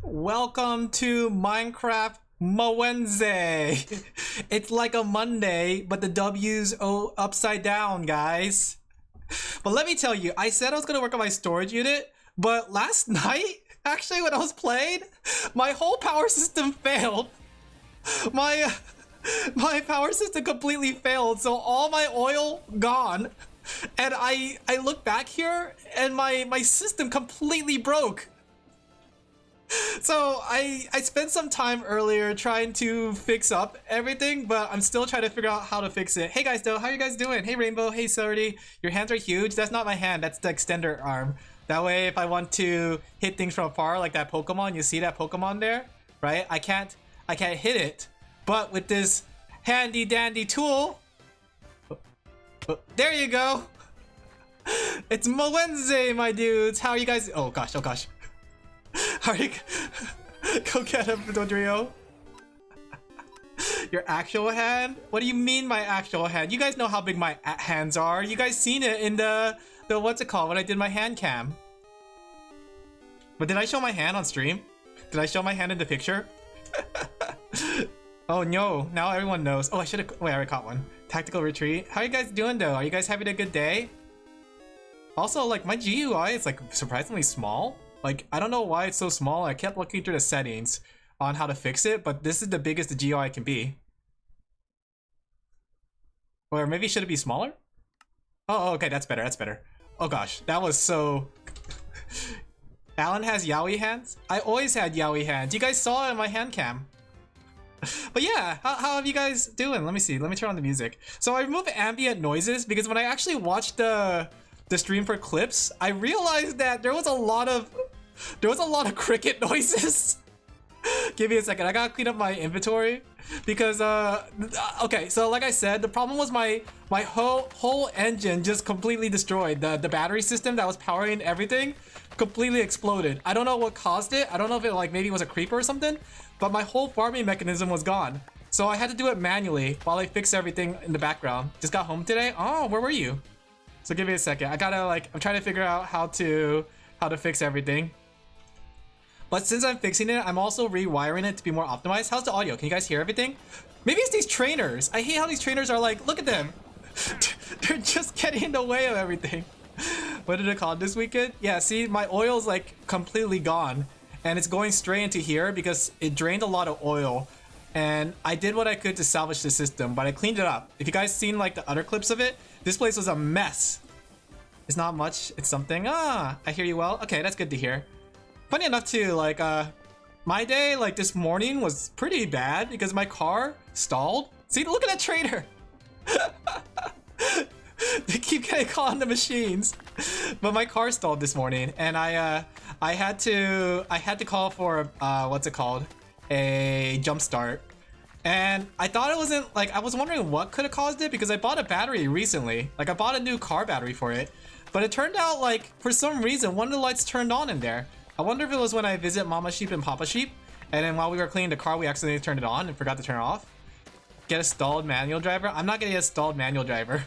Welcome to Minecraft Wednesday. It's like a Monday, but the W's upside down, guys. But let me tell you, I said I was gonna work on my storage unit, but last night, actually when I was playing, my whole power system failed. My power system completely failed, so all my oil gone. And I look back here and my system completely broke. So I spent some time earlier trying to fix up everything, but I'm still trying to figure out how to fix it. Hey guys, though, how are you guys doing? Hey Rainbow, hey Sorty. Your hands are huge. That's not my hand, that's the extender arm. That way if I want to hit things from afar, like that Pokemon, you see that Pokemon there, right? I can't hit it. But with this handy dandy tool, there you go. It's Wednesday, my dudes. How are you guys? Oh gosh, oh gosh. How are you? Go get him, Dodrio. Your actual hand? What do you mean my actual hand? You guys know how big my hands are. You guys seen it in the what's it called when I did my hand cam. But did I show my hand on stream? Did I show my hand in the picture? Oh no, now everyone knows. Oh, I should have. Wait, I already caught one. Tactical retreat. How are you guys doing though? Are you guys having a good day? Also, like my GUI is like surprisingly small. Like, I don't know why it's so small. I kept looking through the settings on how to fix it, but this is the biggest the GUI can be. Or maybe should it be smaller? Oh, okay, that's better, that's better. Oh gosh, that was so... Alin has yaoi hands? I always had yaoi hands. You guys saw it in my hand cam. But yeah, how have you guys doing? Let me see, let me turn on the music. So I removed ambient noises because when I actually watched the stream for clips, I realized that there was a lot of cricket noises. Give me a second, I gotta clean up my inventory because okay, so like I said, the problem was my whole engine just completely destroyed. The battery system that was powering everything completely exploded. I don't know what caused it. I don't know if it like maybe was a creeper or something, but my whole farming mechanism was gone. So I had to do it manually while I fixed everything in the background. Just got home today. Oh, where were you? So give me a second. I gotta like, I'm trying to figure out how to fix everything. But since I'm fixing it, I'm also rewiring it to be more optimized. How's the audio? Can you guys hear everything? Maybe it's these trainers. I hate how these trainers are like, look at them. They're just getting in the way of everything. What did it call this weekend? Yeah, see, my oil's like completely gone. And it's going straight into here because it drained a lot of oil. And I did what I could to salvage the system, but I cleaned it up. If you guys seen like the other clips of it, this place was a mess. It's not much, it's something. Ah, I hear you well. Okay, that's good to hear. Funny enough too, like my day like this morning was pretty bad because my car stalled. See, look at that trainer. They keep getting caught on the machines. But my car stalled this morning and I had to call for what's it called? A jump start. And I thought it wasn't like, I was wondering what could have caused it because I bought a battery recently. Like I bought a new car battery for it, but it turned out like for some reason one of the lights turned on in there. I wonder if it was when I visit Mama Sheep and Papa Sheep, and then while we were cleaning the car we accidentally turned it on and forgot to turn it off. Get a stalled manual driver? I'm not gonna get a stalled manual driver.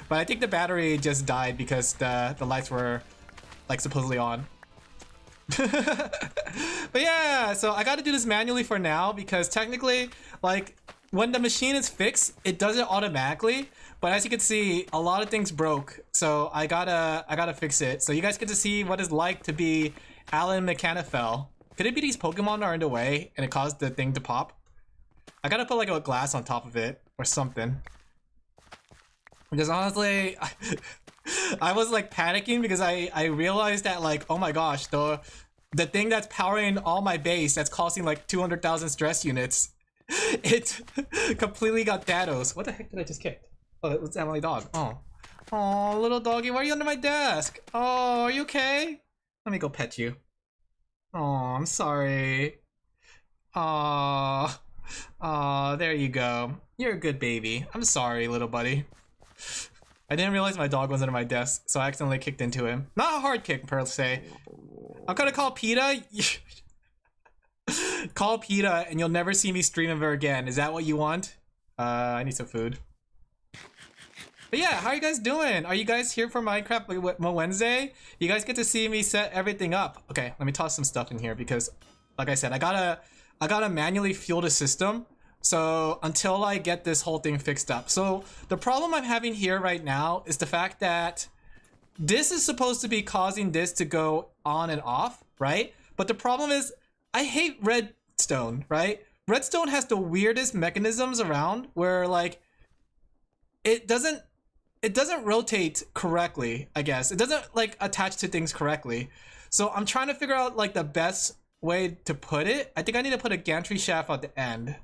But I think the battery just died because the lights were like supposedly on. But yeah, so I gotta do this manually for now because technically, like, when the machine is fixed, it does it automatically. But as you can see, a lot of things broke, so I gotta fix it. So you guys get to see what it's like to be Alin Laphel. Could it be these Pokemon are in the way and it caused the thing to pop? I gotta put like a glass on top of it or something. Because honestly, I was like panicking because I realized that like, oh my gosh, the thing that's powering all my base that's costing like 200,000 stress units, it completely got Dados. What the heck did I just kick? Oh, it was Emily dog. Oh, little doggy, why are you under my desk? Oh, are you okay? Let me go pet you. Oh, I'm sorry. Oh, there you go. You're a good baby. I'm sorry, little buddy. I didn't realize my dog was under my desk, so I accidentally kicked into him. Not a hard kick per se. I'm gonna call PETA. Call PETA and you'll never see me stream ever again. Is that what you want? I need some food. But yeah, how are you guys doing? Are you guys here for Minecraft Wednesday? You guys get to see me set everything up. Okay, let me toss some stuff in here because Like I said, I gotta manually fuel the system. So until I get this whole thing fixed up. So the problem I'm having here right now is the fact that this is supposed to be causing this to go on and off, right? But the problem is I hate redstone, right? Redstone has the weirdest mechanisms around where like it doesn't rotate correctly, I guess. It doesn't like attach to things correctly. So I'm trying to figure out like the best way to put it. I think I need to put a gantry shaft at the end.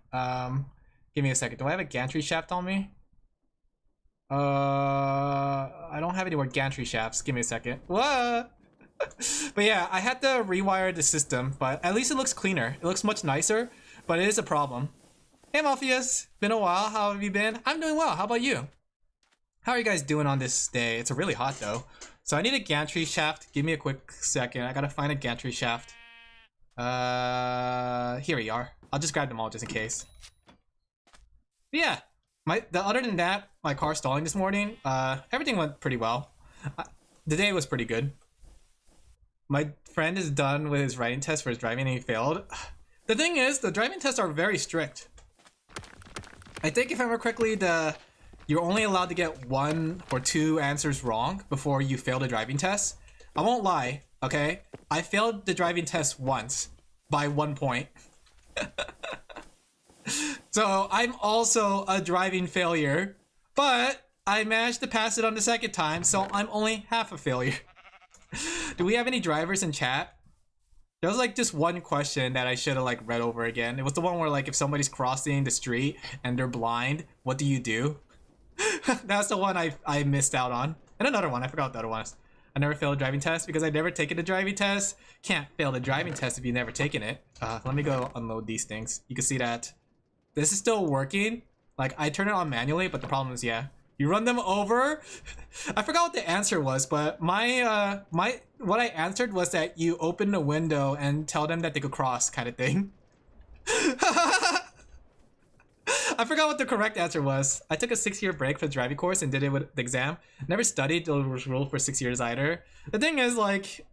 Give me a second. Do I have a gantry shaft on me? I don't have any more gantry shafts. Give me a second. What? But yeah, I had to rewire the system, but at least it looks cleaner. It looks much nicer, but it is a problem. Hey Morpheus, been a while. How have you been? I'm doing well. How about you? How are you guys doing on this day? It's really hot though. So I need a gantry shaft. Give me a quick second. I gotta find a gantry shaft. Here we are. I'll just grab them all just in case. But yeah, other than that, my car stalling this morning, everything went pretty well. The day was pretty good. My friend is done with his writing test for his driving and he failed. The thing is, the driving tests are very strict. I think if I remember correctly, you're only allowed to get 1 or 2 answers wrong before you fail the driving test. I won't lie, okay? I failed the driving test once by 1 point. So I'm also a driving failure, but I managed to pass it on the second time, so I'm only half a failure. Do we have any drivers in chat? There was like just one question that I should have like read over again. It was the one where like if somebody's crossing the street and they're blind, what do you do? That's the one I missed out on. And another one, I forgot what the other one was. I never failed a driving test because I never taken a driving test. Can't fail the driving test if you've never taken it. Let me go unload these things. You can see that this is still working. Like I turn it on manually, but the problem is, yeah, you run them over. I forgot what the answer was, but what I answered was that you open the window and tell them that they could cross, kind of thing. I forgot what the correct answer was. I took a 6-year break for the driving course and did it with the exam. Never studied the rule for 6 years either. The thing is, like,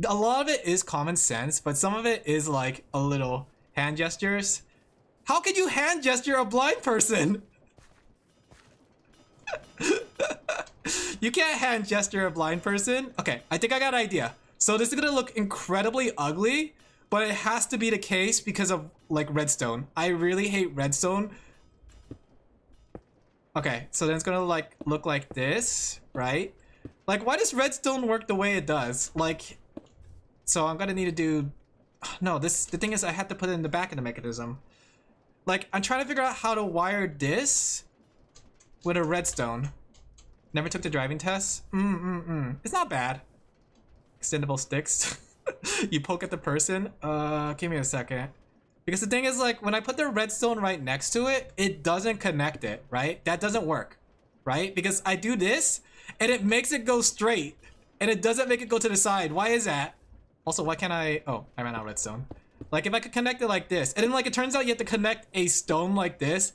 a lot of it is common sense, but some of it is like a little hand gestures. How can you hand gesture a blind person? You can't hand gesture a blind person? Okay, I think I got an idea. So this is gonna look incredibly ugly, but it has to be the case because of like redstone. I really hate redstone. Okay, so then it's gonna like look like this, right? Like, why does redstone work the way it does? Like, so I'm gonna need to do, no, the thing is I have to put it in the back of the mechanism. Like, I'm trying to figure out how to wire this with a redstone. Never took the driving test? It's not bad. Extendable sticks. You poke at the person. Give me a second. Because the thing is, like, when I put the redstone right next to it, it doesn't connect it, right? That doesn't work, right? Because I do this, and it makes it go straight, and it doesn't make it go to the side. Why is that? Also, why can't I... Oh, I ran out of redstone. Like, if I could connect it like this, and then, like, it turns out you have to connect a stone like this.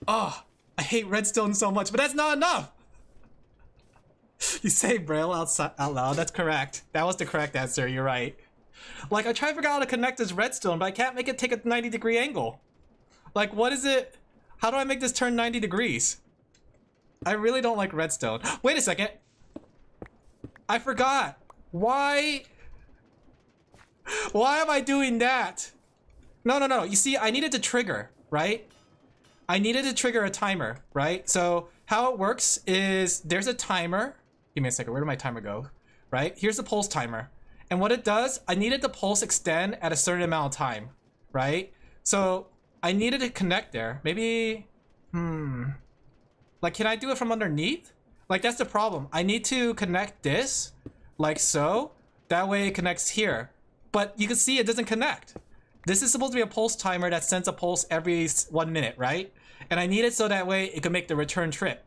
Oh, I hate redstone so much, but that's not enough! You say Braille out loud. That's correct. That was the correct answer. You're right. Like, I try to figure out how to connect this redstone, but I can't make it take a 90-degree angle. Like, what is it? How do I make this turn 90 degrees? I really don't like redstone. Wait a second. I forgot. Why am I doing that? No. You see, I needed to trigger, right? I needed to trigger a timer, right? So how it works is there's a timer. Give me a second. Where did my timer go? Right? Here's the pulse timer. And what it does, I needed the pulse extend at a certain amount of time, right? So I needed to connect there. Maybe, like, can I do it from underneath? Like, that's the problem. I need to connect this, like so. That way it connects here. But you can see it doesn't connect. This is supposed to be a pulse timer that sends a pulse every 1 minute, right? And I need it so that way it can make the return trip.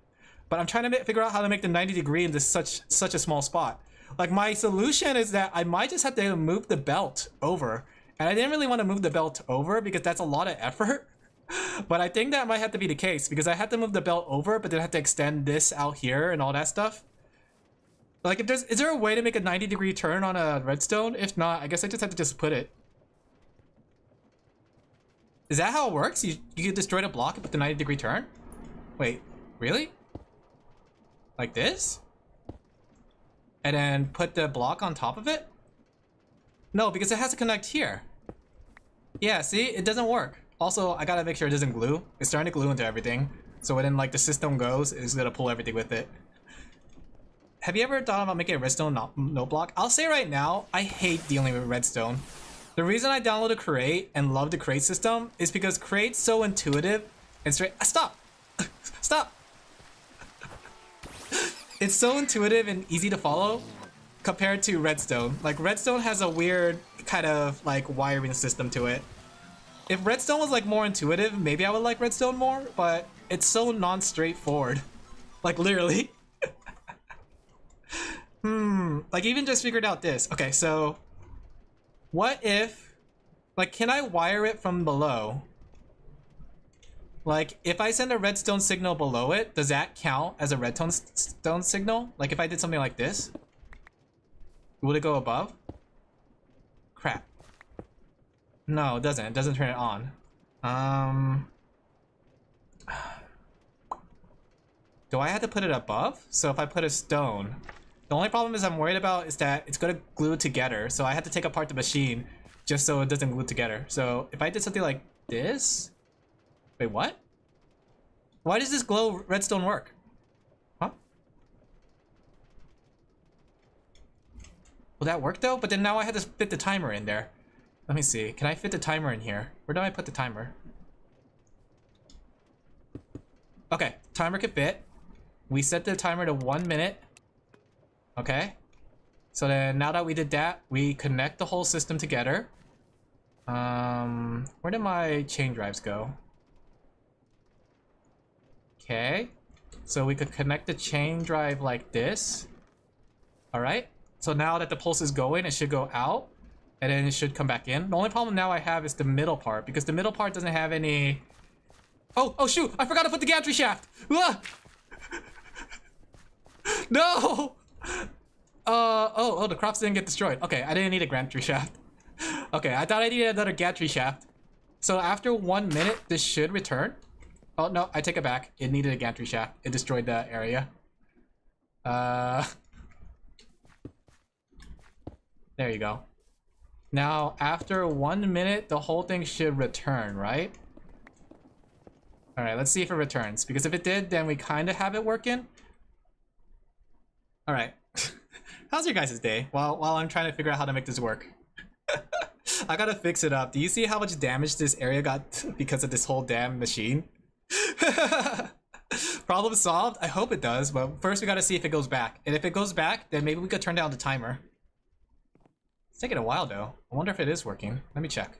But I'm trying to figure out how to make the 90 degree into such a small spot. Like, my solution is that I might just have to move the belt over. And I didn't really want to move the belt over because that's a lot of effort. But I think that might have to be the case because I had to move the belt over, but then I have to extend this out here and all that stuff. Like, is there a way to make a 90-degree turn on a redstone? If not, I guess I just have to just put it. Is that how it works? You can destroy the block with the 90-degree turn? Wait, really? Like this? And then put the block on top of it? No, because it has to connect here. Yeah, see? It doesn't work. Also, I gotta make sure it doesn't glue. It's starting to glue into everything. So when like the system goes, it's gonna pull everything with it. Have you ever thought about making a redstone note block? I'll say right now, I hate dealing with redstone. The reason I downloaded Create and love the Create system is because Create's so intuitive and straight. Stop! Stop! It's so intuitive and easy to follow compared to Redstone. Like, Redstone has a weird kind of like wiring system to it. If Redstone was like more intuitive, maybe I would like Redstone more, but it's so non-straightforward. Like, literally. Like, even just figured out this. Okay, so what if, like, can I wire it from below? Like, if I send a redstone signal below it, does that count as a redstone signal? Like, if I did something like this, would it go above? Crap. No, it doesn't. It doesn't turn it on. Do I have to put it above? So if I put a stone, the only problem is I'm worried about is that it's gonna glue together. So I have to take apart the machine just so it doesn't glue together. So if I did something like this, wait, what? Why does this glow redstone work? Huh? Will that work though? But then now I had to fit the timer in there. Let me see. Can I fit the timer in here? Where do I put the timer? Okay, timer can fit. We set the timer to 1 minute. Okay. So then now that we did that, we connect the whole system together. Where did my chain drives go? Okay. So we could connect the chain drive like this. Alright. So now that the pulse is going, it should go out. And then it should come back in. The only problem now I have is the middle part, because the middle part doesn't have any... Oh shoot! I forgot to put the gantry shaft! Ah! No! Oh, the crops didn't get destroyed. Okay, I didn't need a gantry shaft. Okay, I thought I needed another gantry shaft. So after 1 minute, this should return. Oh no, I take it back. It needed a gantry shaft. It destroyed the area. There you go. Now, after 1 minute, the whole thing should return, right? Alright, let's see if it returns. Because if it did, then we kind of have it working. Alright. How's your guys' day? While I'm trying to figure out how to make this work. I gotta fix it up. Do you see how much damage this area got because of this whole damn machine? Problem solved? I hope it does, but first we gotta see if it goes back. And if it goes back, then maybe we could turn down the timer. It's taking a while though. I wonder if it is working. Let me check.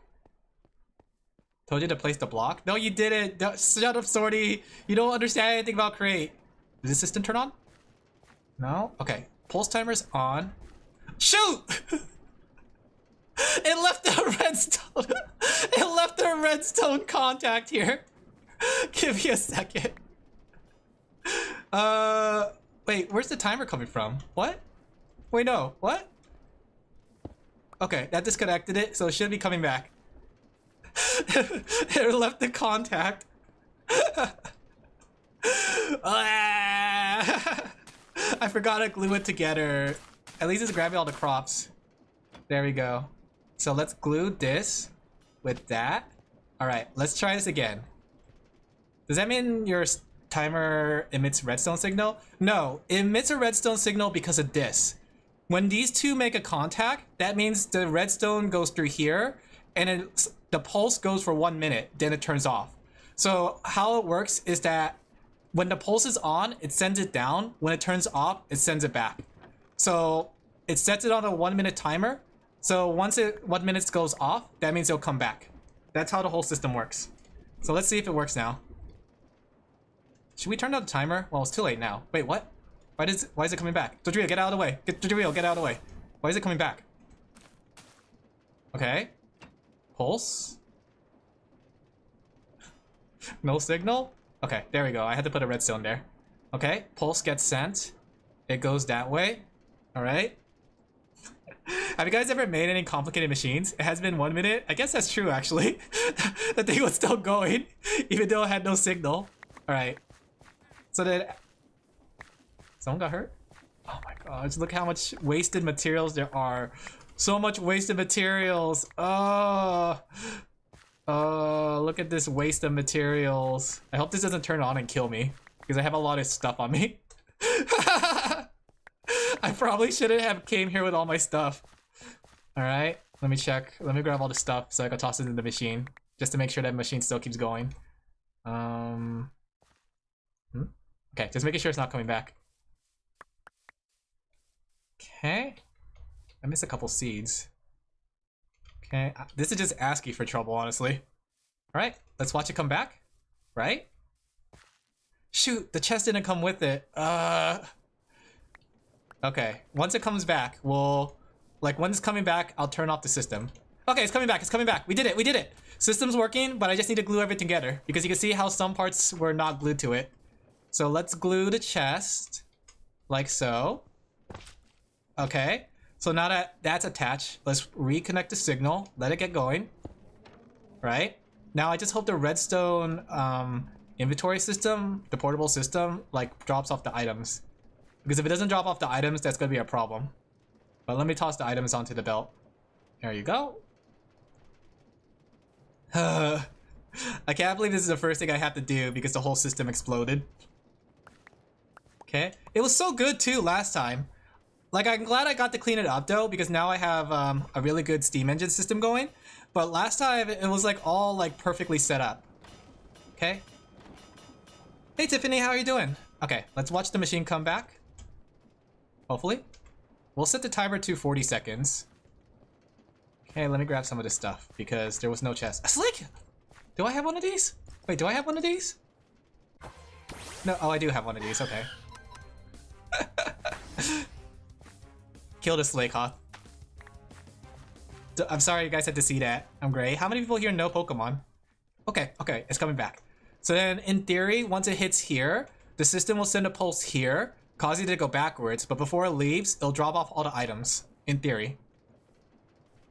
Told you to place the block? No, you didn't! Shut up, Sorty! You don't understand anything about Create. Does the system turn on? No? Okay. Pulse timer's on. Shoot! It left the redstone. It left the redstone contact here. Give me a second. Wait, where's the timer coming from? What? Wait, no. What? Okay, that disconnected it, so it should be coming back. It left the contact. I forgot to glue it together. At least it's grabbing all the crops. There we go. So let's glue this with that. Alright, let's try this again. Does that mean your timer emits redstone signal? No, it emits a redstone signal because of this. When these two make a contact, that means the redstone goes through here, and the pulse goes for 1 minute, then it turns off. So how it works is that when the pulse is on, it sends it down. When it turns off, it sends it back. So it sets it on a 1 minute timer. So once 1 minute goes off, that means it'll come back. That's how the whole system works. So let's see if it works now. Should we turn down the timer? Well, it's too late now. Wait, what? Why is it coming back? Dodrio, get out of the way. Dodrio, get out of the way. Why is it coming back? Okay. Pulse. No signal? Okay, there we go. I had to put a redstone there. Okay, pulse gets sent. It goes that way. Alright. Have you guys ever made any complicated machines? It has been 1 minute. I guess that's true, actually. The thing was still going, even though it had no signal. Alright. So then... Someone got hurt? Oh my gosh, look how much wasted materials there are. So much wasted materials. Oh, look at this waste of materials. I hope this doesn't turn on and kill me, because I have a lot of stuff on me. I probably shouldn't have came here with all my stuff. Alright, let me check. Let me grab all the stuff so I can toss it in the machine, just to make sure that machine still keeps going. Okay, just making sure it's not coming back. Okay. I missed a couple seeds. Okay, this is just ASCII for trouble, honestly. Alright, let's watch it come back. Right? Shoot, the chest didn't come with it. Okay, once it comes back, we'll... Like, when it's coming back, I'll turn off the system. Okay, it's coming back, it's coming back. We did it, we did it! System's working, but I just need to glue everything together, because you can see how some parts were not glued to it. So let's glue the chest. Like so. Okay, so now that that's attached, let's reconnect the signal, let it get going. Right? Now I just hope the redstone inventory system, the portable system, like drops off the items. Because if it doesn't drop off the items, that's gonna be a problem. But let me toss the items onto the belt. There you go. I can't believe this is the first thing I have to do because the whole system exploded. Okay, it was so good too last time. Like, I'm glad I got to clean it up though, because now I have a really good steam engine system going. But last time it was like all like perfectly set up. Okay. Hey Tiffany, how are you doing? Okay, let's watch the machine come back. Hopefully. We'll set the timer to 40 seconds. Okay, let me grab some of this stuff because there was no chest. A slick! Do I have one of these? Wait, do I have one of these? No, oh, I do have one of these, okay. Kill the slake, huh? I'm sorry you guys had to see that. I'm great. How many people here know Pokemon? Okay, okay, it's coming back. So then, in theory, once it hits here, the system will send a pulse here, causing it to go backwards, but before it leaves, it'll drop off all the items, in theory.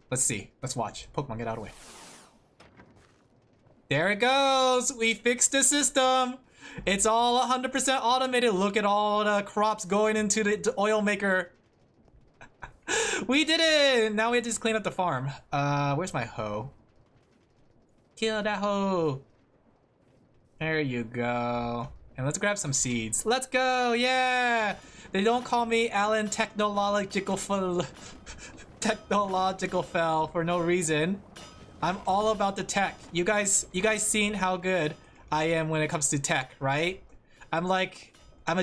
Let's see. Let's watch. Pokemon, get out of the way. There it goes! We fixed the system! It's all 100% automated. Look at all the crops going into the oil maker. We did it! Now we have to just clean up the farm. Where's my hoe? Kill that hoe! There you go. And let's grab some seeds. Let's go! Yeah! They don't call me Alin Technological Fell for no reason. I'm all about the tech. You guys seen how good I am when it comes to tech, right? I'm a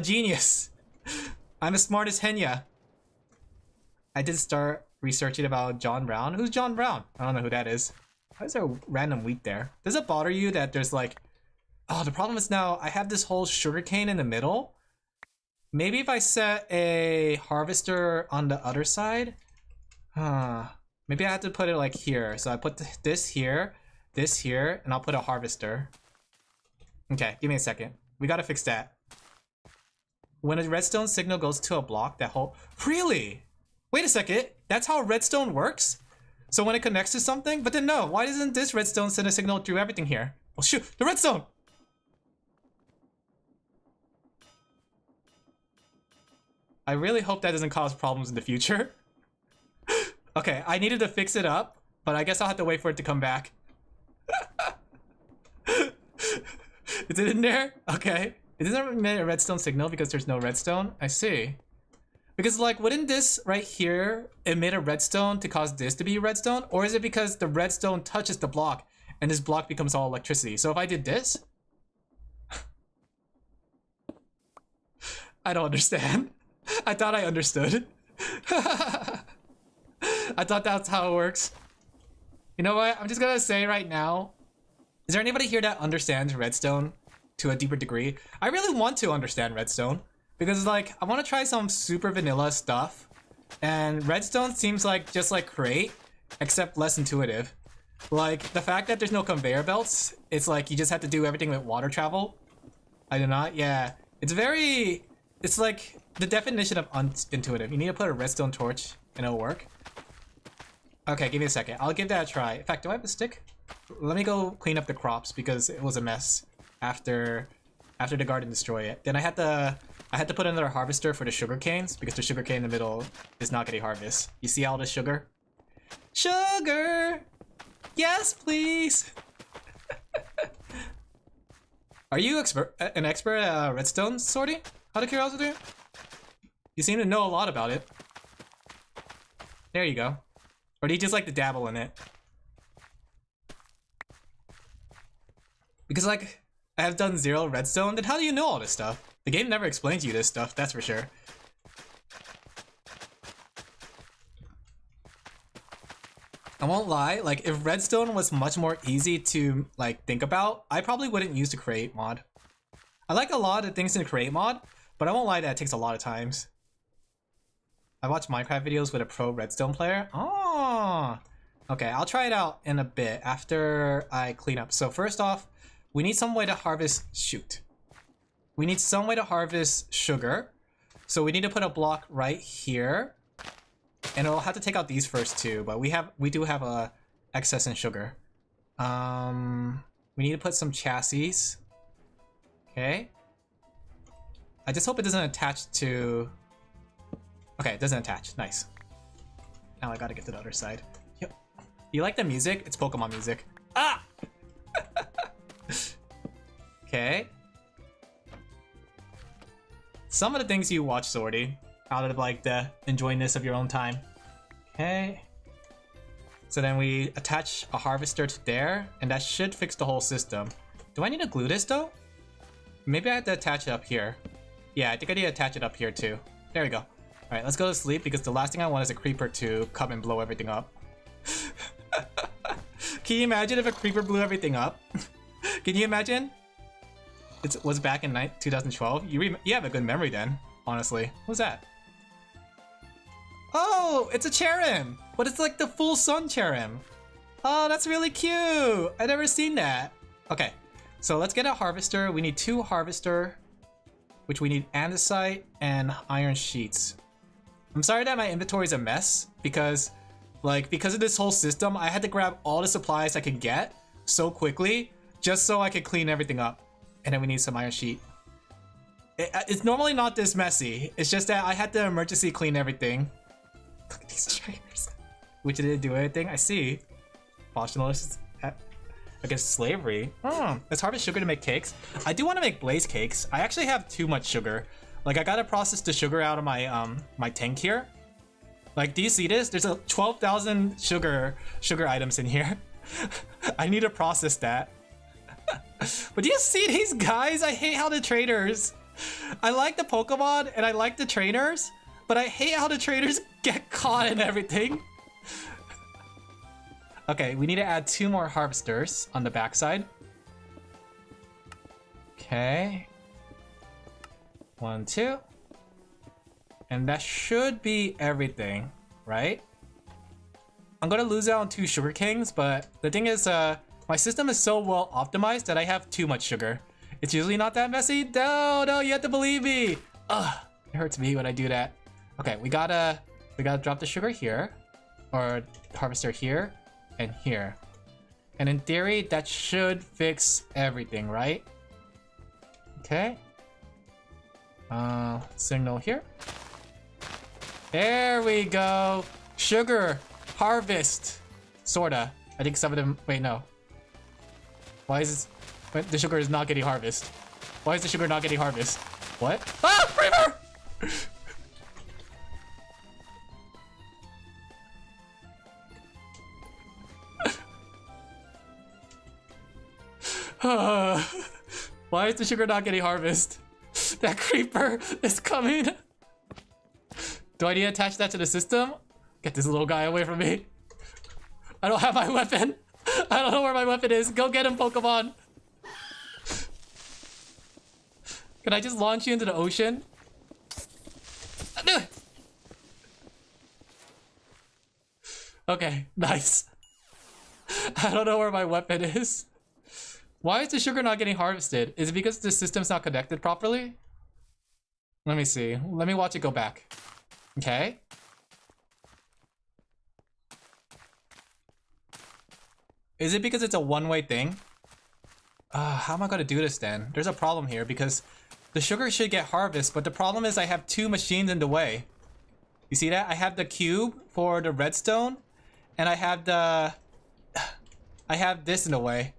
genius. I'm as smart as Henya. I did start researching about John Brown. Who's John Brown? I don't know who that is. Why is there random wheat there? Does it bother you that there's like... Oh, the problem is now I have this whole sugarcane in the middle. Maybe if I set a harvester on the other side? Maybe I have to put it like here. So I put this here, and I'll put a harvester. Okay, give me a second. We gotta fix that. When a redstone signal goes to a block, that whole... Really? Wait a second, that's how redstone works? So when it connects to something? But then no, why doesn't this redstone send a signal through everything here? Oh shoot, the redstone! I really hope that doesn't cause problems in the future. Okay, I needed to fix it up, but I guess I'll have to wait for it to come back. Is it in there? Okay. It doesn't emit a redstone signal because there's no redstone? I see. Because like, wouldn't this right here emit a redstone to cause this to be redstone? Or is it because the redstone touches the block and this block becomes all electricity? So if I did this... I don't understand. I thought I understood. I thought that's how it works. You know what? I'm just gonna say right now, is there anybody here that understands redstone to a deeper degree? I really want to understand redstone because like I want to try some super vanilla stuff, and redstone seems like just like Crate, except less intuitive. Like the fact that there's no conveyor belts, it's like you just have to do everything with water travel. I do not. Yeah, it's like the definition of unintuitive. You need to put a redstone torch and it'll work. Okay, give me a second. I'll give that a try. In fact, do I have a stick? Let me go clean up the crops because it was a mess after the garden destroyed it. Then I had to put another harvester for the sugar canes because the sugar cane in the middle is not getting harvest. You see all the sugar? Sugar! Yes, please! Are you an expert at redstone sorting? Out of curiosity? You seem to know a lot about it. There you go. Or do you just like to dabble in it? Because like, I have done 0 redstone, then how do you know all this stuff? The game never explains you this stuff, that's for sure. I won't lie, like if redstone was much more easy to like think about, I probably wouldn't use the create mod. I like a lot of things in the create mod, but I won't lie that it takes a lot of times. I watch Minecraft videos with a pro redstone player. Oh, okay, I'll try it out in a bit after I clean up. So first off, we need some way to harvest, we need some way to harvest sugar. So we need to put a block right here. And it'll have to take out these first too, but we do have a excess in sugar. We need to put some chassis. Okay. I just hope it doesn't attach to... Okay, it doesn't attach. Nice. Now I gotta get to the other side. Yep. You like the music? It's Pokemon music. Ah! Okay. Some of the things you watch, Sorty, out of like the enjoyingness of your own time. Okay. So then we attach a harvester to there, and that should fix the whole system. Do I need to glue this though? Maybe I have to attach it up here. Yeah, I think I need to attach it up here too. There we go. Alright, let's go to sleep because the last thing I want is a creeper to come and blow everything up. Can you imagine if a creeper blew everything up? Can you imagine? It was back in 2012. You have a good memory then, honestly. What's that? Oh, it's a cherrim! But it's like the full sun cherrim. Oh, that's really cute! I've never seen that. Okay, so let's get a harvester. We need 2 harvester, which we need andesite and iron sheets. I'm sorry that my inventory is a mess because of this whole system, I had to grab all the supplies I could get so quickly just so I could clean everything up. And then we need some iron sheet. It's normally not this messy. It's just that I had to emergency clean everything. Look at these trainers. Which didn't do anything. I see. Nationalists against slavery. Let's harvest sugar to make cakes. I do want to make blaze cakes. I actually have too much sugar. Like I gotta process the sugar out of my my tank here. Like, do you see this? There's a 12,000 sugar items in here. I need to process that. But do you see these guys? I hate how the trainers. I like the Pokemon and I like the trainers, but I hate how the trainers get caught in everything. Okay, we need to add 2 more harvesters on the backside. Okay. 1, 2. And that should be everything, right? I'm gonna lose out on 2 sugar canes, but the thing is, my system is so well optimized that I have too much sugar. It's usually not that messy. No, you have to believe me. Ugh, it hurts me when I do that. Okay, we gotta drop the sugar here, or harvester here, and here. And in theory, that should fix everything, right? Okay. Signal here. There we go. Sugar harvest. Sorta. I think some of them. Wait, no. Why is this? Wait, the sugar is not getting harvest. Why is the sugar not getting harvest? What? Ah, creeper! Why is the sugar not getting harvest? That creeper is coming. Do I need to attach that to the system? Get this little guy away from me. I don't have my weapon. I don't know where my weapon is. Go get him, Pokemon. Can I just launch you into the ocean? Okay, nice. I don't know where my weapon is. Why is the sugar not getting harvested? Is it because the system's not connected properly? Let me see. Let me watch it go back. Okay. Is it because it's a one-way thing? How am I gonna do this then? There's a problem here because the sugar should get harvested, but the problem is I have two machines in the way. You see that? I have the cube for the redstone, and I have this in the way.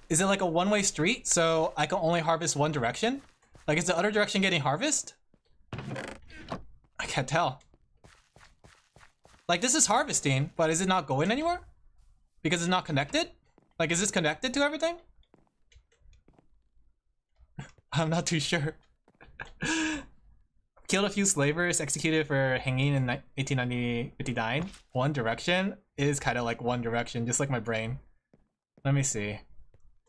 Is it like a one-way street so I can only harvest one direction? Like, is the other direction getting harvested? I can't tell. Like, this is harvesting, but is it not going anywhere? Because it's not connected? Like, is this connected to everything? I'm not too sure. Killed a few slavers, executed for hanging in 1859. One direction is kind of like one direction, just like my brain. Let me see.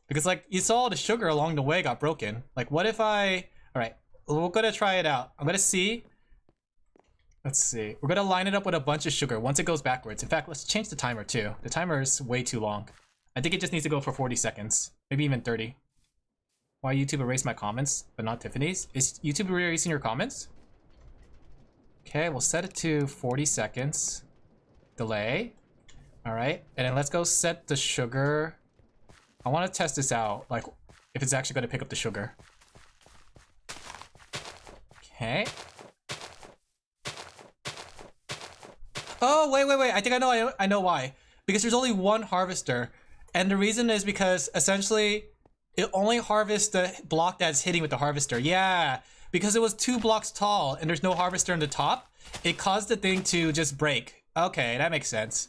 Because like, you saw the sugar along the way got broken. Like, what if I... Alright, we're gonna try it out. I'm gonna see. Let's see. We're gonna line it up with a bunch of sugar once it goes backwards. In fact, let's change the timer too. The timer is way too long. I think it just needs to go for 40 seconds. Maybe even 30. Why YouTube erased my comments, but not Tiffany's? Is YouTube erasing your comments? Okay, we'll set it to 40 seconds. Delay. Alright, and then let's go set the sugar. I want to test this out, like, if it's actually going to pick up the sugar. Okay. Oh, wait. I think I know why. Because there's only one harvester. And the reason is because, essentially, it only harvests the block that's hitting with the harvester. Yeah, because it was 2 blocks tall and there's no harvester on the top, it caused the thing to just break. Okay, that makes sense.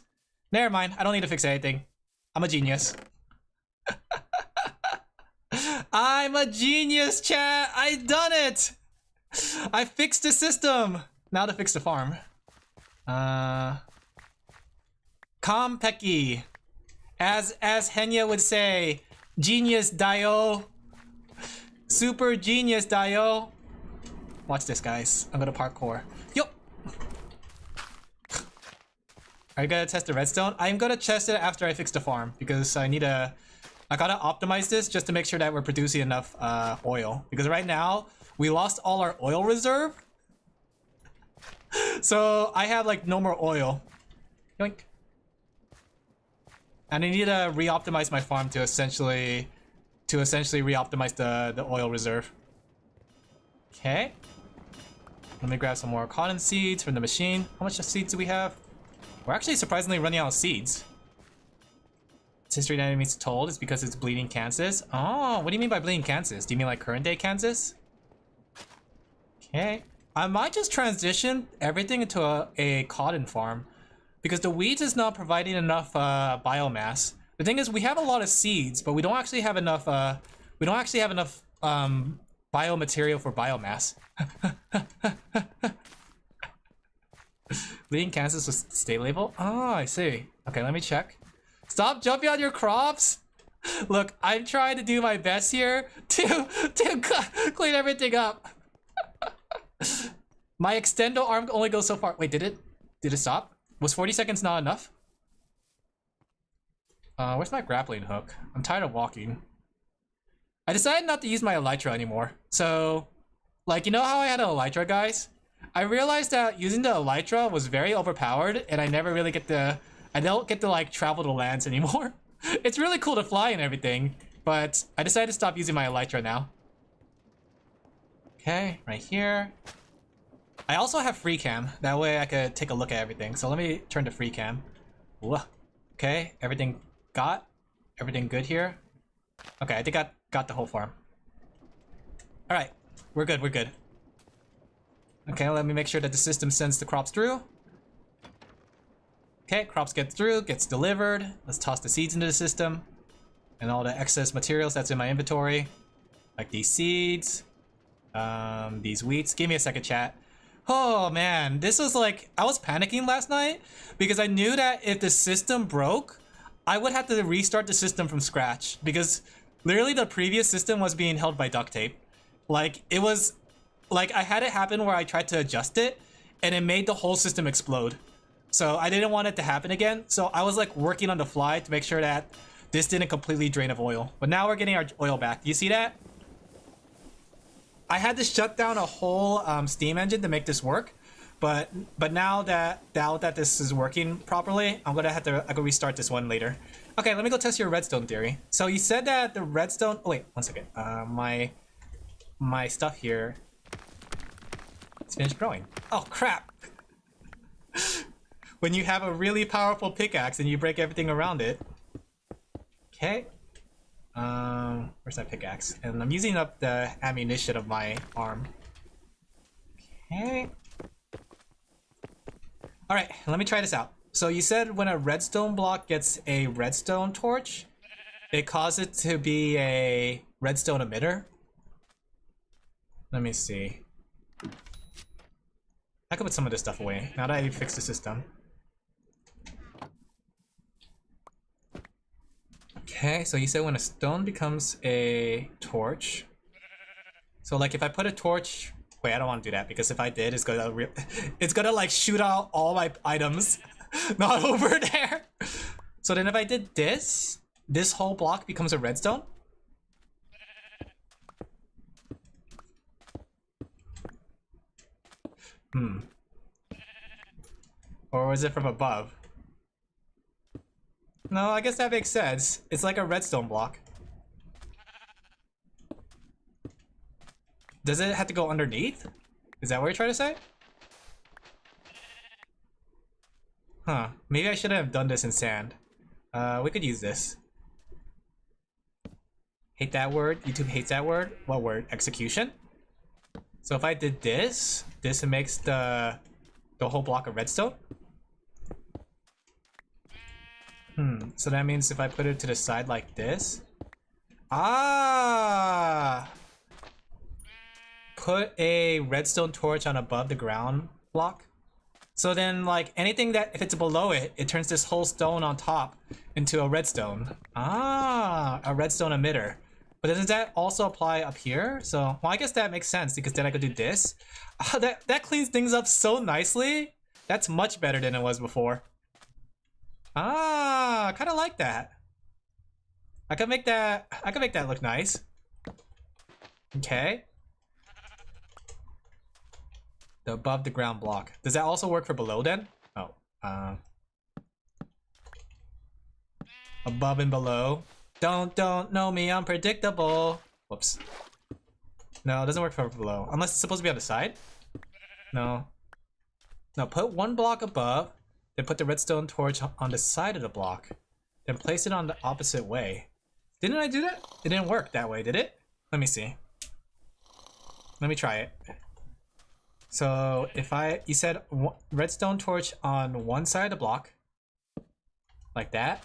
Never mind, I don't need to fix anything. I'm a genius. I'm a genius, chat! I done it! I fixed the system! Now to fix the farm. Kompeki. As Henya would say, genius Dio. Super genius Dio. Watch this, guys. I'm gonna parkour. Yo! Are you gonna test the redstone? I'm gonna test it after I fix the farm because I gotta optimize this just to make sure that we're producing enough oil. Because right now, we lost all our oil reserve. So I have like no more oil. Yoink. And I need to re-optimize my farm to essentially re-optimize the oil reserve. Okay. Let me grab some more cotton seeds from the machine. How much seeds do we have? We're actually surprisingly running out of seeds. Its history that means told is because it's bleeding Kansas. Oh, what do you mean by bleeding Kansas? Do you mean like current day Kansas? Okay. I might just transition everything into a cotton farm because the wheat is not providing enough biomass. The thing is, we have a lot of seeds, but we don't actually have enough biomaterial for biomass. Bleeding Kansas was state label? Oh, I see. Okay, let me check. Stop jumping on your crops! Look, I'm trying to do my best here to clean everything up. My extendo arm only goes so far. Wait, did it stop? Was 40 seconds not enough? Where's my grappling hook? I'm tired of walking. I decided not to use my elytra anymore. So, like, you know how I had an elytra, guys? I realized that using the elytra was very overpowered, and I never really I don't get to like travel the lands anymore. It's really cool to fly and everything, but I decided to stop using my elytra now. Okay, right here. I also have free cam. That way I could take a look at everything. So let me turn to free cam. Okay, everything good here. Okay, I think I got the whole farm. All right, we're good. Okay, let me make sure that the system sends the crops through. Okay, crops get through, gets delivered. Let's toss the seeds into the system. And all the excess materials that's in my inventory. Like these seeds. These wheats. Give me a second, chat. Oh man, this was like, I was panicking last night because I knew that if the system broke, I would have to restart the system from scratch because literally the previous system was being held by duct tape. Like, it was, like, I had it happen where I tried to adjust it and it made the whole system explode. So I didn't want it to happen again. So I was like working on the fly to make sure that this didn't completely drain of oil. But now we're getting our oil back. Do you see that? I had to shut down a whole steam engine to make this work. But now that this is working properly, I can restart this one later. Okay, let me go test your redstone theory. So you said that the redstone. Oh wait, one second. My stuff here. It's finished growing. Oh crap! When you have a really powerful pickaxe and you break everything around it. Okay. Where's that pickaxe? And I'm using up the ammunition of my arm. Okay. Alright, let me try this out. So you said when a redstone block gets a redstone torch, it causes it to be a redstone emitter? Let me see. I could put some of this stuff away, now that I fixed the system. Okay, so you said when a stone becomes a torch. So like if I put a torch... Wait, I don't want to do that because if I did, it's gonna like shoot out all my items, not over there. So then if I did this whole block becomes a redstone. Or was it from above? No, I guess that makes sense. It's like a redstone block. Does it have to go underneath? Is that what you're trying to say? Huh. Maybe I shouldn't have done this in sand. We could use this. Hate that word. YouTube hates that word. What word? Execution? So if I did this makes the whole block of redstone? So that means if I put it to the side like this... Ah! Put a redstone torch on above the ground block. So then like anything that if it's below it, it turns this whole stone on top into a redstone. Ah, a redstone emitter. But does that also apply up here? So well, I guess that makes sense because then I could do this. That cleans things up so nicely. That's much better than it was before. Ah, kind of like that. I could make that look nice. Okay. The above the ground block. Does that also work for below then? Oh, above and below. Don't know me, unpredictable. Whoops. No, it doesn't work for below. Unless it's supposed to be on the side? No. No, put one block above, then put the redstone torch on the side of the block. Then place it on the opposite way. Didn't I do that? It didn't work that way, did it? Let me see. Let me try it. So if you said redstone torch on one side of the block, like that,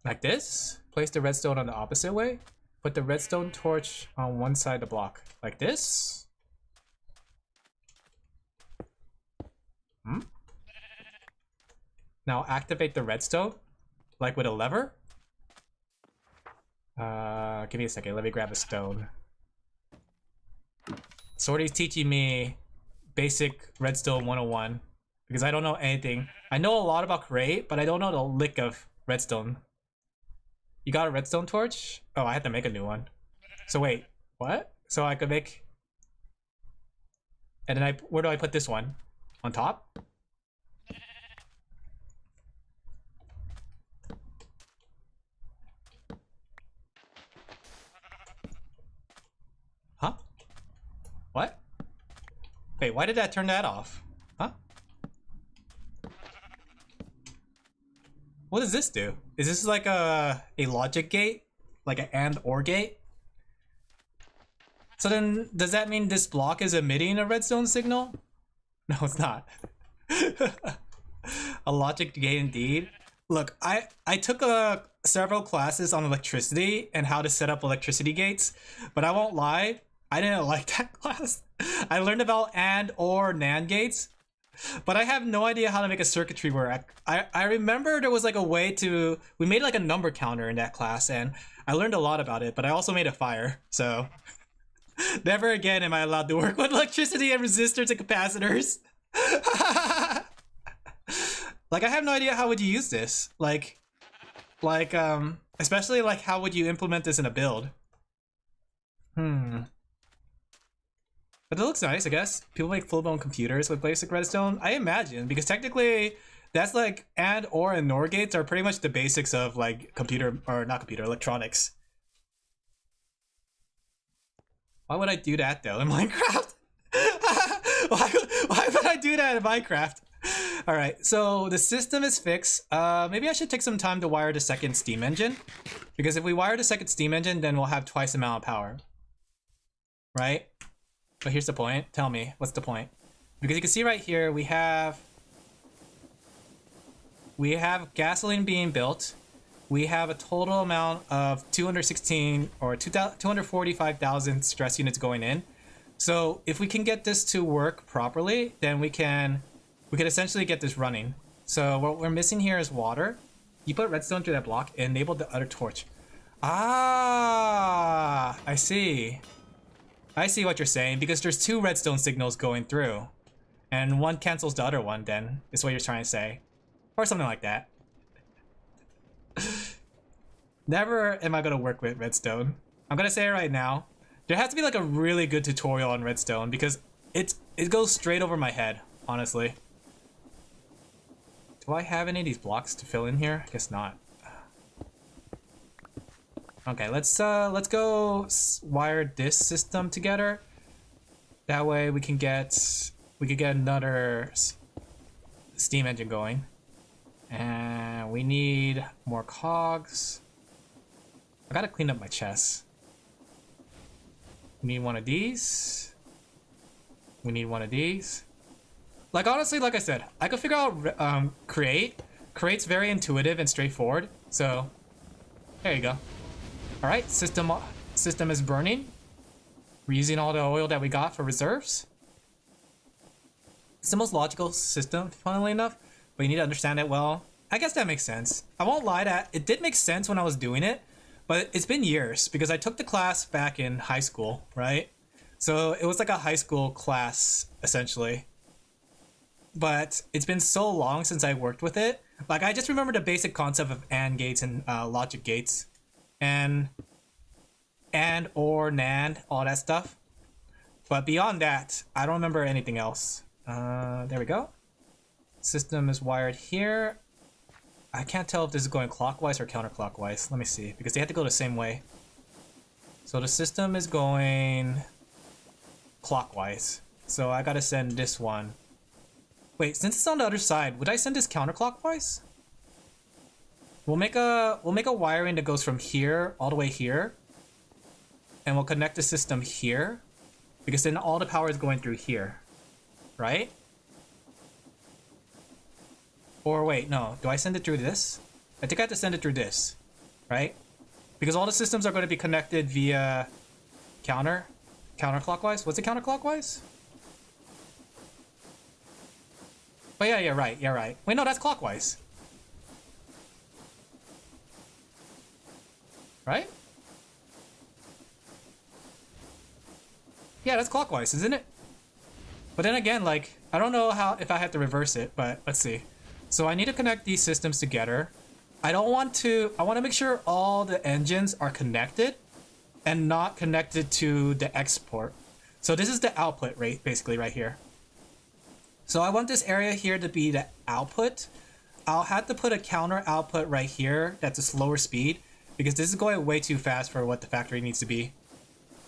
like this, place the redstone on the opposite way, put the redstone torch on one side of the block, like this. Now activate the redstone, like with a lever. Give me a second, let me grab a stone. Sorty's teaching me basic redstone 101 because I don't know anything. I know a lot about create, but I don't know the lick of redstone. You got a redstone torch? Oh, I have to make a new one. So wait, what? So I could make... And then where do I put this one? On top? Huh? What? Wait, why did that turn that off? Huh? What does this do? Is this like a logic gate? Like an AND OR gate? So then, does that mean this block is emitting a redstone signal? No, it's not. A logic gate indeed. Look, I took several classes on electricity and how to set up electricity gates, but I won't lie, I didn't like that class. I learned about AND or NAND gates, but I have no idea how to make a circuitry work. I remember there was like a way to... We made like a number counter in that class, and I learned a lot about it, but I also made a fire, so... Never again am I allowed to work with electricity and resistors and capacitors. Like, I have no idea how would you use this. Especially like how would you implement this in a build? But it looks nice, I guess. People make full-blown computers with basic redstone. I imagine, because technically, that's like and or and NOR gates are pretty much the basics of like computer, or not computer, electronics. Why would I do that though in Minecraft? why would I do that in Minecraft? All right, so the system is fixed. Maybe I should take some time to wire the second steam engine, because if we wire the second steam engine, then we'll have twice the amount of power, right? But here's the point. Tell me, what's the point? Because you can see right here, we have gasoline being built. We have a total amount of 216 or 245,000 stress units going in. So if we can get this to work properly, then we can essentially get this running. So what we're missing here is water. You put redstone through that block, it enabled the other torch. Ah, I see. I see what you're saying, because there's two redstone signals going through. And one cancels the other one then, is what you're trying to say. Or something like that. Never am I gonna work with redstone. I'm gonna say it right now. There has to be like a really good tutorial on redstone, because it goes straight over my head, honestly. Do I have any of these blocks to fill in here? I guess not. Okay, let's go wire this system together. That way we can get another steam engine going. And we need more cogs. I gotta clean up my chest. We need one of these. We need one of these. Like, honestly, like I said, I could figure out create. Create's very intuitive and straightforward. So, there you go. All right, system is burning. We're using all the oil that we got for reserves. It's the most logical system, funnily enough, but you need to understand it well. I guess that makes sense. I won't lie, that it did make sense when I was doing it, but it's been years because I took the class back in high school, right? So it was like a high school class, essentially. But it's been so long since I worked with it. Like, I just remember the basic concept of AND gates and logic gates. And or NAND, all that stuff. But beyond that, I don't remember anything else. There we go. System is wired here. I can't tell if this is going clockwise or counterclockwise. Let me see, because they have to go the same way. So the system is going clockwise. So I gotta send this one. Wait, since it's on the other side, would I send this counterclockwise? We'll make a wiring that goes from here all the way here. And we'll connect the system here. Because then all the power is going through here. Right? Or wait, no. Do I send it through this? I think I have to send it through this. Right? Because all the systems are going to be connected via counterclockwise. What's it counterclockwise? Oh yeah, right. Wait, no, that's clockwise. Right? Yeah, that's clockwise, isn't it? But then again, like, I don't know if I have to reverse it, but let's see. So I need to connect these systems together. I want to make sure all the engines are connected and not connected to the export. So this is the output rate, basically, right here. So I want this area here to be the output. I'll have to put a counter output right here that's a slower speed, because this is going way too fast for what the factory needs to be.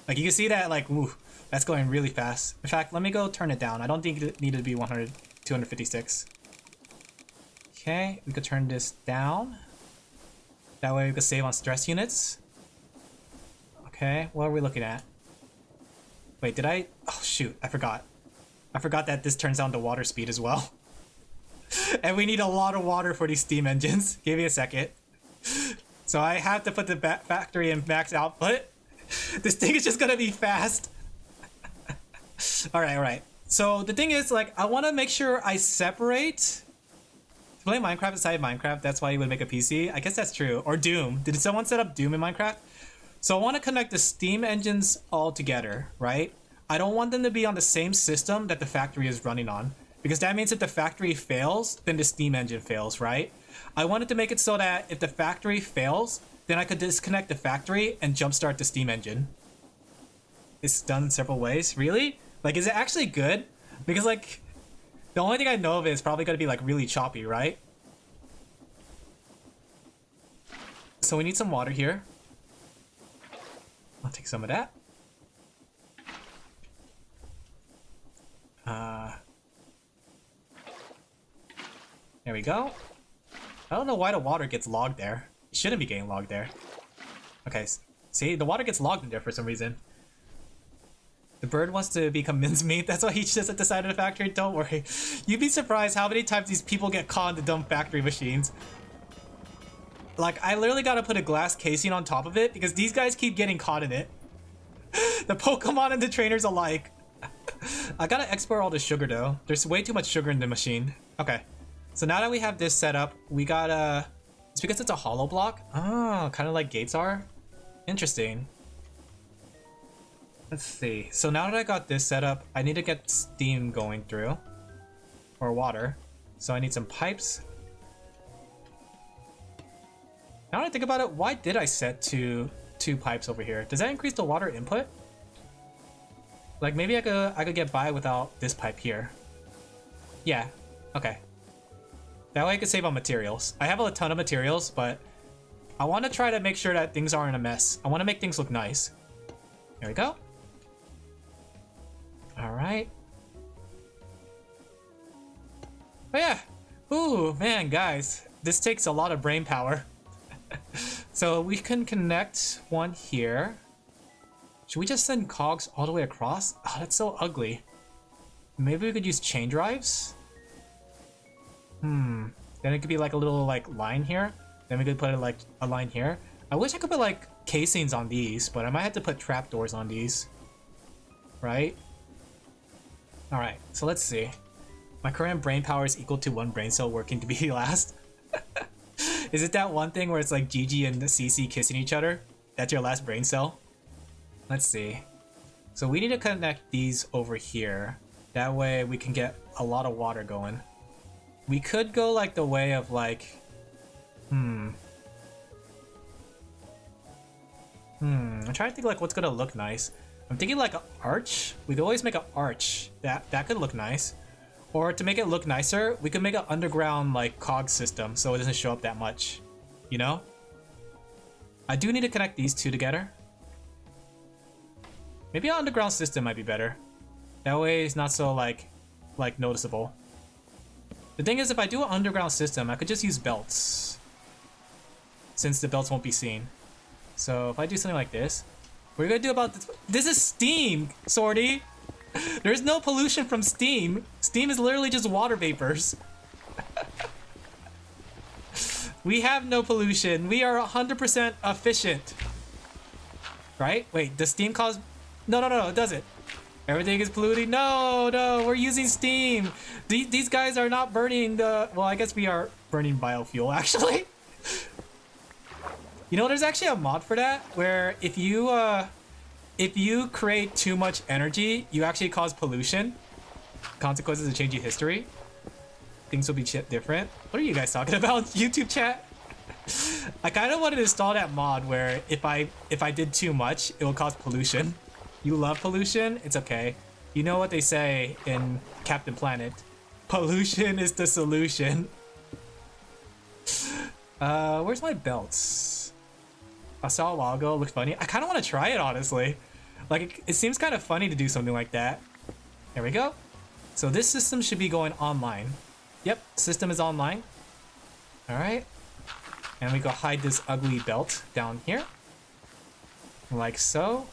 Like, you can see that, like, ooh, that's going really fast. In fact, let me go turn it down. I don't think it needed to be 256. Okay, we could turn this down. That way we could save on stress units. Okay, what are we looking at? Wait, did I? Oh shoot, I forgot. I forgot that this turns down to water speed as well. And we need a lot of water for these steam engines. Give me a second. So I have to put the factory in max output. This thing is just gonna be fast. All right. So the thing is, like, I want to make sure I separate. To play Minecraft inside Minecraft, that's why you would make a PC. I guess that's true. Or Doom. Did someone set up Doom in Minecraft? So I want to connect the steam engines all together, right? I don't want them to be on the same system that the factory is running on, because that means if the factory fails, then the steam engine fails, right? I wanted to make it so that if the factory fails, then I could disconnect the factory and jumpstart the steam engine. It's done several ways. Really? Like, is it actually good? Because like, the only thing I know of it is probably gonna be like really choppy, right? So we need some water here. I'll take some of that. There we go. I don't know why the water gets logged there. It shouldn't be getting logged there. Okay, see, the water gets logged in there for some reason. The bird wants to become mincemeat. That's why he just at the side of the factory. Don't worry. You'd be surprised how many times these people get caught in the dumb factory machines. Like, I literally gotta put a glass casing on top of it because these guys keep getting caught in it. The Pokemon and the trainers alike. I gotta export all the sugar though. There's way too much sugar in the machine. Okay. So now that we have this set up, we gotta... It's because it's a hollow block? Oh, kind of like gates are? Interesting. Let's see. So now that I got this set up, I need to get steam going through. Or water. So I need some pipes. Now that I think about it, why did I set two pipes over here? Does that increase the water input? Like maybe I could get by without this pipe here. Yeah. Okay. That way I could save on materials. I have a ton of materials, but I want to try to make sure that things aren't a mess. I want to make things look nice. There we go. Alright. Oh yeah. Ooh, man, guys. This takes a lot of brain power. So we can connect one here. Should we just send cogs all the way across? Oh, that's so ugly. Maybe we could use chain drives? Then it could be like a little like line here. Then we could put like a line here. I wish I could put like casings on these, but I might have to put trapdoors on these. Right? Alright, so let's see. My current brain power is equal to 1 brain cell working to be last. Is it that one thing where it's like Gigi and CC kissing each other? That's your last brain cell? Let's see. So we need to connect these over here. That way we can get a lot of water going. We could go like the way of like... I'm trying to think like what's gonna look nice. I'm thinking like an arch. We could always make an arch. That could look nice. Or to make it look nicer, we could make an underground like cog system so it doesn't show up that much. You know? I do need to connect these two together. Maybe an underground system might be better. That way it's not so like noticeable. The thing is, if I do an underground system, I could just use belts. Since the belts won't be seen. So if I do something like this, what are you gonna do about this? This is steam, Sorty! There's no pollution from steam. Steam is literally just water vapors. We have no pollution. We are 100% efficient. Right? Wait, does steam cause... No, it doesn't. Everything is polluting. No, we're using steam. These guys are not burning the... Well, I guess we are burning biofuel, actually. You know, there's actually a mod for that, where if you create too much energy, you actually cause pollution. Consequences of changing history. Things will be different. What are you guys talking about? YouTube chat? I kind of wanted to install that mod where if I did too much, it will cause pollution. You love pollution? It's okay. You know what they say in Captain Planet. Pollution is the solution. Where's my belts? I saw a while ago, it looked funny. I kind of want to try it, honestly. Like, it seems kind of funny to do something like that. There we go. So this system should be going online. Yep, system is online. Alright. And we go hide this ugly belt down here. Like so.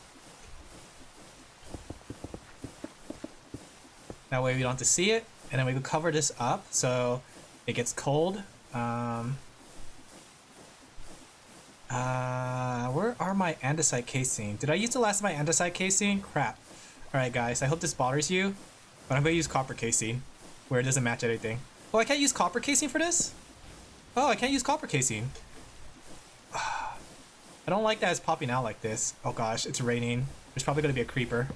That way we don't have to see it. And then we can cover this up so it gets cold. Where are my andesite casing? Did I use the last of my andesite casing? Crap. Alright guys, I hope this bothers you, but I'm gonna use copper casing where it doesn't match anything. Oh, I can't use copper casing for this? Oh, I can't use copper casing. I don't like that it's popping out like this. Oh gosh, it's raining. There's probably gonna be a creeper.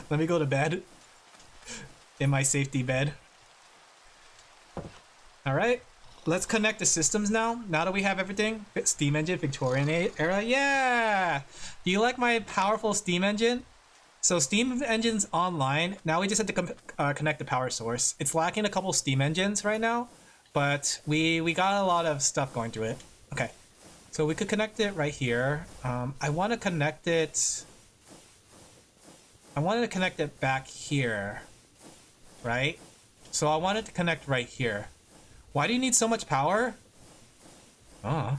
Let me go to bed. In my safety bed. Alright. Let's connect the systems now. Now that we have everything. Steam engine, Victorian era. Yeah! Do you like my powerful steam engine? So Steam Engine's online. Now we just have to connect the power source. It's lacking a couple Steam Engines right now, but we got a lot of stuff going through it. Okay, so we could connect it right here. I want to connect it. I wanted to connect it back here, right? So I wanted to connect right here. Why do you need so much power? Oh.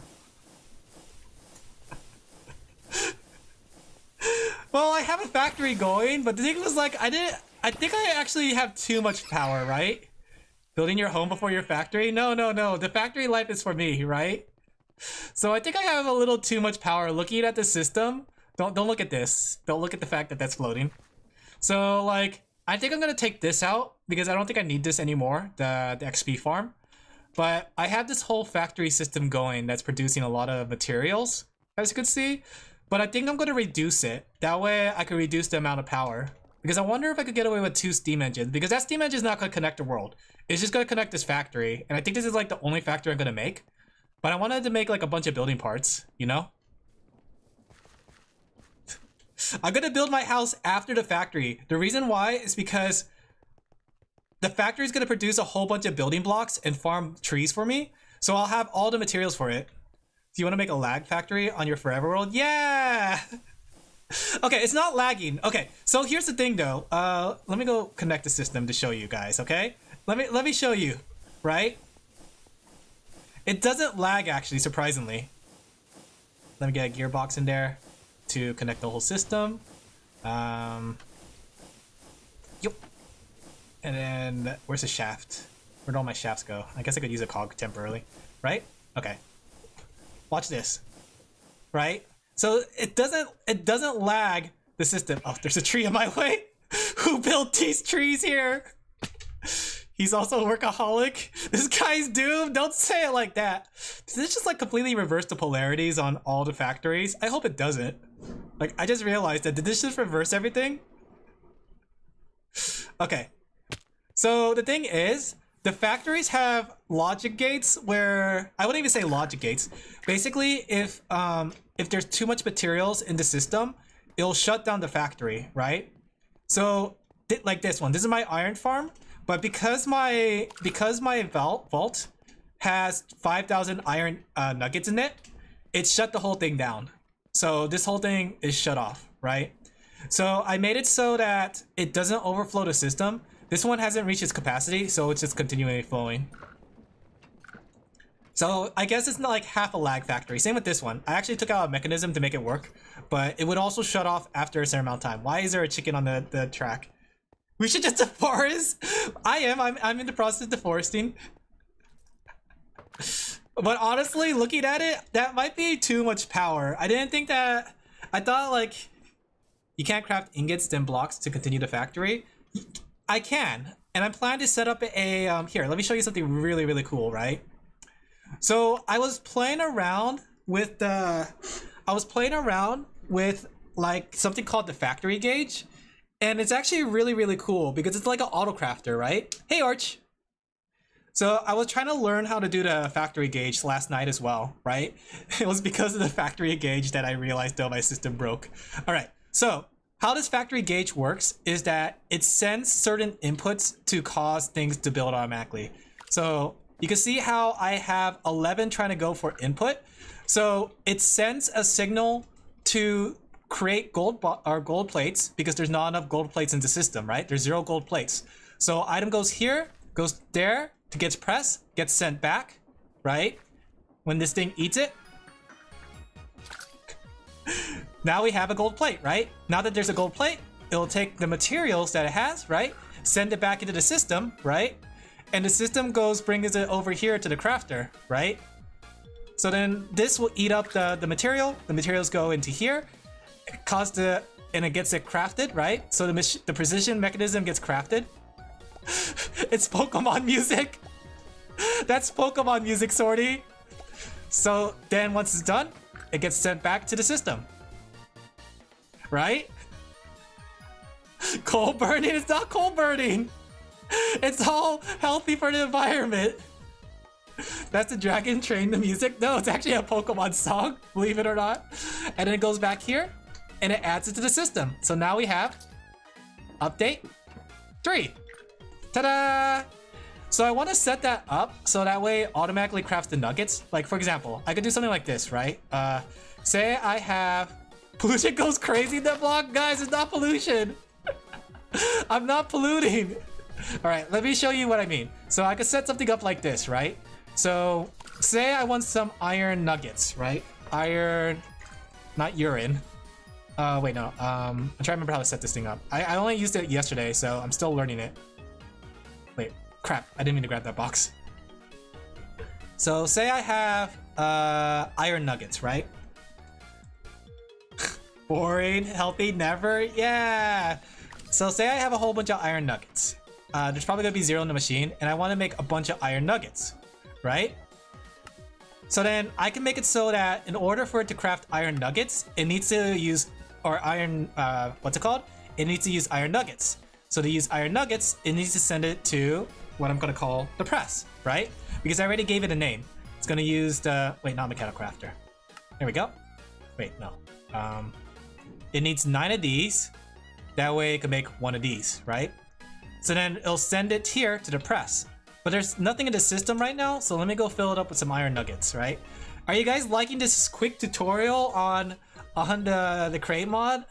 Well, I have a factory going, but the thing was like, I think I actually have too much power, right? Building your home before your factory? No. The factory life is for me, right? So I think I have a little too much power. Looking at the system, don't look at this. Don't look at the fact that that's floating. So like, I think I'm gonna take this out because I don't think I need this anymore, the XP farm. But I have this whole factory system going that's producing a lot of materials, as you can see. But I think I'm going to reduce it. That way I can reduce the amount of power. Because I wonder if I could get away with 2 steam engines. Because that steam engine is not going to connect the world. It's just going to connect this factory. And I think this is like the only factory I'm going to make. But I wanted to make like a bunch of building parts, you know? I'm going to build my house after the factory. The reason why is because the factory is going to produce a whole bunch of building blocks and farm trees for me. So I'll have all the materials for it. Do you want to make a lag factory on your Forever World? Yeah! Okay, it's not lagging. Okay, so here's the thing though. Let me go connect the system to show you guys, okay? Let me show you, right? It doesn't lag actually, surprisingly. Let me get a gearbox in there to connect the whole system. Yep. And then, where's the shaft? Where'd all my shafts go? I guess I could use a cog temporarily, right? Okay. Watch this, right? So it doesn't lag the system. Oh, there's a tree in my way. Who built these trees here? He's also a workaholic. This guy's doomed. Don't say it like that. Does this just like completely reverse the polarities on all the factories? I hope it doesn't. Like, I just realized that. Did this just reverse everything? Okay. So the thing is, the factories have logic gates where, I wouldn't even say logic gates. Basically, if there's too much materials in the system, it'll shut down the factory, right? So like this one, this is my iron farm, but because my vault has 5,000 iron nuggets in it, it shut the whole thing down. So this whole thing is shut off, right? So I made it so that it doesn't overflow the system. This one hasn't reached its capacity, so it's just continually flowing. So I guess it's not like half a lag factory. Same with this one. I actually took out a mechanism to make it work, but it would also shut off after a certain amount of time. Why is there a chicken on the track? We should just deforest. I'm in the process of deforesting. But honestly, looking at it, that might be too much power. I didn't think that. I thought like you can't craft ingots then blocks to continue the factory. I can, and I'm planning to set up a here, let me show you something really, really cool, right? So I was playing around with like something called the factory gauge, and it's actually really, really cool because it's like an auto crafter, right? Hey, Arch. So I was trying to learn how to do the factory gauge last night as well, right? It was because of the factory gauge that I realized my system broke. All right, so how this factory gauge works is that it sends certain inputs to cause things to build automatically. So you can see how I have 11 trying to go for input. So it sends a signal to create gold plates because there's not enough gold plates in the system, right? There's 0 gold plates. So item goes here, goes there, gets pressed, gets sent back, right? When this thing eats it. Now we have a gold plate, right? Now that there's a gold plate, it'll take the materials that it has, right? Send it back into the system, right? And the system brings it over here to the crafter, right? So then this will eat up the material. The materials go into here, and it gets it crafted, right? So the precision mechanism gets crafted. It's Pokemon music. That's Pokemon music, Sorty. So then once it's done, it gets sent back to the system. Right? Coal burning? It's not coal burning. It's all healthy for the environment. That's the Dragon Train, the music. No, it's actually a Pokemon song, believe it or not. And then it goes back here and it adds it to the system. So now we have update 3. Ta-da! So I want to set that up so that way it automatically crafts the nuggets. Like for example, I could do something like this, right? Say I have pollution goes crazy in that block, guys. It's not pollution. I'm not polluting. All right, let me show you what I mean. So I could set something up like this, right? So say I want some iron nuggets, right? Iron, not urine. Wait, no. I'm trying to remember how to set this thing up. I only used it yesterday, so I'm still learning it. Wait, crap. I didn't mean to grab that box. So say I have iron nuggets, right? Boring, healthy, never. Yeah. So say I have a whole bunch of iron nuggets. There's probably gonna be 0 in the machine, and I want to make a bunch of iron nuggets, right? So then I can make it so that in order for it to craft iron nuggets, it needs to use, or iron, what's it called? It needs to use iron nuggets. So to use iron nuggets, it needs to send it to what I'm gonna call the press, right? Because I already gave it a name. It's gonna use the, wait, not mechanical crafter. There we go. Wait, no. It needs 9 of these. That way it can make 1 of these, right? So then it'll send it here to the press. But there's nothing in the system right now, so let me go fill it up with some iron nuggets, right? Are you guys liking this quick tutorial on the crate mod?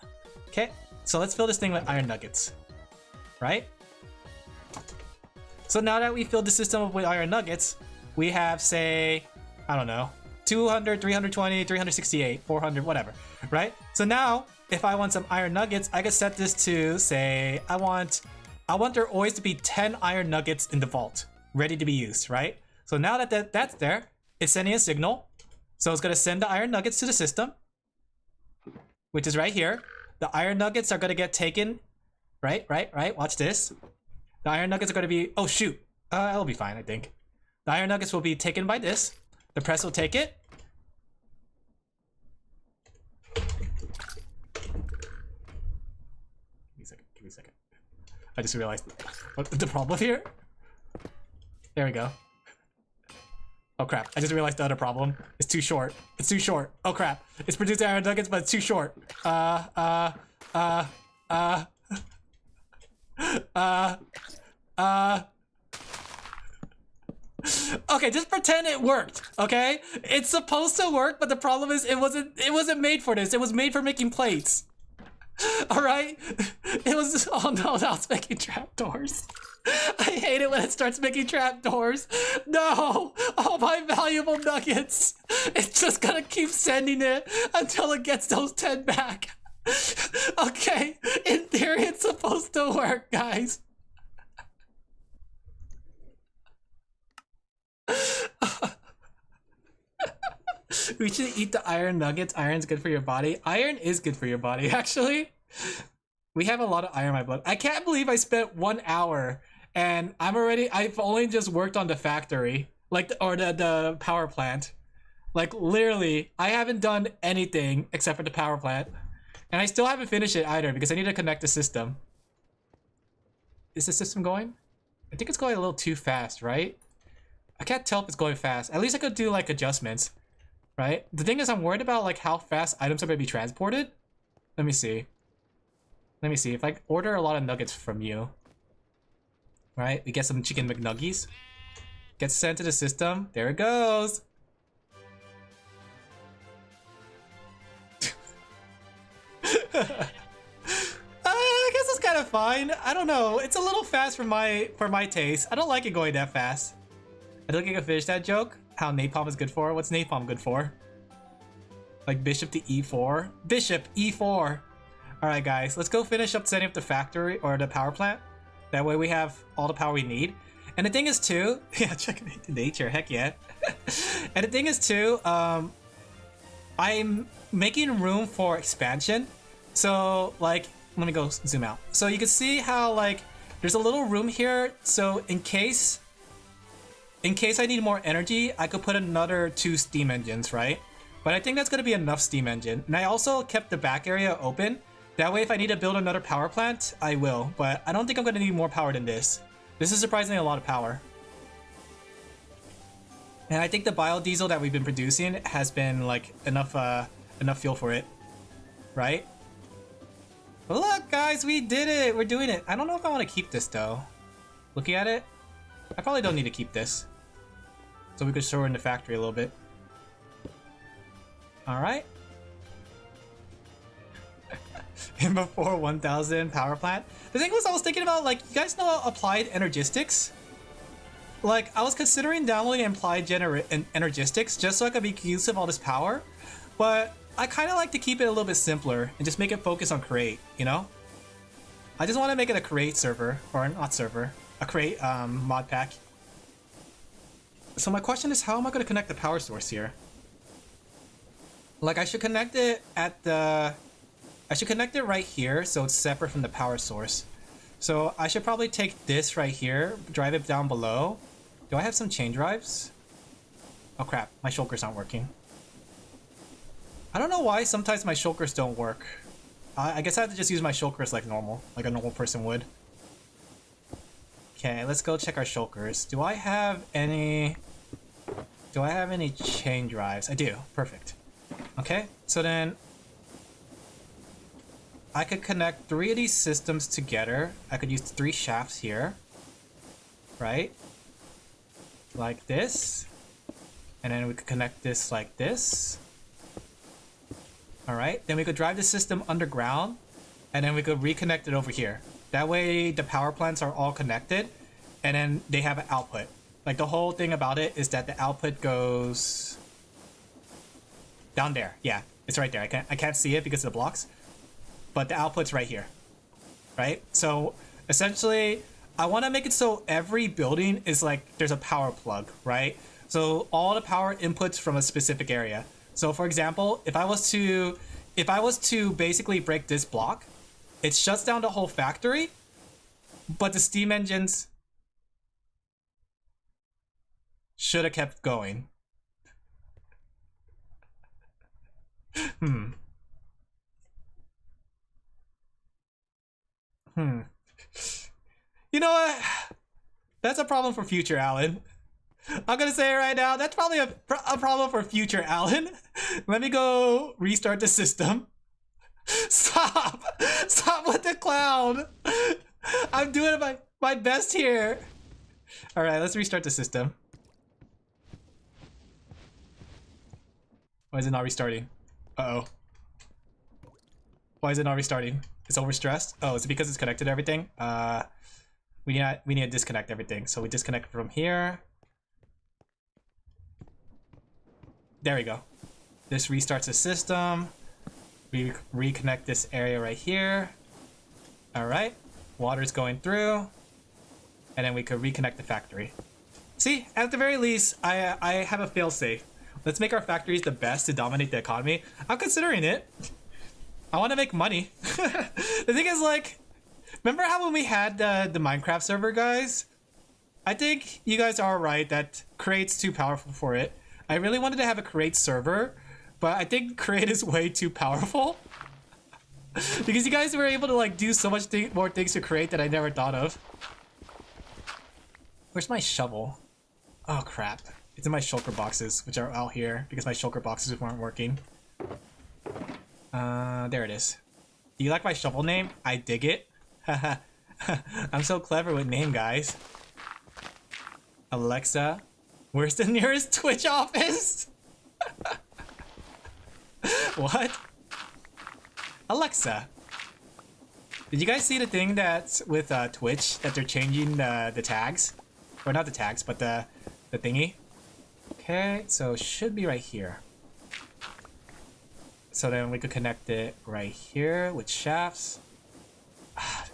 Okay, so let's fill this thing with iron nuggets, right? So now that we filled the system up with iron nuggets, we have, say, I don't know, 200, 320, 368, 400, whatever, right? So now, if I want some iron nuggets, I can set this to, say, I want there always to be 10 iron nuggets in the vault, ready to be used, right? So now that that's there, it's sending a signal. So it's gonna send the iron nuggets to the system, which is right here. The iron nuggets are gonna get taken, right? Watch this. The iron nuggets are gonna be, oh shoot, it'll be fine, I think. The iron nuggets will be taken by this. The press will take it. Give me a second. I just realized what the problem here. There we go. Oh crap, I just realized the other problem. It's too short. It's too short. Oh crap. It's producing iron nuggets, but it's too short. Okay, just pretend it worked, okay? It's supposed to work, but the problem is it wasn't made for this. It was made for making plates. Alright? It was, oh no, now it's making trapdoors. I hate it when it starts making trapdoors. No! All my valuable nuggets! It's just gonna keep sending it until it gets those 10 back. Okay, in theory it's supposed to work, guys. We should eat the iron nuggets. Iron's good for your body. Iron is good for your body, actually. We have a lot of iron in my blood. I can't believe I spent 1 hour and I've only just worked on the factory, like, the power plant. Like, literally, I haven't done anything except for the power plant. And I still haven't finished it either because I need to connect the system. Is the system going? I think it's going a little too fast, right? I can't tell if it's going fast. At least I could do, like, adjustments. Right? The thing is, I'm worried about like how fast items are going to be transported. Let me see. If I order a lot of nuggets from you, right? We get some chicken McNuggies. Gets sent to the system. There it goes. I guess it's kind of fine. I don't know. It's a little fast for my taste. I don't like it going that fast. I don't think I can finish that joke. How napalm is good for? What's napalm good for? Like bishop to e4? Bishop e4! Alright guys, let's go finish up setting up the factory or the power plant. That way we have all the power we need. And the thing is too, yeah, checkmate to nature, heck yeah. And the thing is too, I'm making room for expansion. So like, let me go zoom out. So you can see how like, there's a little room here. So in case I need more energy, I could put another 2 steam engines, right? But I think that's gonna be enough steam engine. And I also kept the back area open. That way if I need to build another power plant, I will. But I don't think I'm gonna need more power than this. This is surprisingly a lot of power. And I think the biodiesel that we've been producing has been like enough fuel for it, right? Look, guys, we did it! We're doing it! I don't know if I want to keep this, though. Looking at it, I probably don't need to keep this. So we could store it in the factory a little bit. Alright. And before 1000 power plant. The thing was, I was thinking about, like, you guys know applied energistics? Like, I was considering downloading applied energistics just so I could make use of all this power. But I kind of like to keep it a little bit simpler and just make it focus on create, you know? I just want to make it a create server, or not server, a create mod pack. So my question is, how am I going to connect the power source here? Like, I should connect it at the... I should connect it right here so it's separate from the power source. So I should probably take this right here, drive it down below. Do I have some chain drives? Oh crap, my shulkers aren't working. I don't know why sometimes my shulkers don't work. I guess I have to just use my shulkers like normal, like a normal person would. Okay, let's go check our shulkers. Do I have any chain drives? I do. Perfect. Okay, so then I could connect 3 of these systems together. I could use 3 shafts here, right? Like this. And then we could connect this like this. Alright, then we could drive the system underground, and then we could reconnect it over here. That way the power plants are all connected, and then they have an output. Like, the whole thing about it is that the output goes down there. Yeah, it's right there. I can't see it because of the blocks, but the output's right here, right? So essentially, I want to make it so every building is like there's a power plug, right? So all the power inputs from a specific area. So for example, if I was to basically break this block, it shuts down the whole factory, but the steam engines should have kept going. You know what? That's a problem for future Alin. I'm gonna say it right now. That's probably a problem for future Alin. Let me go restart the system. Stop! Stop with the clown! I'm doing my best here. Alright, let's restart the system. Why is it not restarting? Uh-oh. Why is it not restarting? It's overstressed? Oh, is it because it's connected to everything? We need to disconnect everything. So we disconnect from here. There we go. This restarts the system. We reconnect this area right here. Alright. Water's going through. And then we could reconnect the factory. See, at the very least, I have a failsafe. Let's make our factories the best to dominate the economy. I'm considering it. I want to make money. The thing is, like, remember how when we had the Minecraft server, guys? I think you guys are right that create's too powerful for it. I really wanted to have a create server, but I think create is way too powerful. Because you guys were able to like do so much more things to create that I never thought of. Where's my shovel? Oh crap. It's in my shulker boxes, which are out here because my shulker boxes weren't working. There it is. Do you like my shovel name? I dig it. I'm so clever with name, guys. Alexa, where's the nearest Twitch office? What? Alexa. Did you guys see the thing that's with Twitch that they're changing the tags? Or not the tags, but the thingy. Okay, so it should be right here. So then we could connect it right here with shafts. I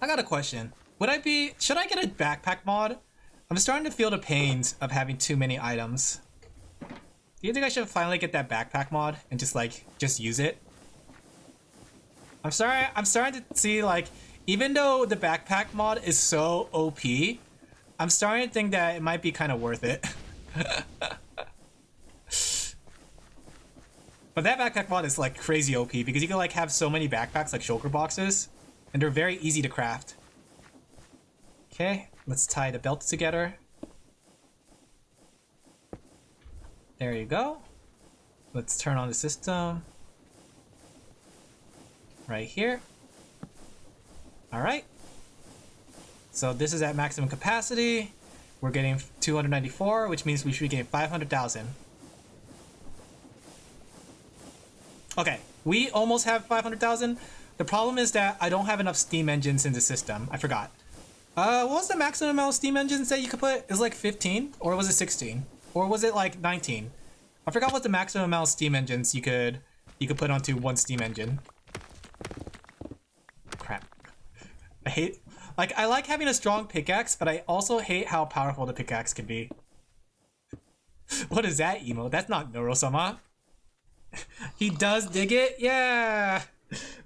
got a question. Should I get a backpack mod? I'm starting to feel the pains of having too many items. Do you think I should finally get that backpack mod and just use it? I'm starting to see, like, even though the backpack mod is so OP, I'm starting to think that it might be kind of worth it. But that backpack mod is like crazy OP because you can like have so many backpacks like shulker boxes, and they're very easy to craft. Okay, let's tie the belts together. There you go. Let's turn on the system. right here. Alright. So this is at maximum capacity. We're getting 294, which means we should be getting 500,000. Okay, we almost have 500,000. The problem is that I don't have enough steam engines in the system. I forgot. What was the maximum amount of steam engines that you could put? It was like 15? Or was it 16? Or was it like 19? I forgot what the maximum amount of steam engines you could put onto one steam engine. Crap. I hate... Like, I like having a strong pickaxe, but I also hate how powerful the pickaxe can be. What is that emo? That's not Noro-sama. He does dig it? Yeah!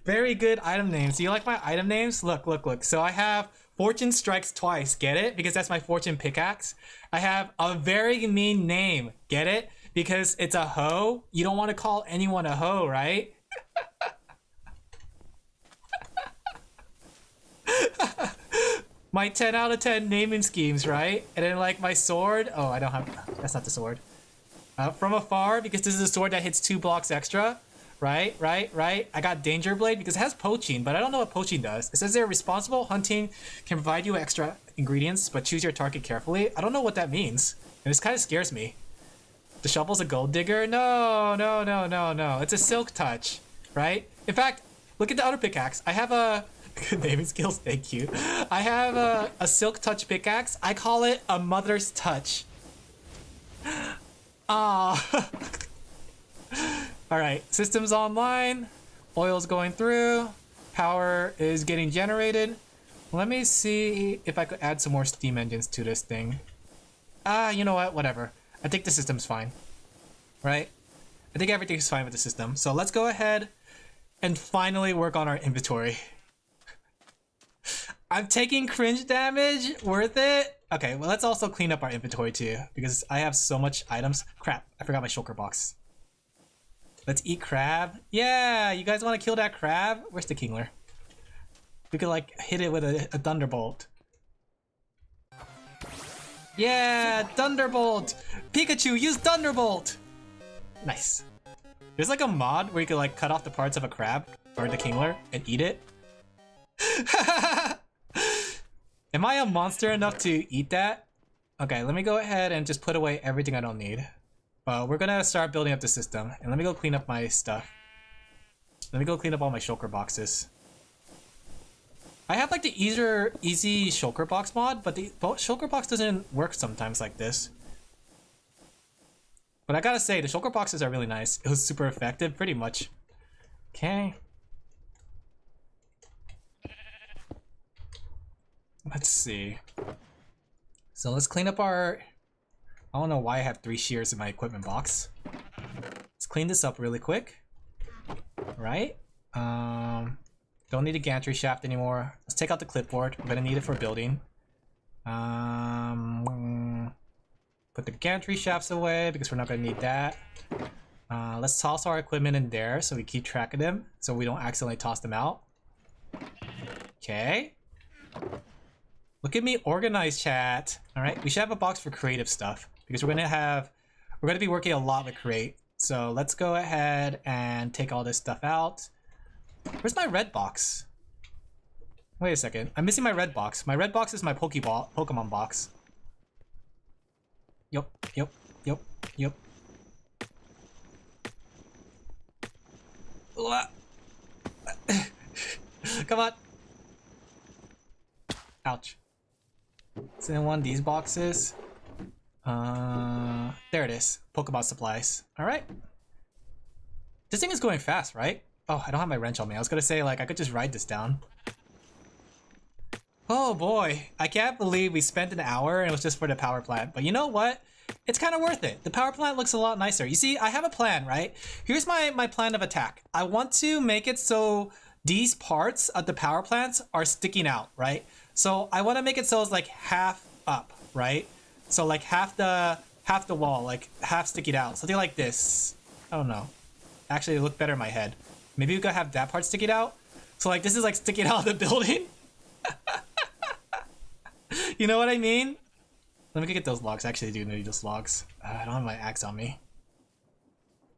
Very good item names. Do you like my item names? Look, look, look. So I have Fortune Strikes Twice. Get it? Because that's my fortune pickaxe. I have a very mean name. Get it? Because it's a hoe. You don't want to call anyone a hoe, right? My 10 out of 10 naming schemes, right? And then like my sword. Oh, I don't have... That's not the sword. From afar, because this is a sword that hits 2 blocks extra. Right. I got Danger Blade because it has poaching, but I don't know what poaching does. It says they're responsible. Hunting can provide you extra ingredients, but choose your target carefully. I don't know what that means. And this kind of scares me. The shovel's a gold digger? No. It's a silk touch, right? In fact, look at the other pickaxe. I have a... Good naming skills, thank you. I have a silk touch pickaxe. I call it a mother's touch. Ah. Alright, systems online. Oil's going through. Power is getting generated. Let me see if I could add some more steam engines to this thing. You know what? Whatever. I think the system's fine. Right? I think everything's fine with the system. So let's go ahead and finally work on our inventory. I'm taking cringe damage. Worth it? Okay, well, let's also clean up our inventory too, because I have so much items. Crap, I forgot my shulker box. Let's eat crab. Yeah, you guys want to kill that crab? Where's the kingler? We could like hit it with a thunderbolt. Yeah, thunderbolt! Pikachu, use thunderbolt! Nice. There's like a mod where you could like cut off the parts of a crab or the kingler and eat it. Am I a monster enough to eat that? Okay, let me go ahead and just put away everything I don't need. We're gonna start building up the system. And let me go clean up my stuff. Let me go clean up all my shulker boxes. I have like the easy shulker box mod, but the shulker box doesn't work sometimes like this. But I gotta say, the shulker boxes are really nice. It was super effective, pretty much. Okay. Let's see. So let's clean up our... I don't know why I have 3 shears in my equipment box. Let's clean this up really quick. Right? Don't need a gantry shaft anymore. Let's take out the clipboard. I'm gonna need it for building. Put the gantry shafts away because we're not gonna need that. Let's toss our equipment in there so we keep track of them, so we don't accidentally toss them out. Okay. Look at me organized, chat. All right, we should have a box for creative stuff because we're gonna be working a lot with create. So let's go ahead and take all this stuff out. Where's my red box? Wait a second, I'm missing my red box. My red box is my Pokemon box. Yup. Come on. Ouch. It's in one of these boxes. There it is. Pokemon supplies. Alright. This thing is going fast, right? Oh, I don't have my wrench on me. I was gonna say, like, I could just ride this down. Oh boy. I can't believe we spent an hour and it was just for the power plant. But you know what? It's kind of worth it. The power plant looks a lot nicer. You see, I have a plan, right? Here's my plan of attack. I want to make it so these parts of the power plants are sticking out, right? So I want to make it so it's like half up, right? So like half the wall, like half sticking out. Something like this. I don't know. Actually, it looked better in my head. Maybe we could have that part sticking out. So like this is like sticking out of the building. You know what I mean? Let me go get those logs. I actually do need those logs. I don't have my axe on me.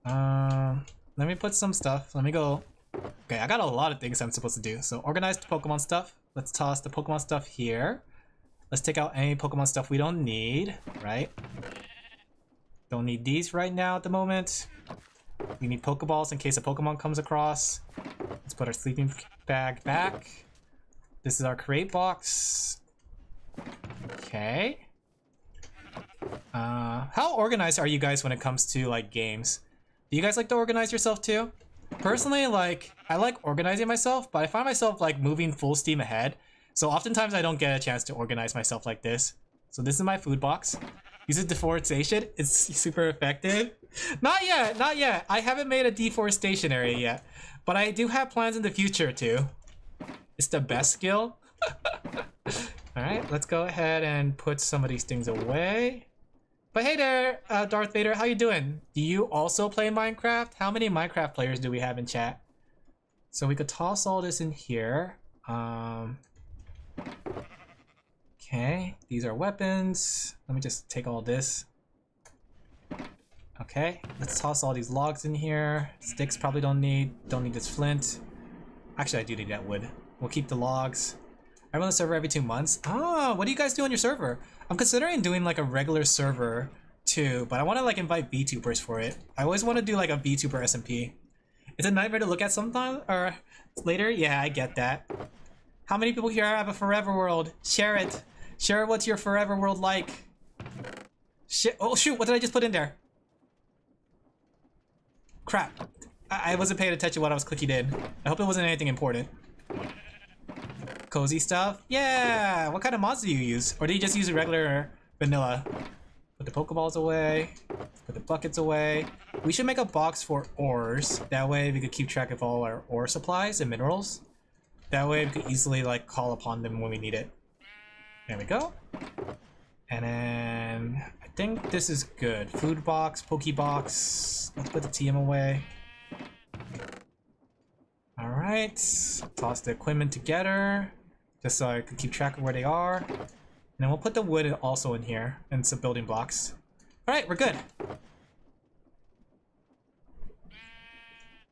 Let me put some stuff. Let me go Okay, I got a lot of things I'm supposed to do. So organize the Pokemon stuff. Let's toss the Pokemon stuff here. Let's take out any Pokemon stuff we don't need, right? Don't need these right now at the moment. We need Pokeballs in case a Pokemon comes across. Let's put our sleeping bag back. This is our crate box. Okay. How organized are you guys when it comes to like games? Do you guys like to organize yourself too? Personally, like, I like organizing myself, but I find myself like moving full steam ahead. So oftentimes I don't get a chance to organize myself like this. So this is my food box. Use it deforestation. It's super effective. Not yet, not yet. I haven't made a deforestation area yet, but I do have plans in the future too. It's the best skill. All right, let's go ahead and put some of these things away. But hey there, Darth Vader, how you doing? Do you also play Minecraft? How many Minecraft players do we have in chat? So we could toss all this in here. Okay, these are weapons. Let me just take all this. Okay, let's toss all these logs in here. Sticks probably don't need this flint. Actually, I do need that wood. We'll keep the logs. I run the server every 2 months. Ah, what do you guys do on your server? I'm considering doing like a regular server too, but I want to like invite VTubers for it. I always want to do like a VTuber SMP. It's a nightmare to look at sometime or later. Yeah, I get that. How many people here have a Forever World? Share it. Share what's your Forever World like. Oh shoot, what did I just put in there? Crap. I wasn't paying attention to what I was clicking in. I hope it wasn't anything important. Cozy stuff? Yeah! What kind of mods do you use? Or do you just use regular vanilla? Put the Pokeballs away. Put the buckets away. We should make a box for ores. That way we could keep track of all our ore supplies and minerals. That way we could easily like call upon them when we need it. There we go. And then I think this is good. Food box, Pokebox. Let's put the TM away. Alright. Toss the equipment together. Just so I can keep track of where they are. And then we'll put the wood also in here and some building blocks. Alright, we're good.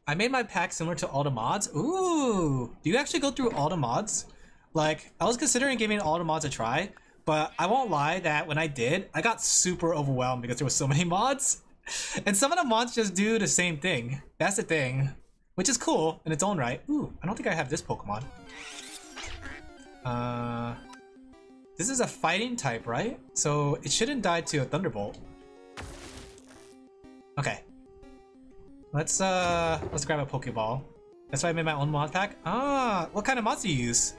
I made my pack similar to all the mods. Ooh! Do you actually go through all the mods? Like, I was considering giving all the mods a try, but I won't lie that when I did, I got super overwhelmed because there were so many mods. And some of the mods just do the same thing. That's the thing. Which is cool in its own right. Ooh, I don't think I have this Pokemon. This is a fighting type, right? So it shouldn't die to a Thunderbolt. Okay. Let's grab a Pokeball. That's why I made my own mod pack. Ah, what kind of mods do you use?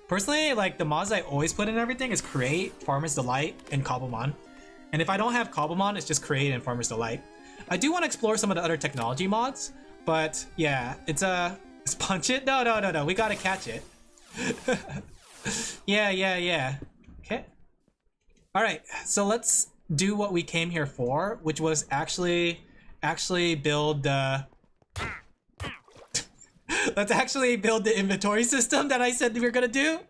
Personally, like the mods I always put in everything is Create, Farmer's Delight, and Cobblemon. And if I don't have Cobblemon, it's just Create and Farmer's Delight. I do want to explore some of the other technology mods, but yeah, it's punch it? No, we gotta catch it. Yeah. Okay. Alright, so let's do what we came here for, which was actually build the... Let's actually build the inventory system that I said we were gonna do.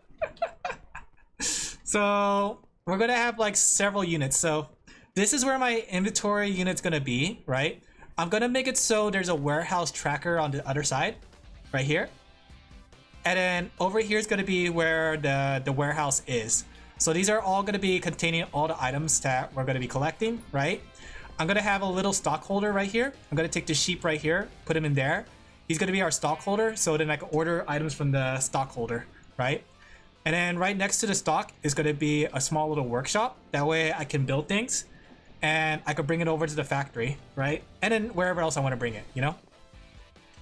So we're gonna have like several units. So this is where my inventory unit's gonna be, right? I'm gonna make it so there's a warehouse tracker on the other side, right here. And then over here is gonna be where the warehouse is. So these are all gonna be containing all the items that we're gonna be collecting, right? I'm gonna have a little stockholder right here. I'm gonna take the sheep right here, put him in there. He's gonna be our stockholder, so then I can order items from the stockholder, right? And then right next to the stock is gonna be a small little workshop. That way I can build things and I could bring it over to the factory, right? And then wherever else I wanna bring it, you know?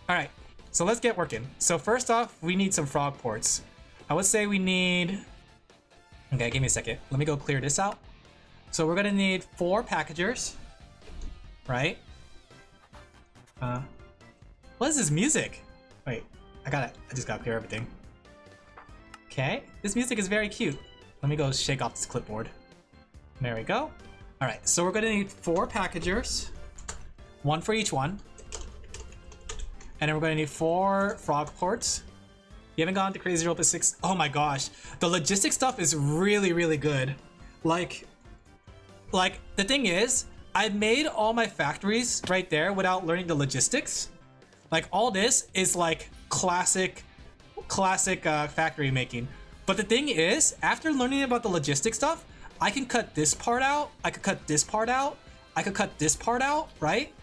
All right, so let's get working. So first off, we need some frog ports. I would say we need, okay, give me a second. Let me go clear this out. So we're gonna need 4 packagers, right? What is this music? Wait, I just gotta clear everything. Okay, this music is very cute. Let me go shake off this clipboard. There we go. All right, so we're gonna need 4 packagers, 1 for each one. And then we're gonna need 4 frog ports. You haven't gone to Crazy Rope at 6. Oh my gosh, the logistics stuff is really, really good. Like the thing is, I made all my factories right there without learning the logistics. Like all this is like classic factory making. But the thing is, after learning about the logistics stuff, I can cut this part out, I could cut this part out, I could cut this part out, right?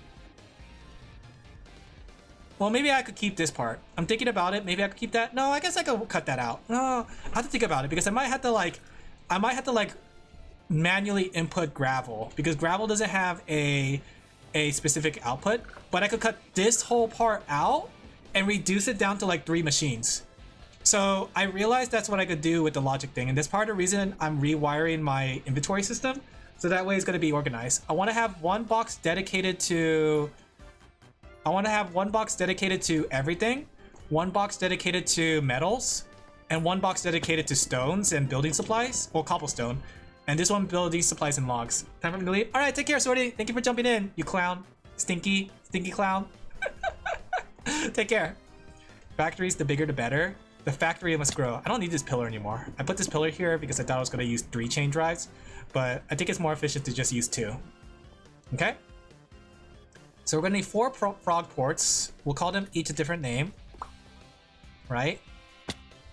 Well, maybe I could keep this part. I'm thinking about it. Maybe I could keep that. No, I guess I could cut that out. No, I have to think about it because I might have to like manually input gravel because gravel doesn't have a specific output. But I could cut this whole part out and reduce it down to like 3 machines. So I realized that's what I could do with the logic thing, and that's part of the reason I'm rewiring my inventory system. So that way it's going to be organized. I want to have one box dedicated to everything, one box dedicated to metals, and one box dedicated to stones and building supplies, or cobblestone, and this one building supplies and logs. Time for me to leave. All right, take care, Sorty. Thank you for jumping in, you clown, stinky clown. Take care. Factories, the bigger the better. The factory must grow. I don't need this pillar anymore. I put this pillar here because I thought I was going to use 3 chain drives, but I think it's more efficient to just use 2. Okay? So we're going to need 4 frog ports. We'll call them each a different name. Right?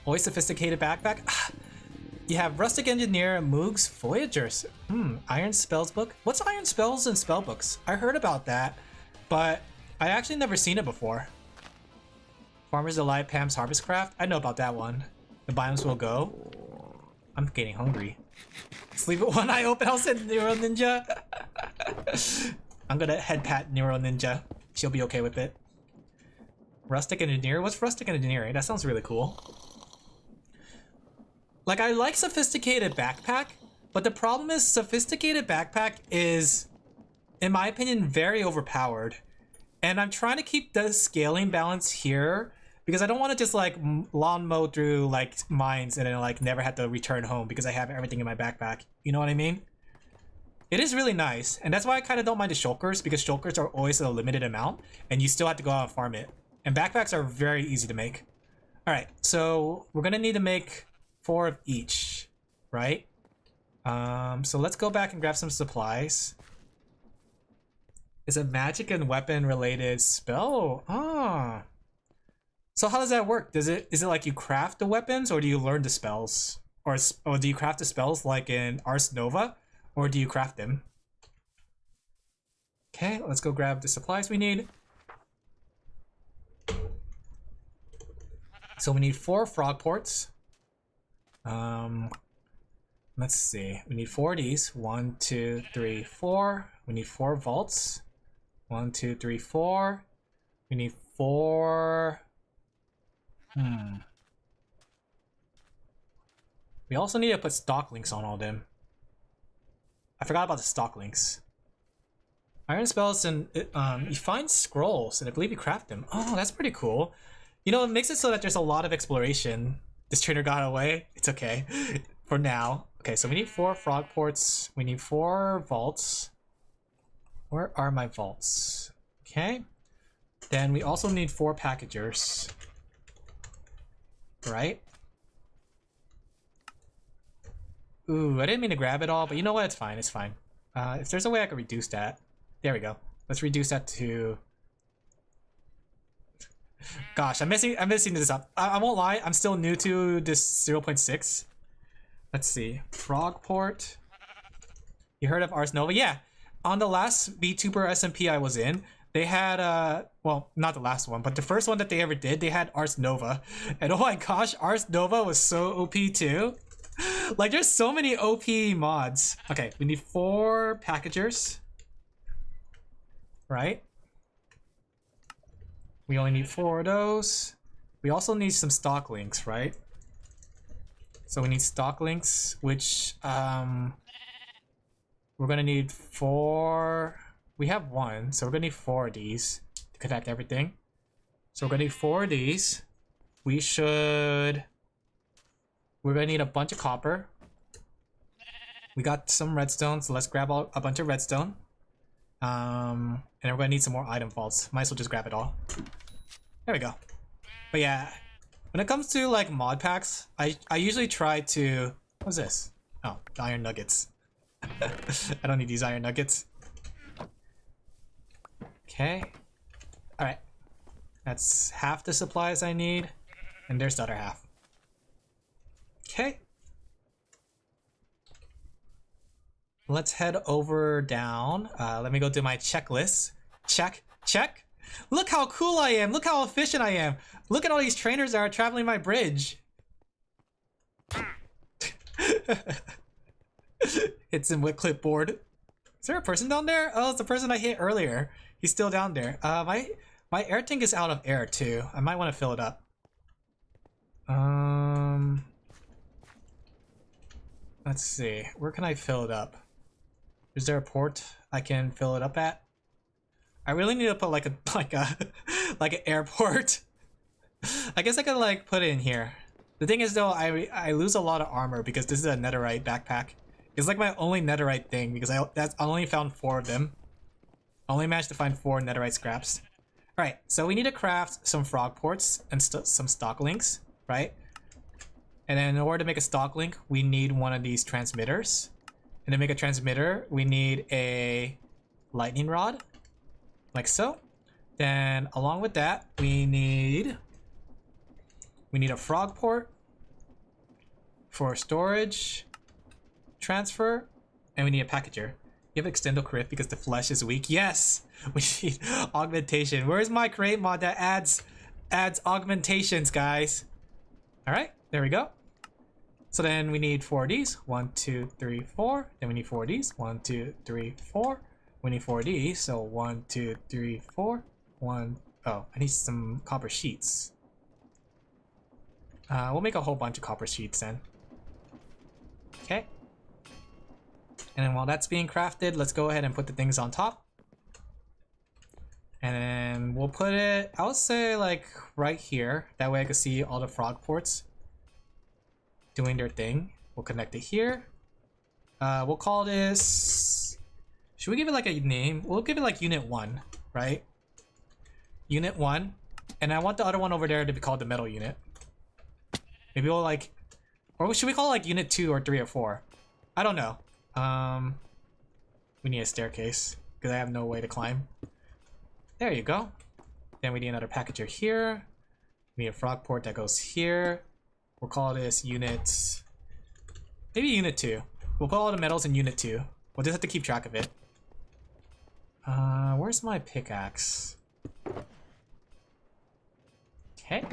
Always sophisticated backpack. You have Rustic Engineer, Moogs, Voyagers. Iron Spells book? What's Iron Spells and Spell books? I heard about that, but I actually never seen it before. Farmer's Delight, Pam's Harvest Craft. I know about that one. The biomes will go. I'm getting hungry. Sleep with one eye open. I'll send Neuro Ninja. I'm gonna head pat Neuro Ninja. She'll be okay with it. Rustic Engineer? What's Rustic Engineering? That sounds really cool. Like, I like Sophisticated Backpack, but the problem is Sophisticated Backpack is, in my opinion, very overpowered. And I'm trying to keep the scaling balance here because I don't want to just like lawn mow through like mines and then like never have to return home because I have everything in my backpack. You know what I mean? It is really nice, and that's why I kind of don't mind the shulkers because shulkers are always a limited amount and you still have to go out and farm it. And backpacks are very easy to make. All right, so we're gonna need to make 4 of each, right? So let's go back and grab some supplies. It's a magic and weapon related spell. Ah. So how does that work? Is it like you craft the weapons or do you learn the spells? Or do you craft the spells like in Ars Nova? Or do you craft them? Okay, let's go grab the supplies we need. So we need 4 frog ports. Let's see. We need 4 of these. 1, 2, 3, 4. We need 4 vaults. 1, 2, 3, 4. We need 4. We also need to put stock links on all of them. I forgot about the stock links. Iron spells and you find scrolls and I believe you craft them. Oh, that's pretty cool. You know, it makes it so that there's a lot of exploration. This trainer got away. It's okay for now. Okay, so we need 4 frog ports. We need 4 vaults. Where are my vaults? Okay. Then we also need 4 packagers. Right? Ooh, I didn't mean to grab it all, but you know what? It's fine. It's fine. If there's a way I could reduce that. There we go. Let's reduce that to... Gosh, I'm messing this up. I won't lie. I'm still new to this 0.6. Let's see. Frogport. You heard of Ars Nova? Yeah. On the last VTuber SMP I was in, they had well, not the last one, but the first one that they ever did, they had Ars Nova. And oh my gosh, Ars Nova was so OP too. Like, there's so many OP mods. Okay, we need 4 packagers. Right? We only need 4 of those. We also need some stock links, right? So we need stock links, which we're gonna need 4. We have 1, so we're gonna need 4 of these to connect everything. So we're gonna need 4 of these. We're gonna need a bunch of copper. We got some redstone, so let's grab a bunch of redstone. And we're gonna need some more item vaults. Might as well just grab it all. There we go. But yeah, when it comes to like mod packs, I usually try to... What's this? Oh, the iron nuggets. I don't need these iron nuggets. Okay. Alright. That's half the supplies I need. And there's the other half. Okay. Let's head over down. Let me go do my checklist. Check, check. Look how cool I am. Look how efficient I am. Look at all these trainers that are traveling my bridge. Hits him with clipboard. Is there a person down there? Oh, it's the person I hit earlier. He's still down there. My air tank is out of air too. I might want to fill it up. Let's see. Where can I fill it up? Is there a port I can fill it up at? I really need to put like an airport. I guess I could like put it in here. The thing is though, I lose a lot of armor because this is a netherite backpack. It's like my only netherite thing because I only found 4 of them. I only managed to find 4 netherite scraps. Alright, so we need to craft some frog ports and some stock links, right? And then in order to make a stock link, we need one of these transmitters. And to make a transmitter, we need a lightning rod, like so. Then along with that, we need a frog port for storage, transfer, and we need a packager. You have extendo crit because the flesh is weak. Yes, we need augmentation. Where's my create mod that adds augmentations, guys? All right, there we go. So then we need 4 of these. 1, 2, 3, 4. Then we need 4 of these. 1, 2, 3, 4. We need 4 of these. So 1, 2, 3, 4. 1. Oh, I need some copper sheets. We'll make a whole bunch of copper sheets then. Okay. And then while that's being crafted, let's go ahead and put the things on top. And then we'll put it, I would say like right here. That way I can see all the frog ports doing their thing. We'll connect it here. We'll call this, should we give it like a name? We'll give it like Unit 1, right? Unit 1. And I want the other one over there to be called the metal unit. Maybe we'll like, or should we call it like Unit 2 or 3 or 4? I don't know. We need a staircase because I have no way to climb. There you go. Then we need another packager here. We need a frog port that goes here. We'll call this Unit, maybe Unit 2. We'll put all the metals in Unit 2. We'll just have to keep track of it. Where's my pickaxe? Okay.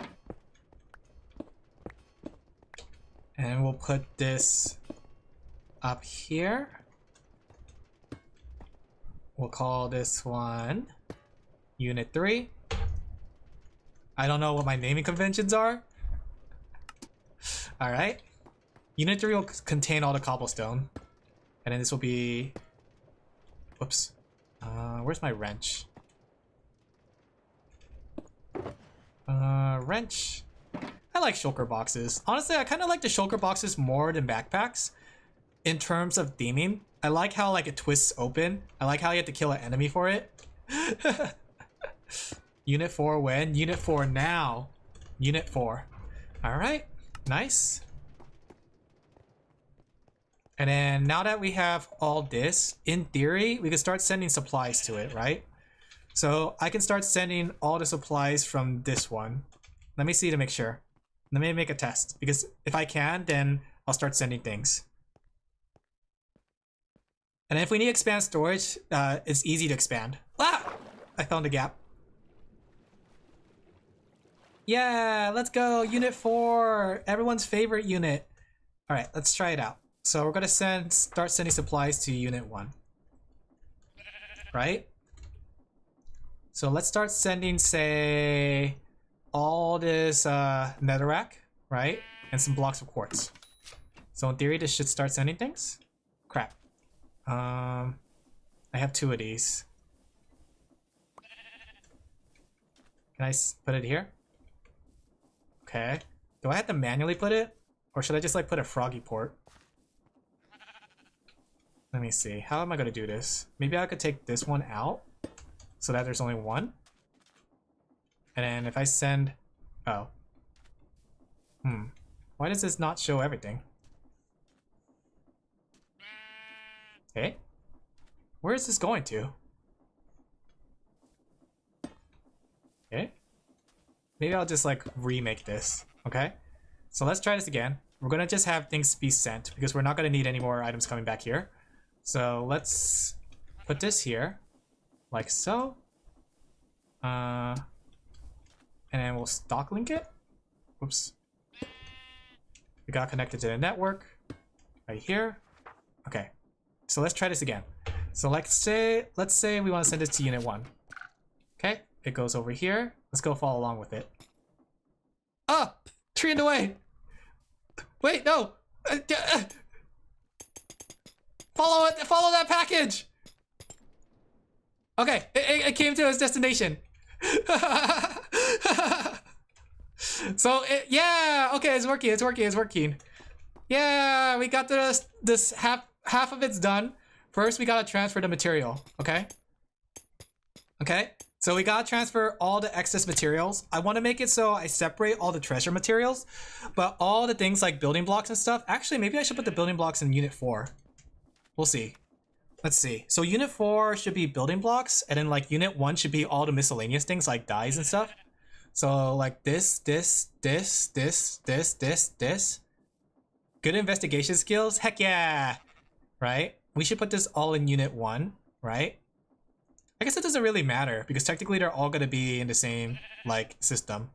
And we'll put this up here. We'll call this one Unit 3. I don't know what my naming conventions are. Alright. Unit 3 will contain all the cobblestone. And then this will be... Whoops. Where's my wrench? Wrench. I like shulker boxes. Honestly, I kind of like the shulker boxes more than backpacks. In terms of theming. I like how like it twists open. I like how you have to kill an enemy for it. Unit 4 when? Unit 4 now. Unit 4. Alright. Nice. And then now that we have all this, in theory, we can start sending supplies to it, right? So I can start sending all the supplies from this one. Let me see to make sure. Let me make a test, because if I can, then I'll start sending things. And if we need to expand storage, it's easy to expand. Ah! I found a gap. Yeah, let's go, Unit 4, everyone's favorite unit. All right, let's try it out. So we're gonna start sending supplies to Unit 1, right? So let's start sending, say, all this netherrack, right? And some blocks of quartz. So in theory, this should start sending things. Crap. I have 2 of these. Can I put it here? Okay. Do I have to manually put it? Or should I just like put a froggy port? Let me see. How am I gonna do this? Maybe I could take this one out so that there's only one. And then if I send... Oh. Why does this not show everything? Okay. Where is this going to? Okay. Maybe I'll just like remake this, okay? So let's try this again. We're gonna just have things be sent because we're not gonna need any more items coming back here. So let's put this here, like so. And then we'll stock link it. Whoops. We got connected to the network right here. Okay, so let's try this again. So let's say we want to send this to unit 1. Okay, it goes over here. Let's go follow along with it. Ah! Tree in the way! Wait, no! Follow it! Follow that package! Okay, it came to its destination. So, yeah! Okay, it's working. Yeah, we got this half of it's done. First, we gotta transfer the material, okay? Okay, so we gotta transfer all the excess materials. I wanna make it so I separate all the treasure materials, but all the things like building blocks and stuff, actually, maybe I should put the building blocks in unit 4. We'll see. Let's see. So unit 4 should be building blocks, and then like unit 1 should be all the miscellaneous things like dyes and stuff. So like this. Good investigation skills? Heck yeah! Right? We should put this all in unit 1, right? I guess it doesn't really matter because technically they're all gonna be in the same like system.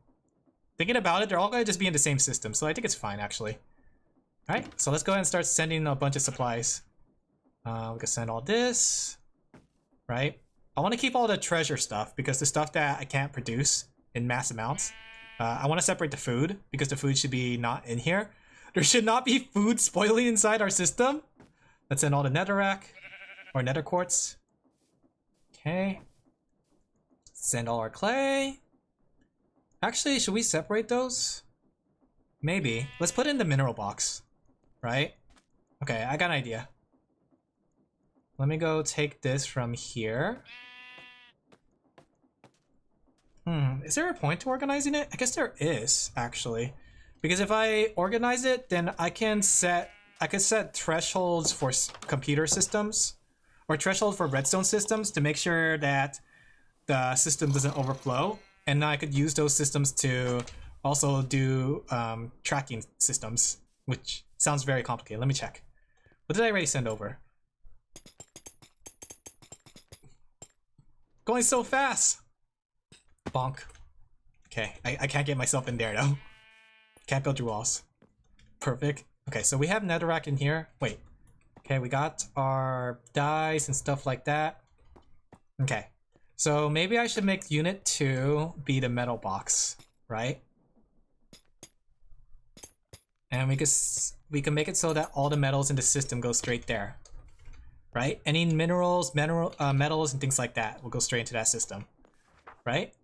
Thinking about it, they're all gonna just be in the same system, so I think it's fine actually. Alright, so let's go ahead and start sending a bunch of supplies. We can send all this, right? I want to keep all the treasure stuff because the stuff that I can't produce in mass amounts. I want to separate the food because the food should be not in here. There should not be food spoiling inside our system. Let's send all the netherrack or nether quartz. Okay. Send all our clay. Actually, should we separate those? Maybe. Let's put in the mineral box, right? Okay, I got an idea. Let me go take this from here. Is there a point to organizing it? I guess there is, actually. Because if I organize it, then I can set thresholds for computer systems or threshold for redstone systems to make sure that the system doesn't overflow. And I could use those systems to also do tracking systems, which sounds very complicated. Let me check. What did I already send over? Going so fast! Bonk. Okay, I can't get myself in there though. Can't build through walls. Perfect. Okay, so we have netherrack in here. Wait. Okay, we got our dyes and stuff like that. Okay. So maybe I should make unit 2 be the metal box, right? And we can make it so that all the metals in the system go straight there. Right? Any metals and things like that will go straight into that system. Right?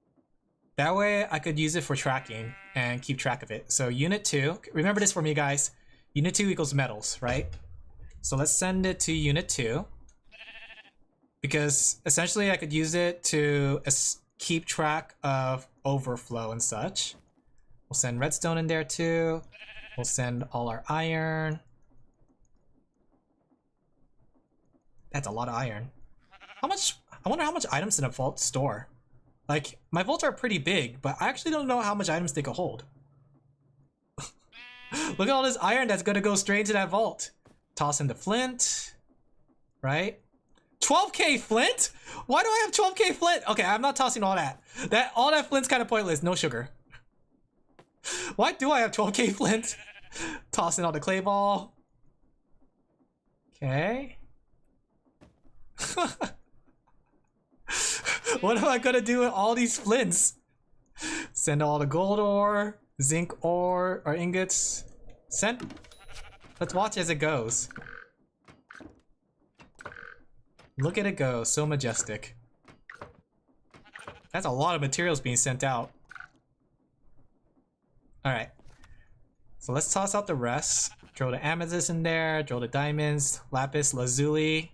That way I could use it for tracking and keep track of it. So unit 2, remember this for me guys, unit 2 equals metals, right? So let's send it to unit 2. Because essentially I could use it to keep track of overflow and such. We'll send redstone in there too. We'll send all our iron. That's a lot of iron. How much? I wonder how much items in a vault store. Like, my vaults are pretty big, but I actually don't know how much items they can hold. Look at all this iron that's gonna go straight into that vault. Toss in the flint. Right? 12k flint? Why do I have 12k flint? Okay, I'm not tossing all that. All that flint's kind of pointless. No sugar. Why do I have 12k flint? Tossing all the clay ball. Okay. What am I gonna do with all these flints? Send all the gold ore, zinc ore, or ingots. Send. Let's watch as it goes. Look at it go, so majestic. That's a lot of materials being sent out. Alright. So let's toss out the rest. Throw the amethyst in there, throw the diamonds, lapis lazuli,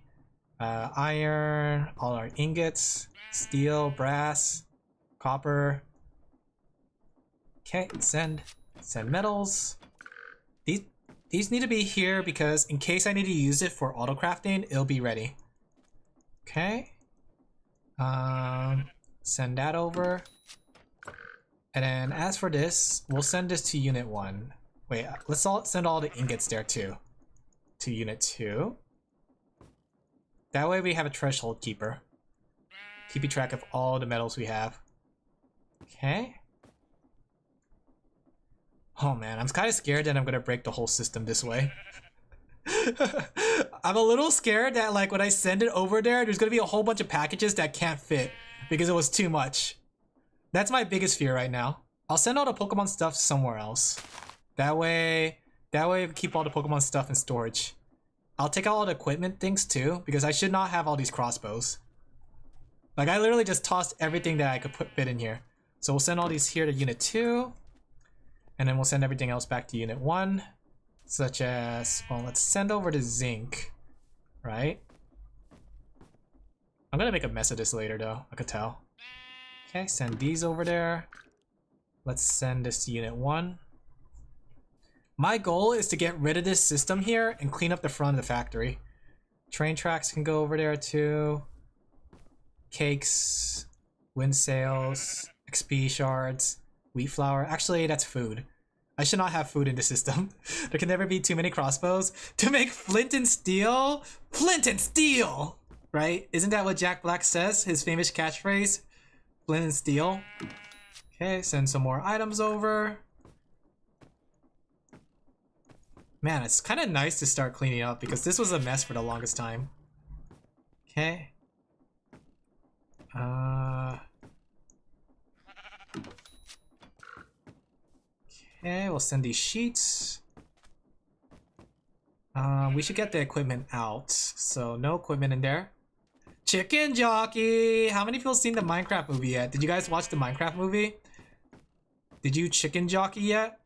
iron, all our ingots, steel, brass, copper. Okay, send metals. These need to be here because in case I need to use it for auto crafting, it'll be ready. Okay. Send that over. And then as for this, we'll send this to Unit 1. Wait, let's send all the ingots there too. To Unit 2. That way we have a threshold keeper. Keeping track of all the metals we have. Okay. Oh man, I'm kind of scared that I'm gonna break the whole system this way. I'm a little scared that like when I send it over there, there's gonna be a whole bunch of packages that can't fit because it was too much. That's my biggest fear right now. I'll send all the Pokemon stuff somewhere else. That way we keep all the Pokemon stuff in storage. I'll take out all the equipment things too, because I should not have all these crossbows. Like I literally just tossed everything that I could fit in here. So we'll send all these here to Unit 2. And then we'll send everything else back to Unit 1. Such as, well, let's send over the zinc, right? I'm gonna make a mess of this later though, I could tell. Okay, send these over there. Let's send this to Unit 1. My goal is to get rid of this system here and clean up the front of the factory. Train tracks can go over there too. Cakes, wind sails, XP shards, wheat flour. Actually, that's food. I should not have food in the system. There can never be too many crossbows. To make flint and steel? Flint and steel! Right? Isn't that what Jack Black says? His famous catchphrase? Flint and steel. Okay, send some more items over. Man, it's kind of nice to start cleaning up because this was a mess for the longest time. Okay. Okay, we'll send these sheets. We should get the equipment out. So no equipment in there. Chicken jockey! How many people seen the Minecraft movie yet? Did you guys watch the Minecraft movie? Did you chicken jockey yet?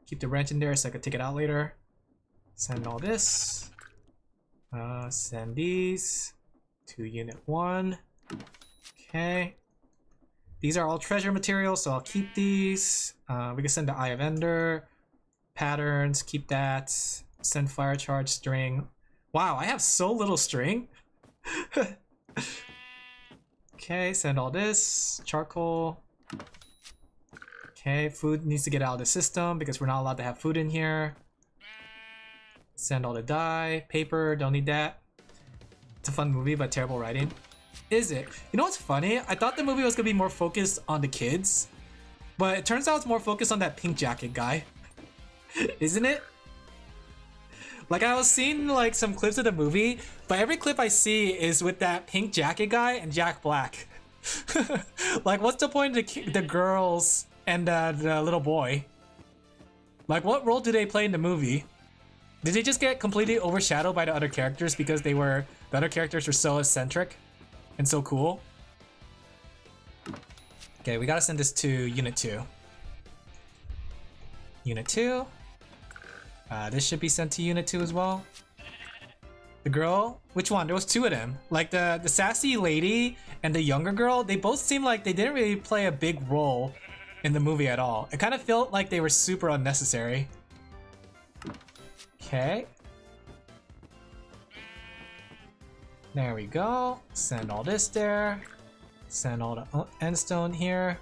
Keep the wrench in there so I could take it out later. Send all this. Send these to Unit 1. Okay. These are all treasure materials, so I'll keep these. We can send the Eye of Ender. Patterns, keep that. Send fire charge string. Wow, I have so little string. Okay, send all this. Charcoal. Okay, food needs to get out of the system because we're not allowed to have food in here. Send all the dye. Paper, don't need that. It's a fun movie, but terrible writing. Is it? You know what's funny? I thought the movie was gonna be more focused on the kids, but it turns out it's more focused on that pink jacket guy. Isn't it? Like I was seeing like some clips of the movie, but every clip I see is with that pink jacket guy and Jack Black. Like what's the point of the girls and the little boy? Like what role do they play in the movie? Did they just get completely overshadowed by the other characters because the other characters were so eccentric and so cool? Okay, we gotta send this to Unit 2. Unit 2. This should be sent to Unit 2 as well. The girl? Which one? There was two of them. Like the sassy lady and the younger girl, they both seemed like they didn't really play a big role in the movie at all. It kind of felt like they were super unnecessary. Okay. There we go. Send all this there. Send all the end stone here.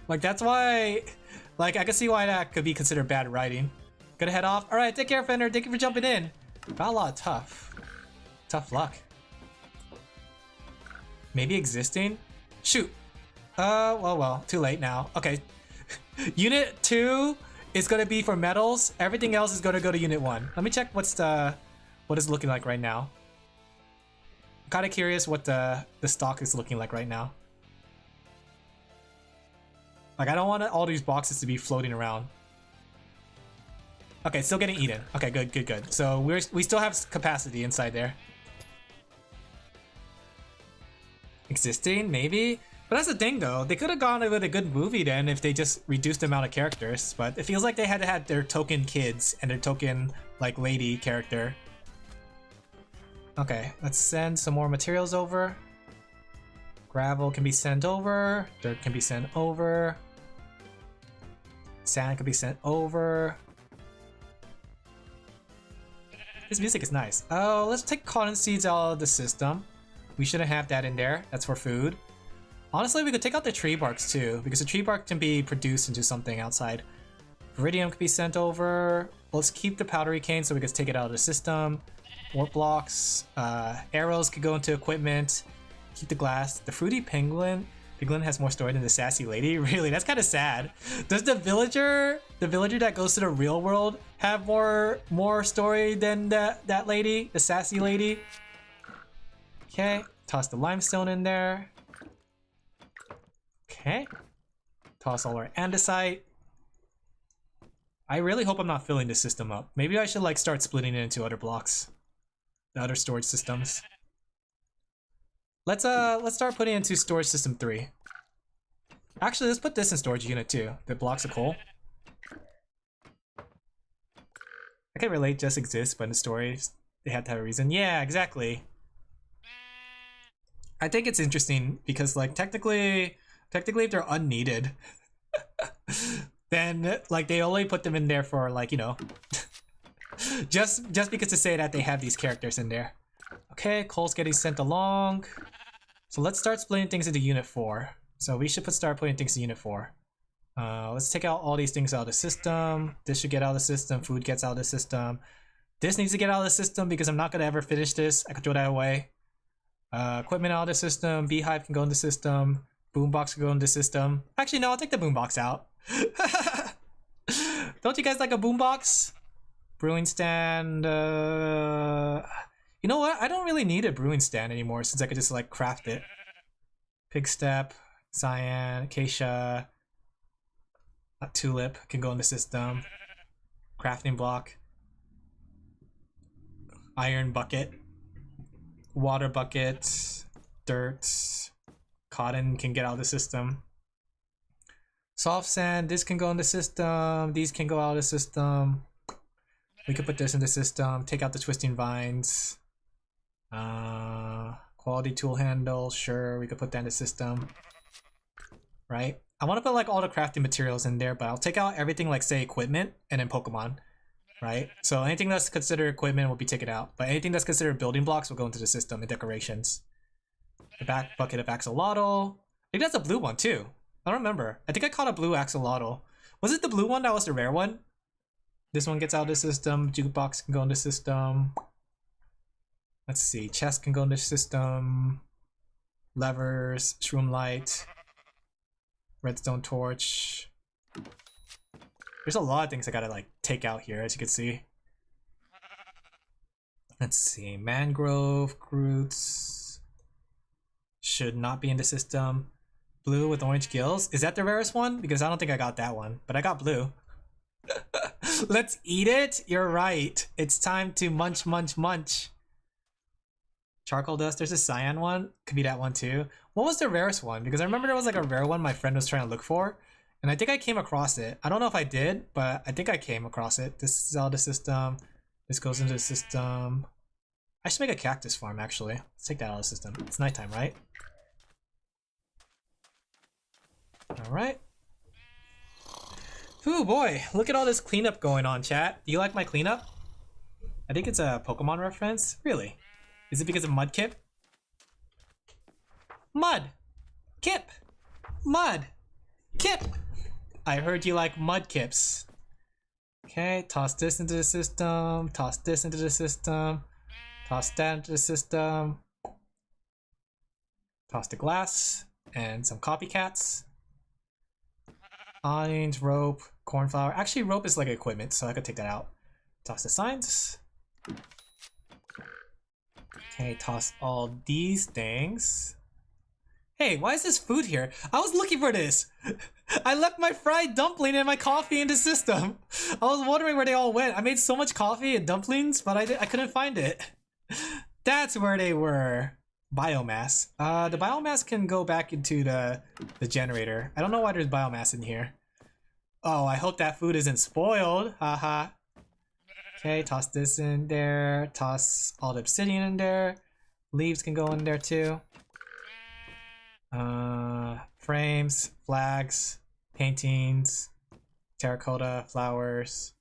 Like that's why, like I can see why that could be considered bad writing. Gonna head off. All right, take care, Fender. Thank you for jumping in. Got a lot of tough luck. Maybe existing. Shoot. Well, too late now. Okay. Unit 2 is gonna be for metals. Everything else is gonna go to Unit 1. Let me check what it's looking like right now. I'm kind of curious what the stock is looking like right now. Like I don't want all these boxes to be floating around. Okay, still getting eaten. Okay, good. So we still have capacity inside there. Existing, maybe? But that's the thing though, they could have gone with a good movie then if they just reduced the amount of characters, but it feels like they had to have their token kids and their token like lady character. Okay, let's send some more materials over. Gravel can be sent over, dirt can be sent over, sand can be sent over. This music is nice. Oh, let's take cotton seeds out of the system. We shouldn't have that in there, that's for food. Honestly, we could take out the tree barks too, because the tree bark can be produced into something outside. Iridium could be sent over. Let's keep the powdery cane so we can take it out of the system. Warp blocks, arrows could go into equipment. Keep the glass. The fruity penguin. Piglin has more story than the sassy lady. Really, that's kind of sad. Does the villager that goes to the real world, have more story than that lady, the sassy lady? Okay, toss the limestone in there. Okay, toss all our andesite. I really hope I'm not filling this system up. Maybe I should like start splitting it into other blocks, the other storage systems. Let's start putting it into storage system 3. Actually, let's put this in storage unit 2. The blocks of coal. I can relate just exists, but in the stories they have to have a reason. Yeah, exactly. I think it's interesting because like technically if they're unneeded, then like they only put them in there for like, you know, just because to say that they have these characters in there. Okay, coal's getting sent along. So let's start splitting things into unit 4. So we should start putting things in unit 4. Let's take out all these things out of the system. This should get out of the system. Food gets out of the system. This needs to get out of the system because I'm not gonna ever finish this. I could throw that away. Equipment out of the system. Beehive can go in the system. Boombox can go in the system. Actually, no, I'll take the boombox out. Don't you guys like a boombox? Brewing stand. You know what? I don't really need a brewing stand anymore since I could just like craft it. Pig step, cyan, acacia, a tulip can go in the system. Crafting block. Iron bucket. Water bucket. Dirt. Cotton can get out of the system. Soft sand, this can go in the system. These can go out of the system. We could put this in the system. Take out the twisting vines. Quality tool handle, sure, we could put that in the system. Right? I want to put like all the crafting materials in there, but I'll take out everything like say equipment and then Pokemon. Right? So anything that's considered equipment will be taken out, but anything that's considered building blocks will go into the system and decorations. The back bucket of axolotl. I think that's a blue one too. I don't remember. I think I caught a blue axolotl. Was it the blue one that was the rare one? This one gets out of the system. Jukebox can go in the system. Let's see. Chest can go in the system. Levers. Shroom light. Redstone torch. There's a lot of things I gotta like take out here, as you can see. Let's see. Mangrove roots should not be in the system. Blue with orange gills. Is that the rarest one? Because I don't think I got that one, but I got blue. Let's eat it. You're right. It's time to munch, munch, munch. Charcoal dust. There's a cyan one. Could be that one too. What was the rarest one? Because I remember there was like a rare one my friend was trying to look for, and I think I came across it. I don't know if I did, but I think I came across it. This is out of the system. This goes into the system. I should make a cactus farm actually. Let's take that out of the system. It's nighttime, right? Alright. Ooh boy, look at all this cleanup going on, chat. Do you like my cleanup? I think it's a Pokemon reference. Really? Is it because of Mudkip? Mud! Kip! Mud! Kip! I heard you like Mudkips. Okay, toss this into the system. Toss this into the system. Toss that into the system. Toss the glass. And some copycats. Awnings, rope, cornflower. Actually, rope is like equipment, so I could take that out. Toss the signs. Okay, toss all these things. Hey, why is this food here? I was looking for this! I left my fried dumpling and my coffee in the system. I was wondering where they all went. I made so much coffee and dumplings, but I couldn't find it. That's where they were. Biomass. The biomass can go back into the generator. I don't know why there's biomass in here. Oh, I hope that food isn't spoiled. Haha. Okay, toss this in there. Toss all the obsidian in there. Leaves can go in there too. Frames, flags, paintings, terracotta, flowers,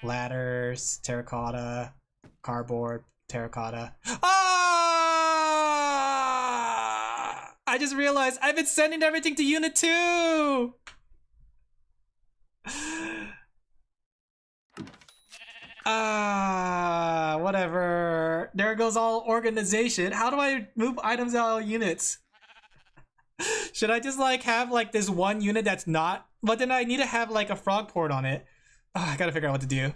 ladders, terracotta, cardboard, terracotta. Ah! I just realized I've been sending everything to Unit 2! Whatever. There goes all organization. How do I move items out of units? Should I just like have like this one unit that's not? But then I need to have like a frog port on it. Oh, I gotta figure out what to do.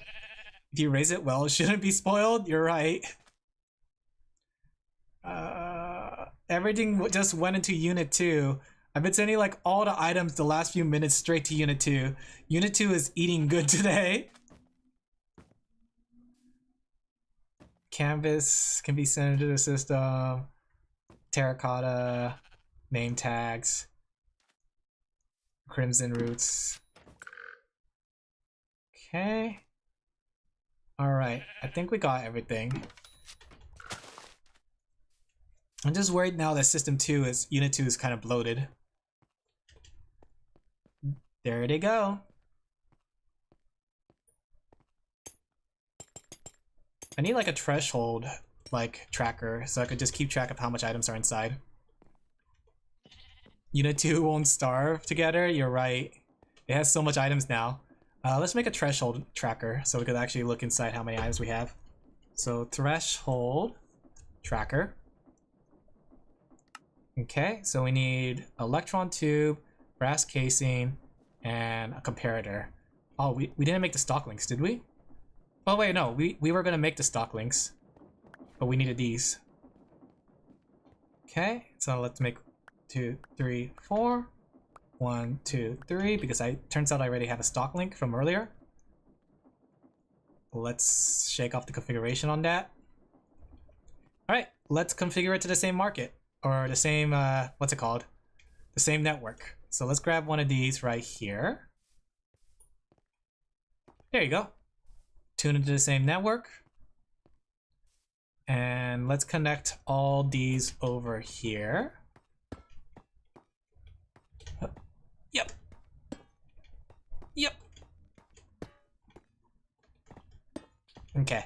If you raise it well, it shouldn't be spoiled. You're right. Everything just went into Unit 2. I've been sending like all the items the last few minutes straight to Unit 2. Unit 2 is eating good today. Canvas can be sent into the system. Terracotta, name tags, crimson roots. Okay. Alright, I think we got everything. I'm just worried now that Unit 2 is kind of bloated. There they go. I need like a threshold like tracker so I could just keep track of how much items are inside. Unit 2 won't starve together, you're right. It has so much items now. Let's make a threshold tracker so we could actually look inside how many items we have. So threshold tracker. Okay, so we need electron tube, brass casing, and a comparator. Oh, we didn't make the stock links, did we? Oh wait, no, we were gonna make the stock links, but we needed these. Okay, so let's make 2, 3, 4. 1, 2, 3, because turns out I already have a stock link from earlier. Let's shake off the configuration on that. Alright, let's configure it to the same market. Or the same, what's it called? The same network. So let's grab one of these right here. There you go. Tune into the same network. And let's connect all these over here. Yep. Yep. Okay.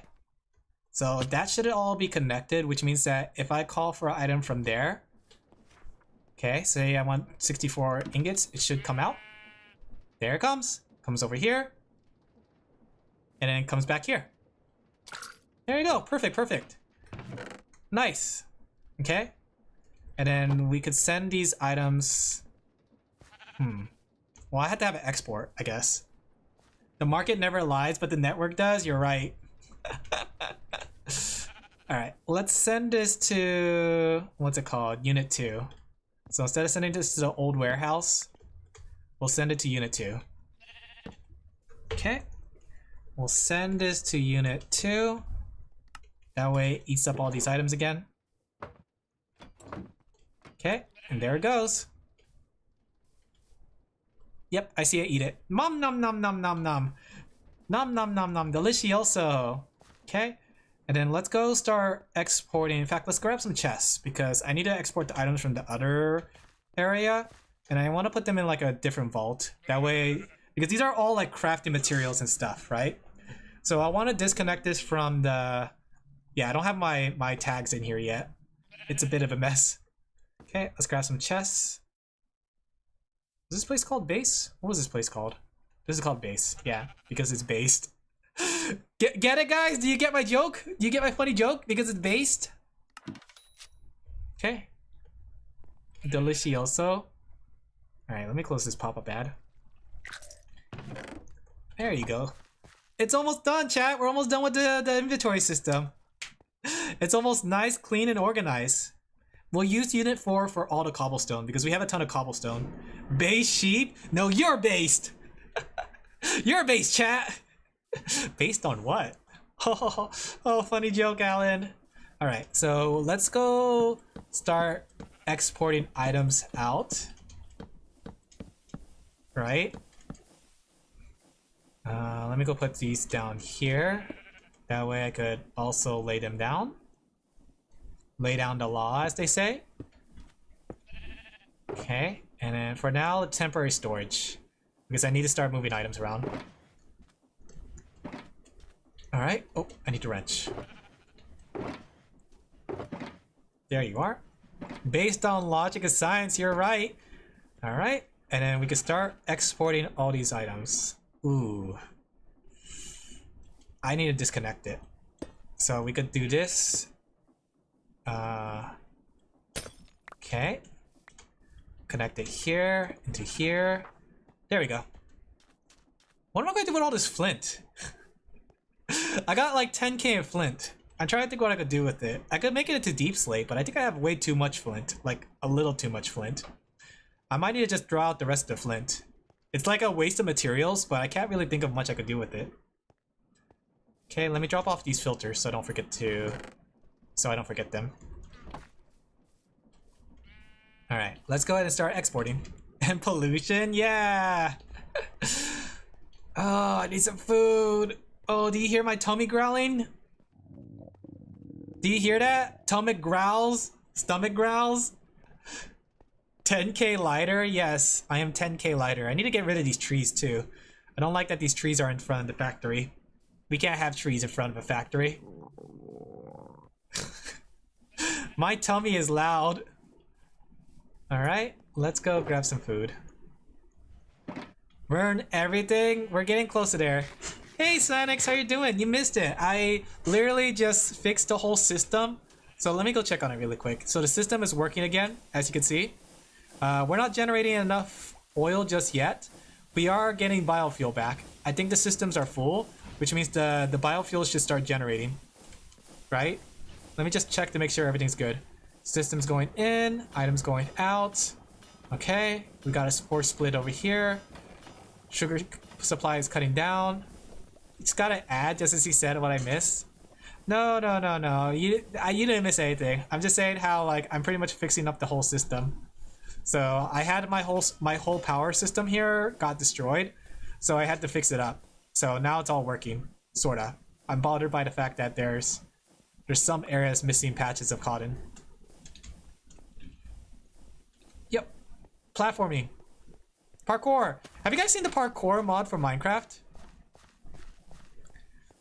So that should all be connected, which means that if I call for an item from there, okay, say I want 64 ingots, it should come out. There it comes. Comes over here. And then it comes back here. There you go. Perfect, perfect. Nice. Okay. And then we could send these items. Well, I had to have an export, I guess. The market never lies, but the network does. You're right. Alright, let's send this to... what's it called? Unit 2. So instead of sending this to the old warehouse, we'll send it to Unit 2. Okay. We'll send this to Unit 2. That way it eats up all these items again. Okay, and there it goes. Yep, I see it eat it. Nom nom nom nom nom nom. Nom nom nom nom. Delicioso. Okay. And then let's go start exporting. In fact, let's grab some chests because I need to export the items from the other area. And I want to put them in like a different vault. That way, because these are all like crafting materials and stuff, right? So I want to disconnect this from the... yeah, I don't have my tags in here yet. It's a bit of a mess. Okay, let's grab some chests. Is this place called base? What was this place called? This is called base. Yeah, because it's based. Get it, guys? Do you get my joke? Do you get my funny joke? Because it's based? Okay. Delicioso. Alright, let me close this pop-up ad. There you go. It's almost done, chat. We're almost done with the inventory system. It's almost nice, clean, and organized. We'll use Unit 4 for all the cobblestone because we have a ton of cobblestone. Base sheep? No, you're based! You're based, chat! Based on what? Oh, funny joke, Alan. Alright, so let's go start exporting items out. Right? Let me go put these down here. That way I could also lay them down. Lay down the law, as they say. Okay, and then for now, temporary storage. Because I need to start moving items around. Alright, oh, I need to wrench. There you are. Based on logic and science, you're right. Alright, and then we can start exporting all these items. Ooh. I need to disconnect it. So we could do this. Okay. Connect it here, into here. There we go. What am I going to do with all this flint? I got like 10k in flint. I'm trying to think what I could do with it. I could make it into deep slate, but I think I have way too much flint. Like, a little too much flint. I might need to just draw out the rest of the flint. It's like a waste of materials, but I can't really think of much I could do with it. Okay, let me drop off these filters so I don't forget them. Alright, let's go ahead and start exporting. And pollution, yeah! Oh, I need some food. Oh, do you hear my tummy growling? Do you hear that? Tummy growls? Stomach growls? 10k lighter? Yes, I am 10k lighter. I need to get rid of these trees too. I don't like that these trees are in front of the factory. We can't have trees in front of a factory. My tummy is loud. Alright, let's go grab some food. Burn everything. We're getting close to there. Hey Sanix, how you doing? You missed it. I literally just fixed the whole system. So let me go check on it really quick. So the system is working again, as you can see. We're not generating enough oil just yet. We are getting biofuel back. I think the systems are full, which means the biofuels should start generating. Right? Let me just check to make sure everything's good. Systems going in, items going out. Okay, we got a spore split over here. Sugar supply is cutting down. It's gotta add just as he said what I missed. No. You didn't miss anything. I'm just saying how like I'm pretty much fixing up the whole system. So I had my whole power system here got destroyed, so I had to fix it up. So now it's all working, sorta. I'm bothered by the fact that there's some areas missing patches of cotton. Yep, platforming, parkour. Have you guys seen the parkour mod for Minecraft?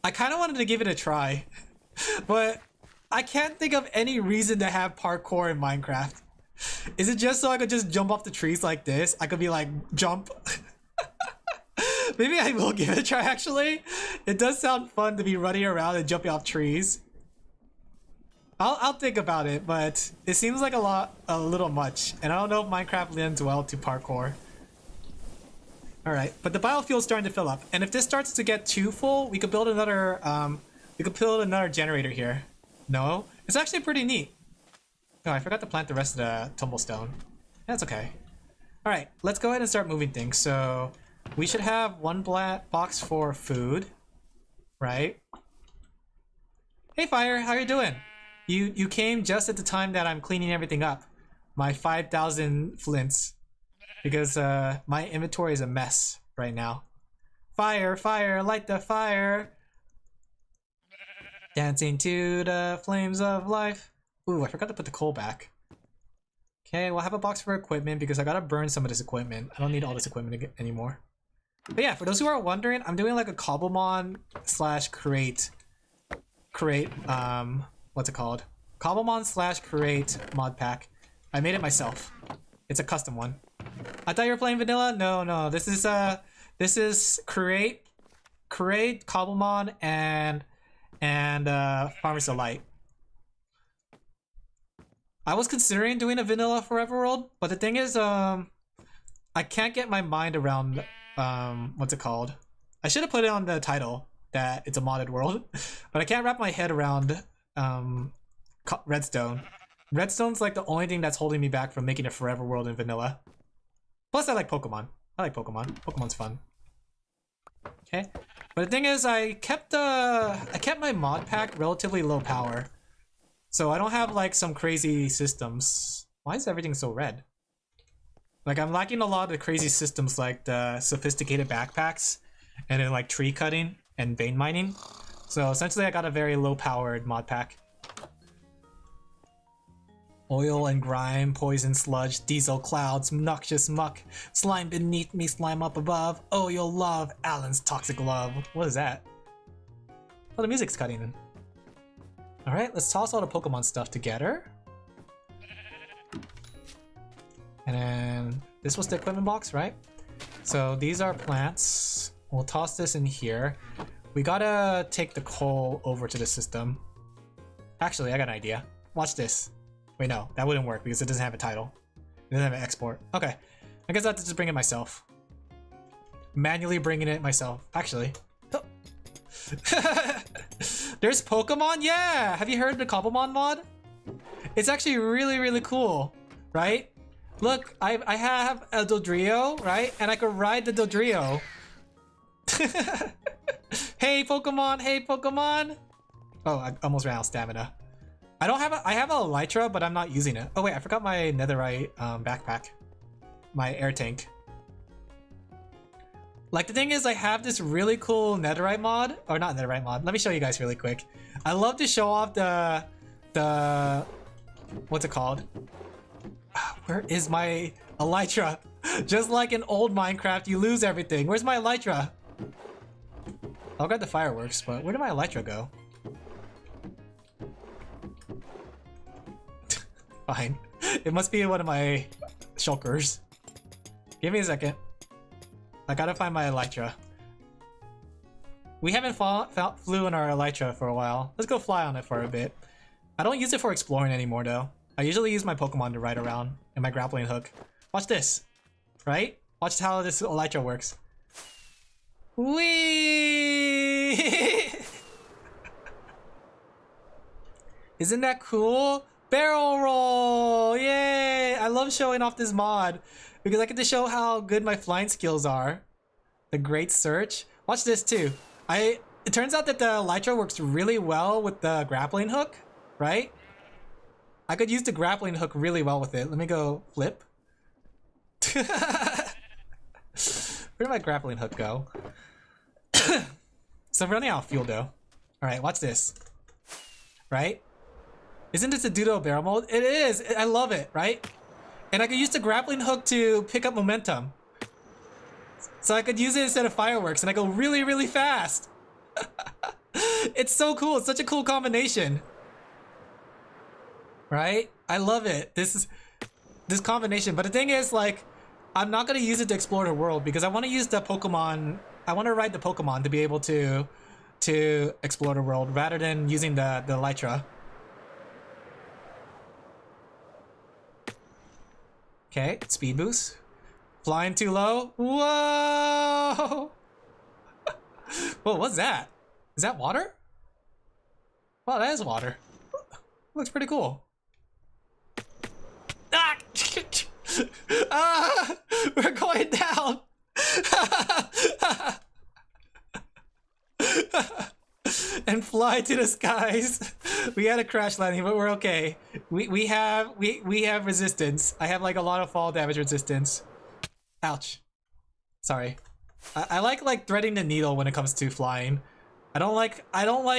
I kind of wanted to give it a try, but I can't think of any reason to have parkour in Minecraft. Is it just so I could just jump off the trees like this? I could be like, jump. Maybe I will give it a try actually. It does sound fun to be running around and jumping off trees. I'll think about it, but it seems like a little much, and I don't know if Minecraft lends well to parkour. Alright, but the biofuel's starting to fill up, and if this starts to get too full, we could build another generator here. No? It's actually pretty neat. Oh, I forgot to plant the rest of the tumblestone. That's okay. Alright, let's go ahead and start moving things. So, we should have one box for food, right? Hey Fire, how you doing? You came just at the time that I'm cleaning everything up. My 5,000 flints. Because my inventory is a mess right now. Fire, fire, light the fire. Dancing to the flames of life. Ooh, I forgot to put the coal back. Okay, we'll have a box for equipment because I gotta burn some of this equipment. I don't need all this equipment anymore. But yeah, for those who are wondering, I'm doing like a Cobblemon / create, what's it called? Cobblemon / create mod pack. I made it myself. It's a custom one. I thought you were playing vanilla? No. This is create Cobblemon and Farmers Delight. I was considering doing a vanilla Forever World, but the thing is, I can't get my mind around what's it called? I should have put it on the title that it's a modded world, but I can't wrap my head around Redstone. Redstone's like the only thing that's holding me back from making a Forever World in vanilla. Plus, I like Pokemon. I like Pokemon. Pokemon's fun. Okay, but the thing is, I kept my mod pack relatively low power, so I don't have like some crazy systems. Why is everything so red? Like I'm lacking a lot of the crazy systems, like the sophisticated backpacks, and then like tree cutting and vein mining. So essentially, I got a very low powered mod pack. Oil and grime, poison sludge, diesel clouds, noxious muck, slime beneath me, slime up above. Oh, you'll love Alan's toxic love. What is that? Oh, the music's cutting in. Alright, let's toss all the Pokemon stuff together. And then this was the equipment box, right? So these are plants. We'll toss this in here. We gotta take the coal over to the system. Actually, I got an idea. Watch this. Wait, no, that wouldn't work because it doesn't have a title. It doesn't have an export. Okay, I guess I have to just bring it myself. Manually bringing it myself. Actually. There's Pokemon? Yeah! Have you heard the Cobblemon mod? It's actually really, really cool, right? Look, I have a Dodrio, right? And I could ride the Dodrio. Hey Pokemon, hey Pokemon! Oh, I almost ran out of stamina. I have a Elytra, but I'm not using it. Oh wait, I forgot my netherite backpack. My air tank. Like the thing is, I have this really cool netherite mod, or not netherite mod. Let me show you guys really quick. I love to show off the what's it called? Where is my Elytra? Just like in old Minecraft, you lose everything. Where's my Elytra? I'll grab the fireworks, but where did my Elytra go? Fine. It must be in one of my shulkers. Give me a second. I gotta find my Elytra. We haven't flew in our Elytra for a while. Let's go fly on it for a bit. I don't use it for exploring anymore though. I usually use my Pokemon to ride around and my grappling hook. Watch this. Right? Watch how this Elytra works. Whee! Isn't that cool? Barrel roll! Yay! I love showing off this mod because I get to show how good my flying skills are. The great search. Watch this too. It turns out that the Elytra works really well with the grappling hook, right? I could use the grappling hook really well with it. Let me go flip. Where did my grappling hook go? So I'm running out of fuel though. Alright, watch this. Right? Isn't this a Doodle barrel mode? It is! I love it, right? And I could use the grappling hook to pick up momentum. So I could use it instead of fireworks and I go really, really fast. It's so cool. It's such a cool combination. Right? I love it. This combination. But the thing is, like, I'm not going to use it to explore the world because I want to use the Pokemon. I want to ride the Pokemon to be able to explore the world rather than using the Elytra. Okay, speed boost. Flying too low. Whoa! Whoa, what's that? Is that water? Wow, that is water. Looks pretty cool. Ah! Ah! We're going down! And fly to the skies. We had a crash landing, but we're okay. We have resistance. I have like a lot of fall damage resistance. Ouch. Sorry. I like threading the needle when it comes to flying. I don't like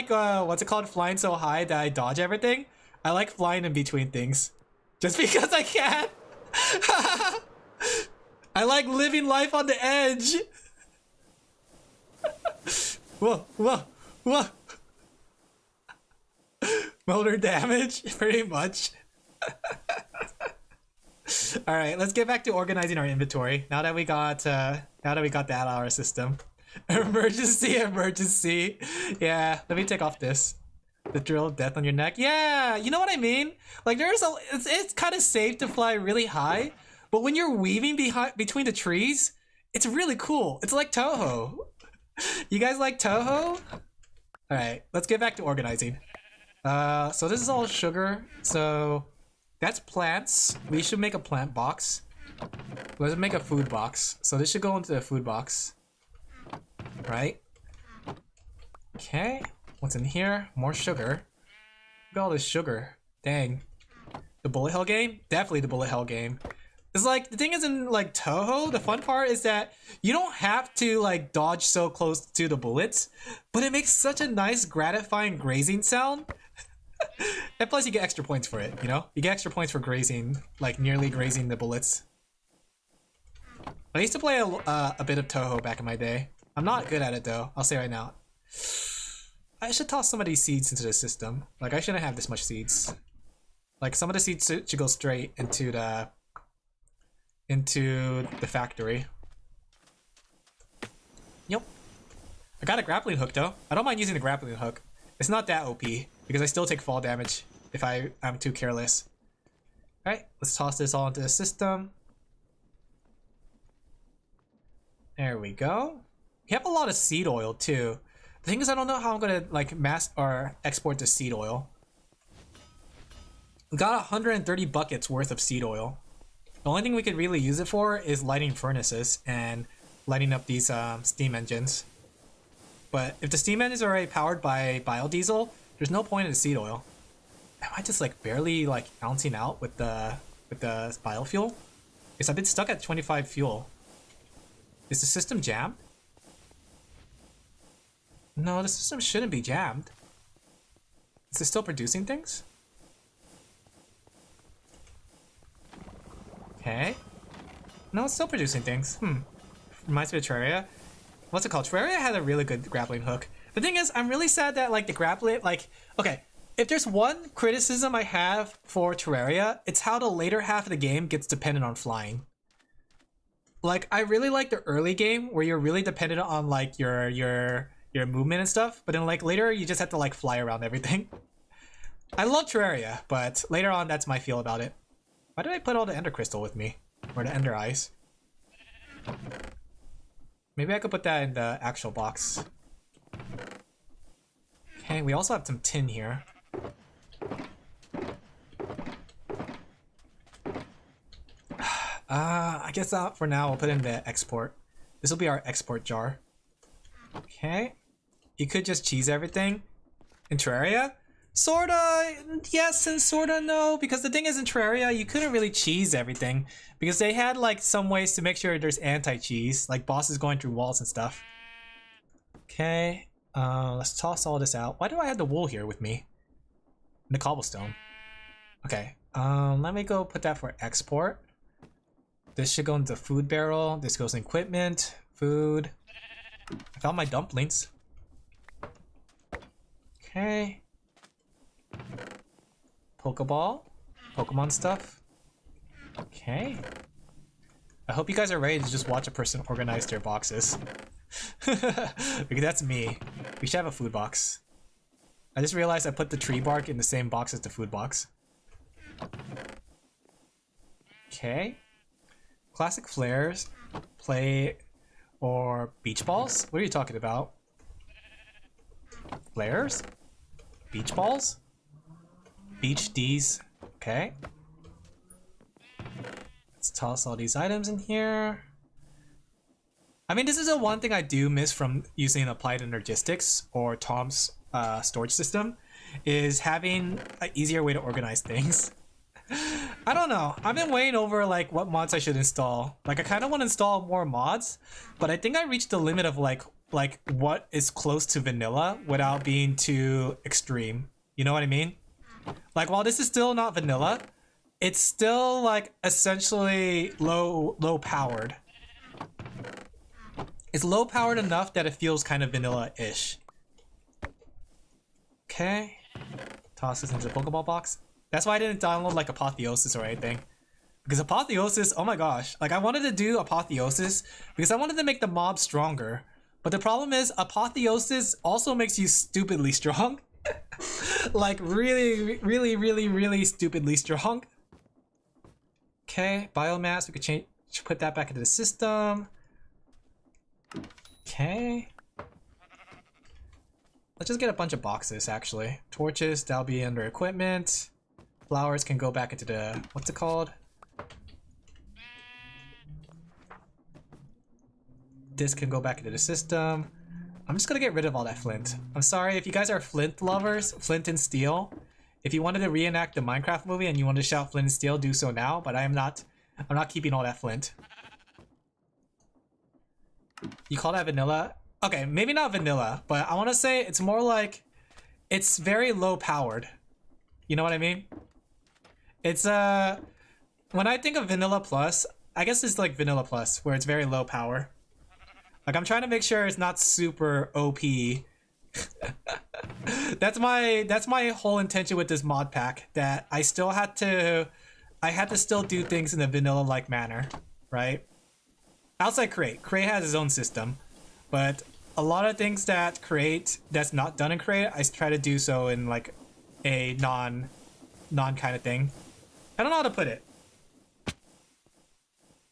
what's it called, flying so high that I dodge everything. I like flying in between things. Just because I can. I like living life on the edge. Whoa, whoa, whoa. Motor damage, pretty much. All right, let's get back to organizing our inventory. Now that we got that out of our system. Emergency, emergency. Yeah, let me take off this. The drill of death on your neck. Yeah, you know what I mean? Like it's kind of safe to fly really high, but when you're weaving between the trees, it's really cool. It's like Toho. You guys like Toho? All right, let's get back to organizing. So this is all sugar. So that's plants. We should make a plant box. Let's make a food box. So this should go into the food box. Right? Okay. What's in here? More sugar. Look at all this sugar. Dang. The bullet hell game? Definitely the bullet hell game. It's like, the thing is in like Toho, the fun part is that you don't have to like dodge so close to the bullets, but it makes such a nice gratifying grazing sound. And plus you get extra points for it, you know? You get extra points for grazing, like nearly grazing the bullets. I used to play a bit of Toho back in my day. I'm not good at it though, I'll say right now. I should toss some of these seeds into the system. Like I shouldn't have this much seeds. Like some of the seeds should go straight into the into the factory. Yep. I got a grappling hook though. I don't mind using the grappling hook. It's not that OP because I still take fall damage if I'm too careless. Alright, let's toss this all into the system. There we go. We have a lot of seed oil too. The thing is, I don't know how I'm gonna like mass or export the seed oil. We got 130 buckets worth of seed oil. The only thing we could really use it for is lighting furnaces and lighting up these steam engines. But if the steam engines are already powered by biodiesel, there's no point in the seed oil. Am I just like barely like bouncing out with the biofuel? Because I've been stuck at 25 fuel. Is the system jammed? No, the system shouldn't be jammed. Is it still producing things? Okay. No, it's still producing things. Reminds me of Terraria. What's it called? Terraria had a really good grappling hook. The thing is, I'm really sad that like the grappling, like, okay, if there's one criticism I have for Terraria, it's how the later half of the game gets dependent on flying. Like, I really like the early game where you're really dependent on like your movement and stuff, but then like later you just have to like fly around everything. I love Terraria, but later on that's my feel about it. Why did I put all the Ender Crystal with me? Or the Ender Eyes? Maybe I could put that in the actual box. Okay, we also have some tin here. I guess for now we'll put in the export. This will be our export jar. Okay. You could just cheese everything in Terraria. Sorta yes and sorta no, because the thing is in Terraria you couldn't really cheese everything because they had like some ways to make sure there's anti-cheese, like bosses going through walls and stuff. Okay, let's toss all this out. Why do I have the wool here with me? And the cobblestone. Okay, let me go put that for export. This should go into the food barrel. This goes in equipment, food. I found my dumplings. Okay. Pokeball, Pokemon stuff. Okay. I hope you guys are ready to just watch a person organize their boxes. Because that's me. We should have a food box. I just realized I put the tree bark in the same box as the food box. Okay. Classic flares, play, or beach balls? What are you talking about? Flares? Beach balls? Beach D's. Okay. Let's toss all these items in here. I mean, this is the one thing I do miss from using Applied Energistics or Tom's storage system, is having an easier way to organize things. I don't know. I've been weighing over like what mods I should install. Like I kind of want to install more mods, but I think I reached the limit of like what is close to vanilla without being too extreme. You know what I mean? Like while this is still not vanilla, it's still like essentially low powered. It's low powered enough that it feels kind of vanilla-ish. Okay. Toss this into the Pokeball box. That's why I didn't download like Apotheosis or anything. Because Apotheosis, oh my gosh. Like I wanted to do Apotheosis because I wanted to make the mob stronger. But the problem is Apotheosis also makes you stupidly strong. Like really stupidly strong. Okay, biomass, we could put that back into the system. Okay. Let's just get a bunch of boxes actually. Torches, that'll be under equipment. Flowers can go back into the, what's it called? This can go back into the system. I'm just gonna get rid of all that flint. I'm sorry if you guys are flint lovers, flint and steel. If you wanted to reenact the Minecraft movie and you want to shout flint and steel, do so now, but I'm not keeping all that flint. You call that vanilla? Okay, maybe not vanilla, but I want to say it's more like it's very low powered. You know what I mean? It's when I think of vanilla plus, I guess it's like vanilla plus where it's very low power. Like I'm trying to make sure it's not super OP. That's my whole intention with this mod pack, that I had to still do things in a vanilla like manner. right? Outside Create has its own system, but a lot of things that Create that's not done in Create, I try to do so in like a non kind of thing. I don't know how to put it.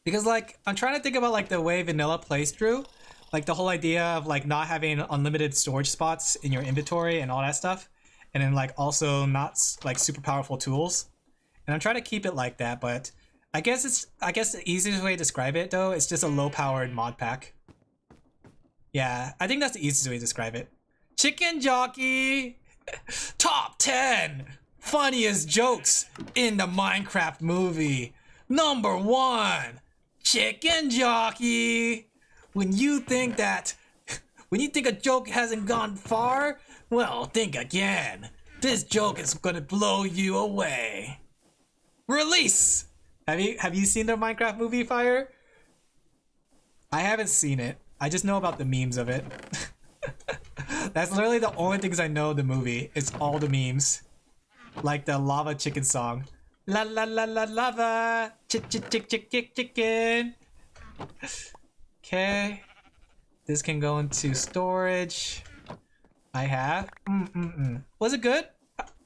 Because like I'm trying to think about like the way vanilla plays through, like the whole idea of like not having unlimited storage spots in your inventory and all that stuff, and then like also not like super powerful tools. And I'm trying to keep it like that, but I guess the easiest way to describe it though is just a low powered mod pack. Yeah, I think that's the easiest way to describe it. Chicken Jockey Top 10 funniest jokes in the Minecraft movie. Number 1, Chicken Jockey. When you think a joke hasn't gone far, well, think again. This joke is gonna blow you away. Release. Have you seen the Minecraft movie Fire? I haven't seen it. I just know about the memes of it. That's literally the only things I know of the movie. It's all the memes. Like the lava chicken song. La la la la lava. Chicken. Okay. This can go into storage. I have. Was it good?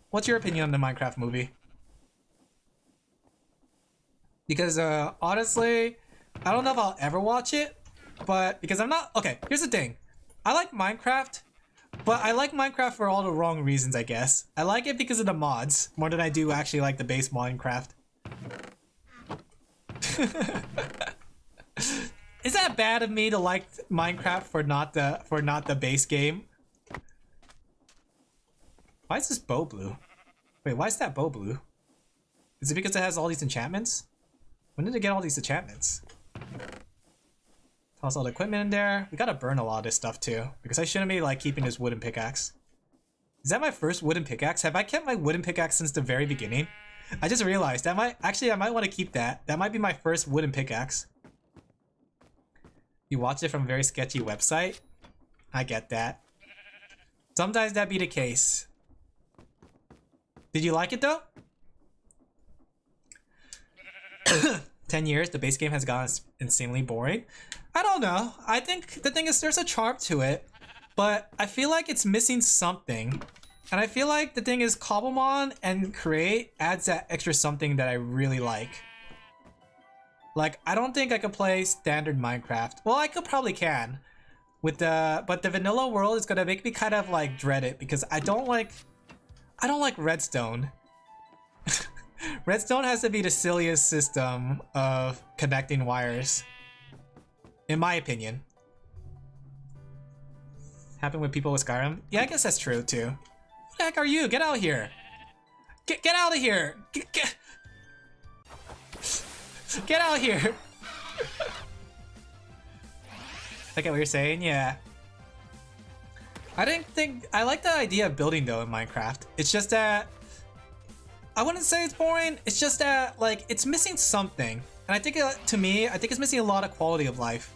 What's your opinion on the Minecraft movie? Because honestly, I don't know if I'll ever watch it, but because I'm not okay. Here's the thing, I like Minecraft, but I like Minecraft for all the wrong reasons. I guess I like it because of the mods more than I do actually like the base Minecraft. Is that bad of me to like Minecraft for not the base game? Why is this bow blue? Wait, why is that bow blue? Is it because it has all these enchantments? When did it get all these enchantments? Toss all the equipment in there. We gotta burn a lot of this stuff too, because I shouldn't be like keeping this wooden pickaxe. Is that my first wooden pickaxe? Have I kept my wooden pickaxe since the very beginning? I just realized that I might want to keep that. That might be my first wooden pickaxe. You watch it from a very sketchy website? I get that. Sometimes that be the case. Did you like it though? 10 years, the base game has gotten insanely boring. I don't know. I think the thing is there's a charm to it, but I feel like it's missing something. And I feel like the thing is Cobblemon and Create adds that extra something that I really like. Like, I don't think I could play standard Minecraft. Well, I could probably can. But the vanilla world is gonna make me kind of like dread it because I don't like redstone. Redstone has to be the silliest system of connecting wires, in my opinion. Happened with people with Skyrim? Yeah, I guess that's true too. What the heck are you? Get out here! Get out of here! Get out here! I get what you're saying, yeah. I like the idea of building though in Minecraft. It's just that I wouldn't say it's boring. It's just that like it's missing something, and I think to me, I think it's missing a lot of quality of life.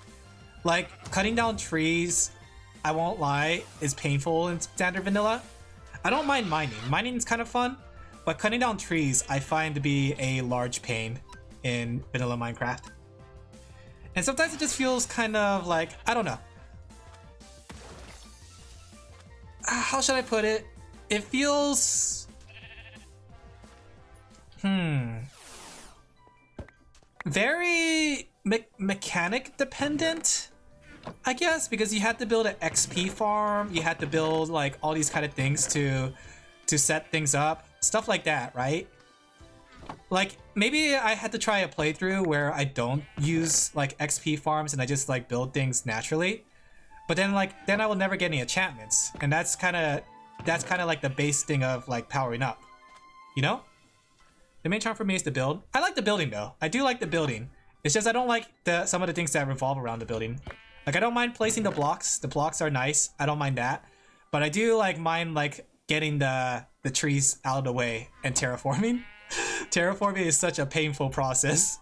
Like cutting down trees, I won't lie, is painful in standard vanilla. I don't mind mining. Mining is kind of fun, but cutting down trees I find to be a large pain in vanilla Minecraft. And sometimes it just feels kind of like, I don't know. How should I put it? It feels very mechanic dependent, I guess, because you had to build an XP farm, you had to build like all these kind of things to set things up, stuff like that, right? Like maybe I had to try a playthrough where I don't use like XP farms and I just like build things naturally, but then I will never get any enchantments, and that's kind of like the base thing of like powering up, you know? The main charm for me is the build. I like the building though. I do like the building. It's just I don't like some of the things that revolve around the building. Like I don't mind placing the blocks. The blocks are nice. I don't mind that. But I do mind getting the trees out of the way and terraforming. Terraforming is such a painful process.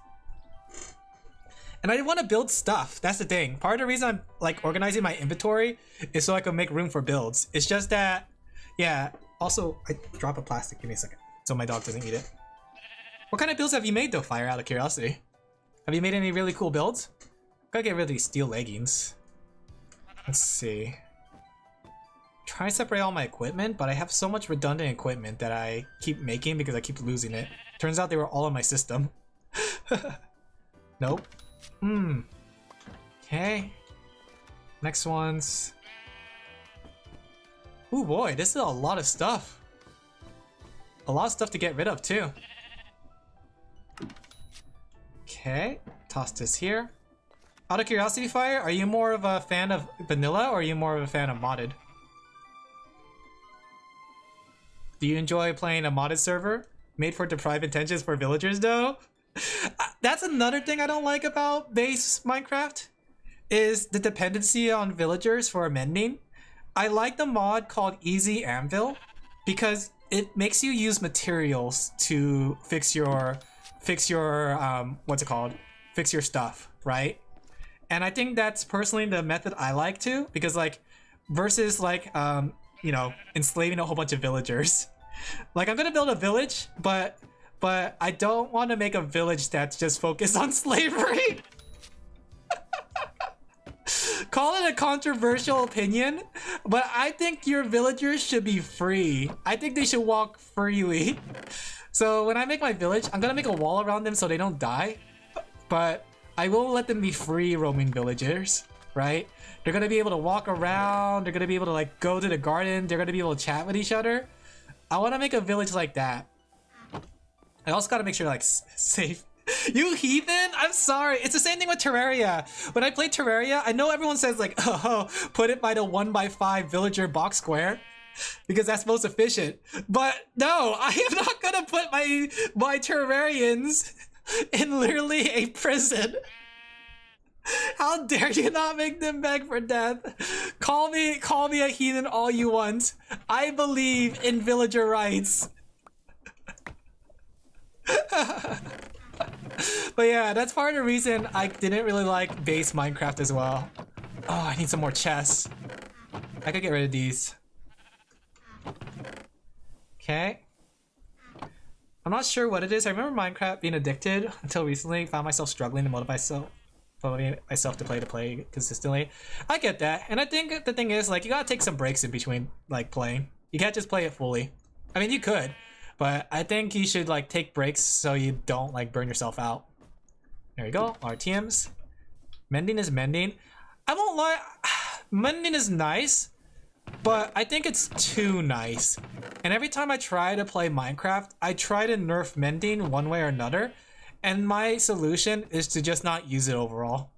And I want to build stuff. That's the thing. Part of the reason I'm like organizing my inventory is so I can make room for builds. It's just that, yeah. Also, I drop a plastic. Give me a second, so my dog doesn't eat it. What kind of builds have you made though, Fire? Out of curiosity. Have you made any really cool builds? Gotta get rid of these steel leggings. Let's see. Try to separate all my equipment, but I have so much redundant equipment that I keep making because I keep losing it. Turns out they were all in my system. Nope. Okay. Next one's... Ooh boy, this is a lot of stuff. A lot of stuff to get rid of too. Okay, toss this here. Out of curiosity, Fire, are you more of a fan of vanilla or are you more of a fan of modded? Do you enjoy playing a modded server made for deprived intentions for villagers though? That's another thing I don't like about base Minecraft, is the dependency on villagers for mending. I like the mod called Easy Anvil because it makes you use materials to fix your what's it called? Fix your stuff, right? And I think that's personally the method I like too, because like versus like you know, enslaving a whole bunch of villagers. Like I'm gonna build a village, but I don't want to make a village that's just focused on slavery. Call it a controversial opinion, but I think your villagers should be free. I think they should walk freely. So when I make my village, I'm gonna make a wall around them so they don't die, but I will let them be free roaming villagers, right? They're gonna be able to walk around, they're gonna be able to like go to the garden, they're gonna be able to chat with each other. I wanna make a village like that. I also gotta make sure like safe. You heathen! I'm sorry. It's the same thing with Terraria. When I play Terraria, I know everyone says like, oh, put it by the 1x5 villager box square because that's most efficient. But no, I am not gonna put my Terrarians in literally a prison. How dare you not make them beg for death? Call me a heathen all you want. I believe in villager rights. But yeah, that's part of the reason I didn't really like base Minecraft as well. Oh, I need some more chests. I could get rid of these. Okay. I'm not sure what it is. I remember Minecraft being addicted until recently. Found myself struggling to motivate myself to play consistently. I get that. And I think the thing is, like, you gotta take some breaks in between, like, playing. You can't just play it fully. I mean, you could. But I think you should like take breaks so you don't like burn yourself out. There you go, RTMs. Mending is mending. I won't lie, mending is nice, but I think it's too nice. And every time I try to play Minecraft, I try to nerf mending one way or another. And my solution is to just not use it overall.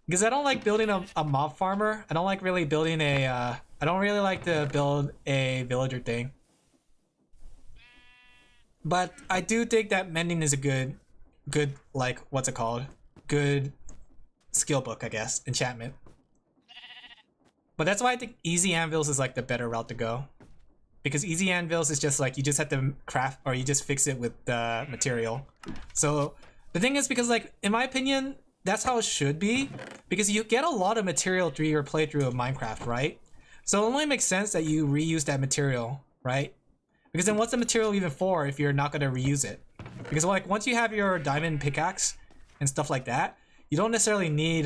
Because I don't like building a mob farmer. I don't like really building a I don't really like to build a villager thing. But I do think that mending is a good like, what's it called? Good skill book, I guess. Enchantment. But that's why I think easy anvils is like the better route to go. Because easy anvils is just like, you just have to craft or you just fix it with the material. So the thing is, because like, in my opinion, that's how it should be. Because you get a lot of material through your playthrough of Minecraft, right? So it only makes sense that you reuse that material, right? Because then what's the material even for if you're not going to reuse it? Because like once you have your diamond pickaxe and stuff like that, you don't necessarily need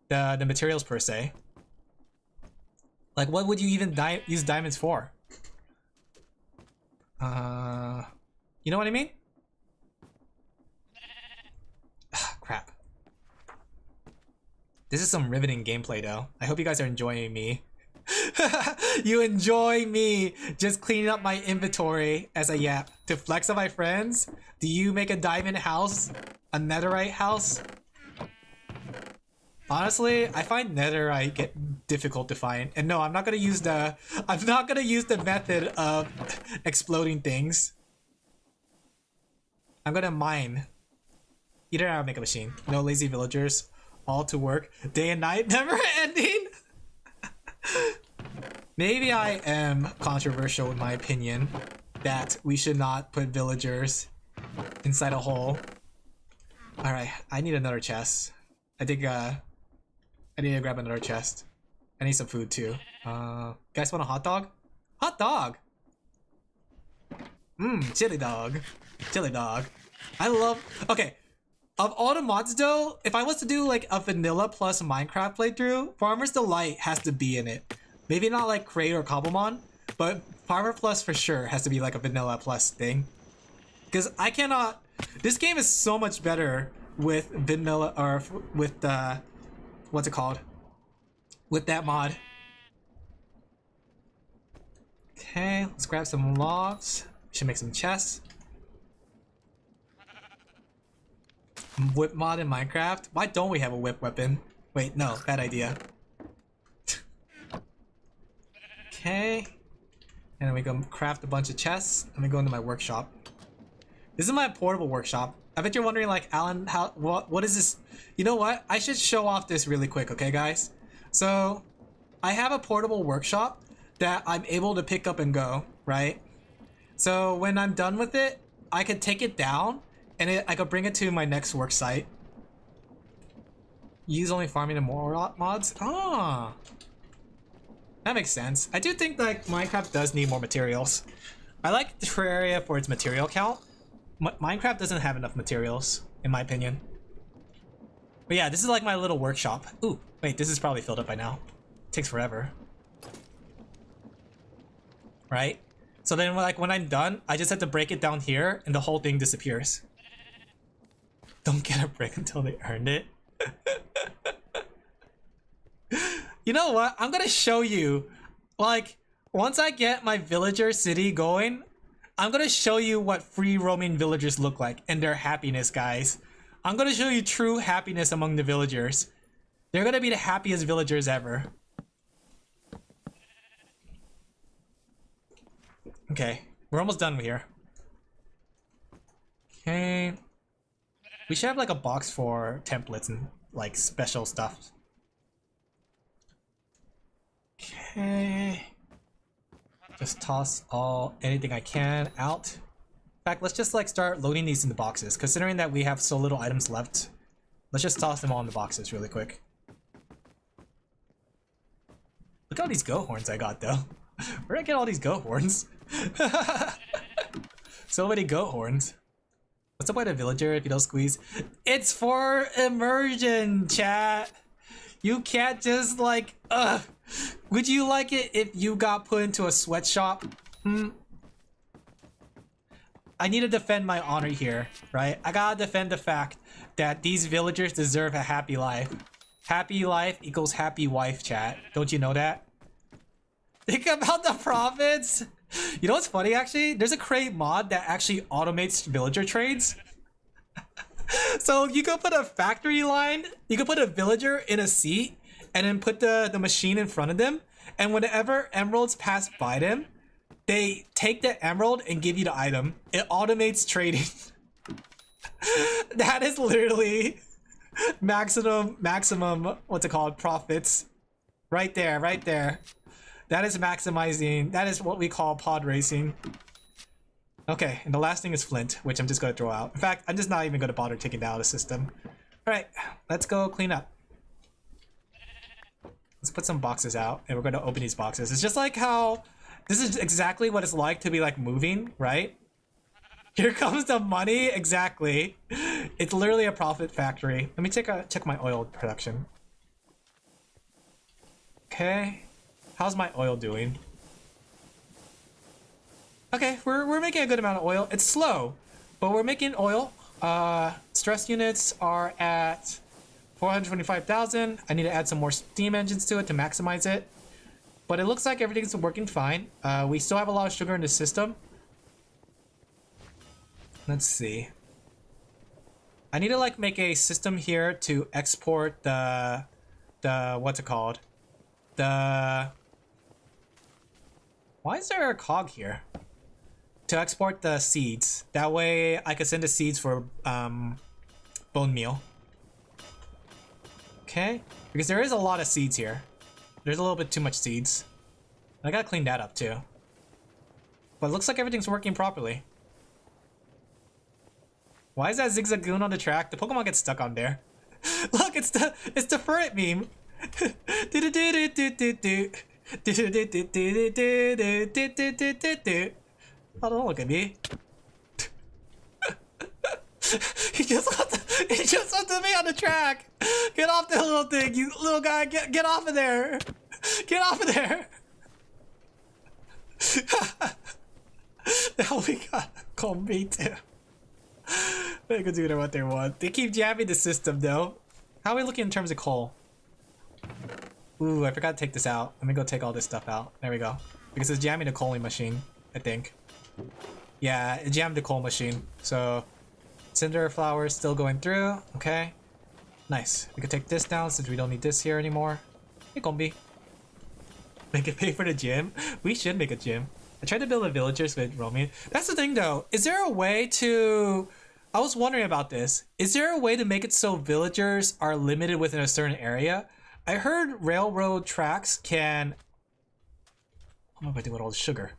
the materials per se. Like what would you even use diamonds for? You know what I mean? Crap. This is some riveting gameplay though. I hope you guys are enjoying me. You enjoy me just cleaning up my inventory as a yap to flex on my friends. Do you make a diamond house? A netherite house? Honestly, I find netherite get difficult to find. And no, I'm not gonna use the method of exploding things. I'm gonna mine. Either I'll make a machine. No lazy villagers. All to work. Day and night. Never ending. Maybe I am controversial in my opinion that we should not put villagers inside a hole. Alright, I need another chest. I think I need to grab another chest. I need some food too. Guys want a hot dog? Hot dog! Chili dog. Chili dog. I love... Okay. Of all the mods though, if I was to do like a vanilla plus Minecraft playthrough, Farmer's Delight has to be in it. Maybe not like Cray or Cobblemon, but Farmer Plus for sure has to be like a vanilla plus thing. Because I cannot... This game is so much better with vanilla, or with the... What's it called? With that mod. Okay, let's grab some logs. Should make some chests. Whip mod in Minecraft? Why don't we have a whip weapon? Wait, no, bad idea. Okay. And then we go craft a bunch of chests. Let me go into my workshop. This is my portable workshop. I bet you're wondering like, Alan, what is this? You know what? I should show off this really quick, okay guys? So, I have a portable workshop that I'm able to pick up and go, right? So when I'm done with it, I could take it down and I could bring it to my next work site. Use only farming and more mods? Ah, that makes sense. I do think like Minecraft does need more materials. I like Terraria for its material count. Minecraft doesn't have enough materials, in my opinion. But yeah, this is like my little workshop. Ooh, wait, this is probably filled up by now. It takes forever. Right? So then like when I'm done, I just have to break it down here and the whole thing disappears. Don't get a break until they earned it. You know what? I'm gonna show you. Like, once I get my villager city going, I'm gonna show you what free roaming villagers look like and their happiness, guys. I'm gonna show you true happiness among the villagers. They're gonna be the happiest villagers ever. Okay, we're almost done here. Okay. We should have like a box for templates and like special stuff. Okay. Just toss anything I can out. In fact, let's just like start loading these into boxes. Considering that we have so little items left, let's just toss them all into boxes really quick. Look at all these goat horns I got though. Where did I get all these goat horns? So many goat horns. What's up with a villager if you don't squeeze? It's for immersion, chat. You can't just like, would you like it if you got put into a sweatshop? I need to defend my honor here, right? I gotta defend the fact that these villagers deserve a happy life. Happy life equals happy wife, chat. Don't you know that? Think about the profits. You know what's funny actually? There's a crate mod that actually automates villager trades. So you could put a factory line, you could put a villager in a seat, and then put the machine in front of them, and whenever emeralds pass by them, they take the emerald and give you the item. It automates trading. That is literally maximum, what's it called, profits. Right there, right there. That is maximizing, that is what we call pod racing. Okay, and the last thing is flint, which I'm just gonna throw out. In fact, I'm just not even gonna bother taking that out of the system. Alright, let's go clean up. Let's put some boxes out, and we're gonna open these boxes. It's just like how, this is exactly what it's like to be like moving, right? Here comes the money, exactly. It's literally a profit factory. Let me check my oil production. Okay, how's my oil doing? Okay, we're making a good amount of oil. It's slow, but we're making oil. Stress units are at 425,000. I need to add some more steam engines to it to maximize it. But it looks like everything's working fine. We still have a lot of sugar in the system. Let's see. I need to like make a system here to export the what's it called? Why is there a cog here? To export the seeds. That way I could send the seeds for bone meal. Okay, because there is a lot of seeds here. There's a little bit too much seeds. I gotta clean that up too. But it looks like everything's working properly. Why is that Zigzagoon on the track? The Pokemon gets stuck on there. Look, it's the ferret meme. Oh, don't look at me. He just wants to be on the track. Get off the little thing, you little guy. Get off of there. Get off of there. Now we got called me too. They can do what they want. They keep jamming the system though. How are we looking in terms of coal? Ooh, I forgot to take this out. Let me go take all this stuff out. There we go. Because it's jamming the coaling machine, I think. Yeah, it jammed the coal machine. So, cinder flowers still going through. Okay. Nice. We can take this down since we don't need this here anymore. Hey, Kombi. Make it pay for the gym? We should make a gym. I tried to build a villagers with roaming. That's the thing though. Is there a way to... I was wondering about this. Is there a way to make it so villagers are limited within a certain area? I heard railroad tracks can... What am I doing with all the sugar?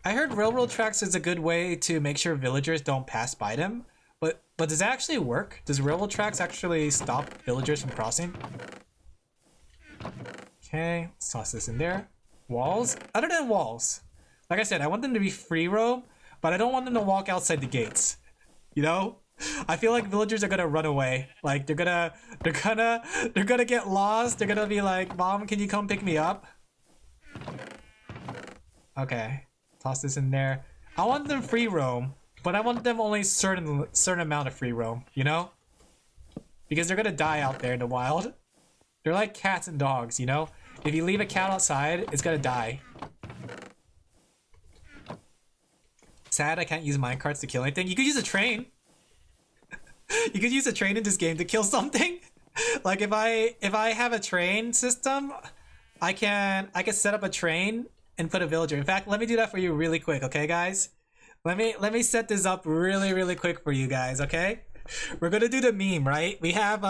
I heard railroad tracks is a good way to make sure villagers don't pass by them. But does that actually work? Does railroad tracks actually stop villagers from crossing? Okay, let's toss this in there. Walls? Other than walls. Like I said, I want them to be free roam, but I don't want them to walk outside the gates. You know? I feel like villagers are gonna run away. Like they're gonna get lost. They're gonna be like, "Mom, can you come pick me up?" Okay, toss this in there. I want them free roam, but I want them only certain amount of free roam. You know, because they're gonna die out there in the wild. They're like cats and dogs. You know, if you leave a cat outside, it's gonna die. Sad I can't use minecarts to kill anything. You could use a train. You could use a train in this game to kill something. Like if I have a train system, I can set up a train and put a villager. In fact, let me do that for you really quick, okay guys? Let me set this up really quick for you guys, okay? We're gonna do the meme, right? We have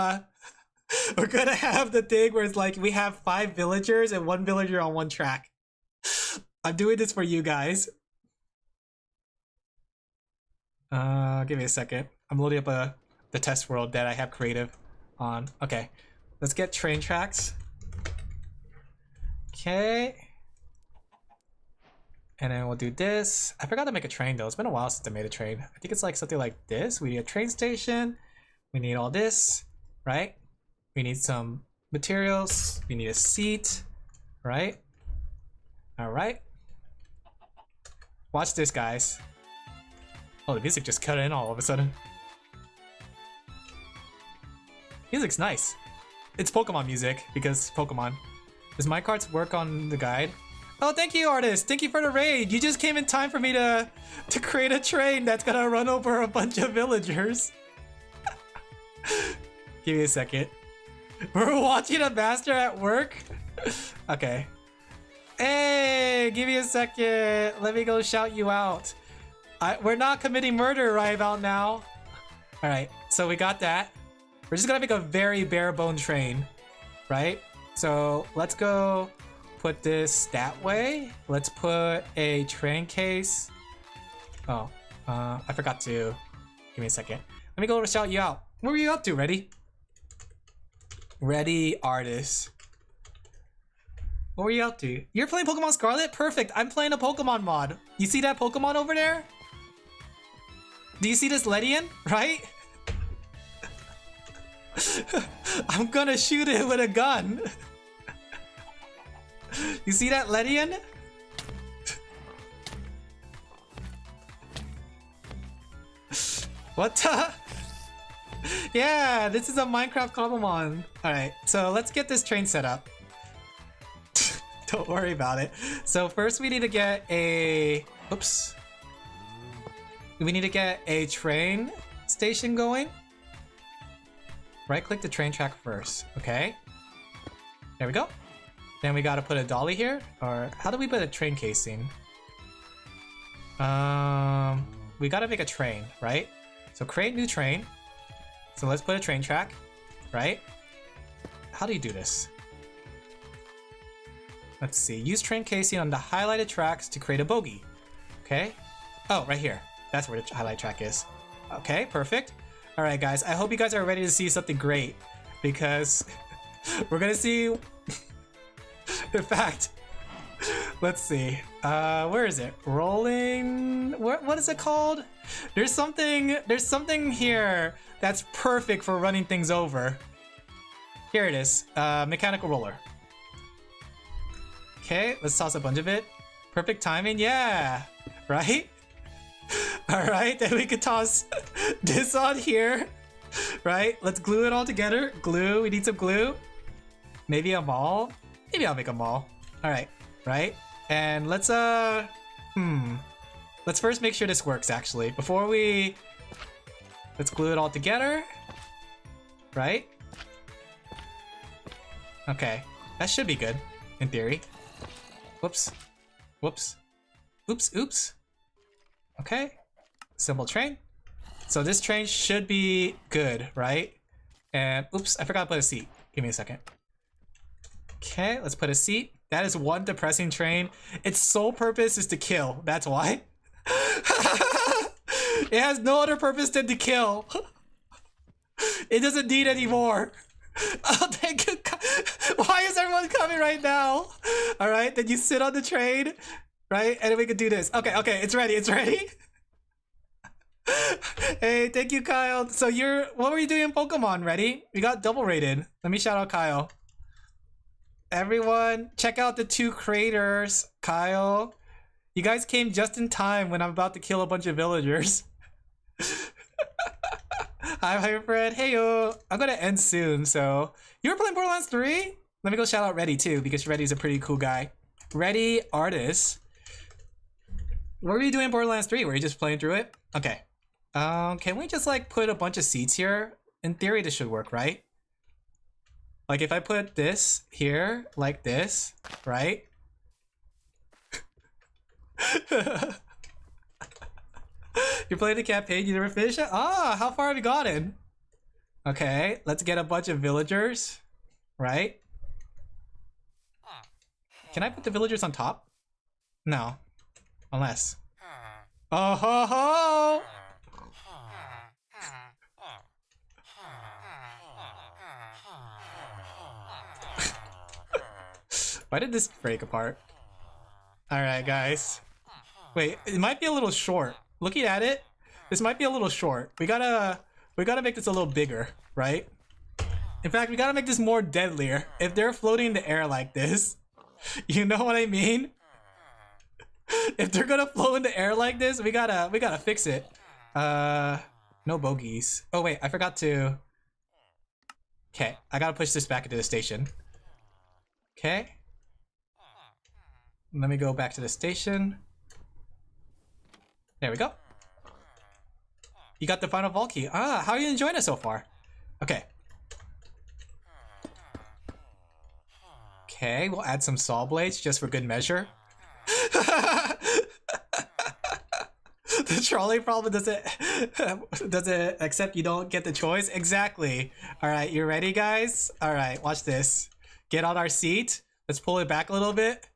we're gonna have the thing where it's like we have 5 villagers and 1 villager on 1 track. I'm doing this for you guys. Give me a second. I'm loading up the test world that I have creative on. Okay, let's get train tracks. Okay. And then we'll do this. I forgot to make a train though. It's been a while since I made a train. I think it's like something like this. We need a train station. We need all this, right? We need some materials. We need a seat, right? All right. Watch this, guys. Oh, the music just cut in all of a sudden. Music's nice. It's Pokemon music because Pokemon. Does my cards work on the guide? Oh, thank you, artist. Thank you for the raid. You just came in time for me to create a train that's gonna run over a bunch of villagers. Give me a second. We're watching a master at work. Okay. Hey, give me a second. Let me go shout you out. We're not committing murder right about now. All right, so we got that. We're just gonna make a very bare bone train, right? So let's go put this that way. Let's put a train case. Oh, I forgot to. Give me a second. Let me go shout you out. What were you up to, Ready? Ready, artist. What were you up to? You're playing Pokemon Scarlet? Perfect. I'm playing a Pokemon mod. You see that Pokemon over there? Do you see this Ledian? Right? I'm gonna shoot it with a gun. You see that Ledian? What the? Yeah, this is a Minecraft Cobblemon. Alright, so let's get this train set up. Don't worry about it. So first we need to get a... Oops. We need to get a train station going. Right click the train track first, okay? There we go. Then we gotta put a dolly here, or how do we put a train casing? We gotta make a train, right? So create new train. So let's put a train track, right? How do you do this? Let's see, use train casing on the highlighted tracks to create a bogey. Okay. Oh, right here. That's where the highlight track is. Okay, perfect. All right, guys, I hope you guys are ready to see something great because we're gonna see, in fact, Let's see. Where is it? Rolling. What is it called? There's something here that's perfect for running things over. Here it is. Mechanical roller. Okay, let's toss a bunch of it. Perfect timing. Yeah. Right? Alright, then we could toss this on here. Right? Let's glue it all together. Glue. We need some glue. Maybe a mall. Maybe I'll make a mall. Alright. Right? And let's let's first make sure this works actually. Before we... Let's glue it all together. Right? Okay. That should be good, in theory. Whoops. Whoops. Oops, oops. Okay. Simple train. So this train should be good, right? And oops, I forgot to put a seat. Give me a second. Okay, let's put a seat. That is one depressing train. Its sole purpose is to kill. That's why. It has no other purpose than to kill. It doesn't need any more. Oh, thank you. Why is everyone coming right now? All right, then you sit on the train, right? And then we can do this. Okay, okay, it's ready. It's ready. Hey, thank you, Kyle. So what were you doing in Pokemon? Ready? We got double rated. Let me shout out Kyle. Everyone, check out the 2 creators. Kyle, you guys came just in time when I'm about to kill a bunch of villagers. Hi, my friend. Hey, yo. I'm gonna end soon, so... You were playing Borderlands 3? Let me go shout out Reddy, too, because Reddy's a pretty cool guy. Reddy, artist. What were you doing in Borderlands 3? Were you just playing through it? Okay. Can we just, like, put a bunch of seats here? In theory, this should work, right? Like, if I put this here, like this, right? You're playing the campaign, you never finished it? Ah, how far have you gotten? Okay, let's get a bunch of villagers, right? Can I put the villagers on top? No. Unless. Oh ho ho! Why did this break apart? Alright, guys. Wait, it might be a little short. Looking at it, this might be a little short. We gotta make this a little bigger, right? In fact, we gotta make this more deadlier. If they're floating in the air like this, you know what I mean? If they're gonna float in the air like this, we gotta fix it. No bogeys. Oh wait, I forgot to... Okay, I gotta push this back into the station. Okay. Let me go back to the station. There we go. You got the final vault key. Ah, how are you enjoying it so far? Okay. Okay, we'll add some saw blades just for good measure. The trolley problem doesn't accept you don't get the choice. Exactly. All right, you ready, guys? All right, watch this. Get on our seat. Let's pull it back a little bit.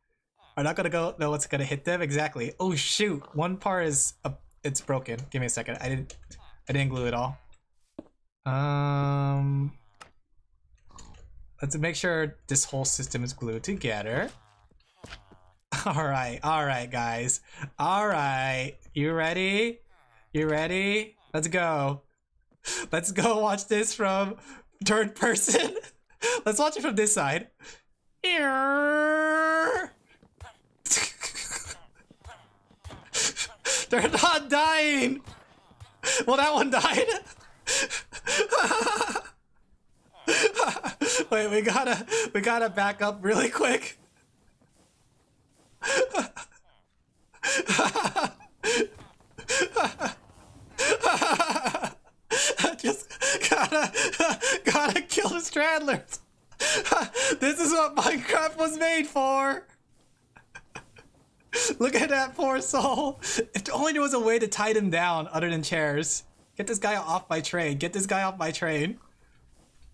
We're not gonna go. No, it's gonna hit them. Exactly. Oh shoot! One part is it's broken. Give me a second. I didn't glue it all. Let's make sure this whole system is glued together. All right, guys. All right, you ready? You ready? Let's go. Let's go watch this from third person. Let's watch it from this side. They're not dying. Well, that one died. Wait, we gotta back up really quick. Just gotta kill the Strandlers. This is what Minecraft was made for. Look at that poor soul. If only there was a way to tie them down other than chairs. Get this guy off my train. Get this guy off my train.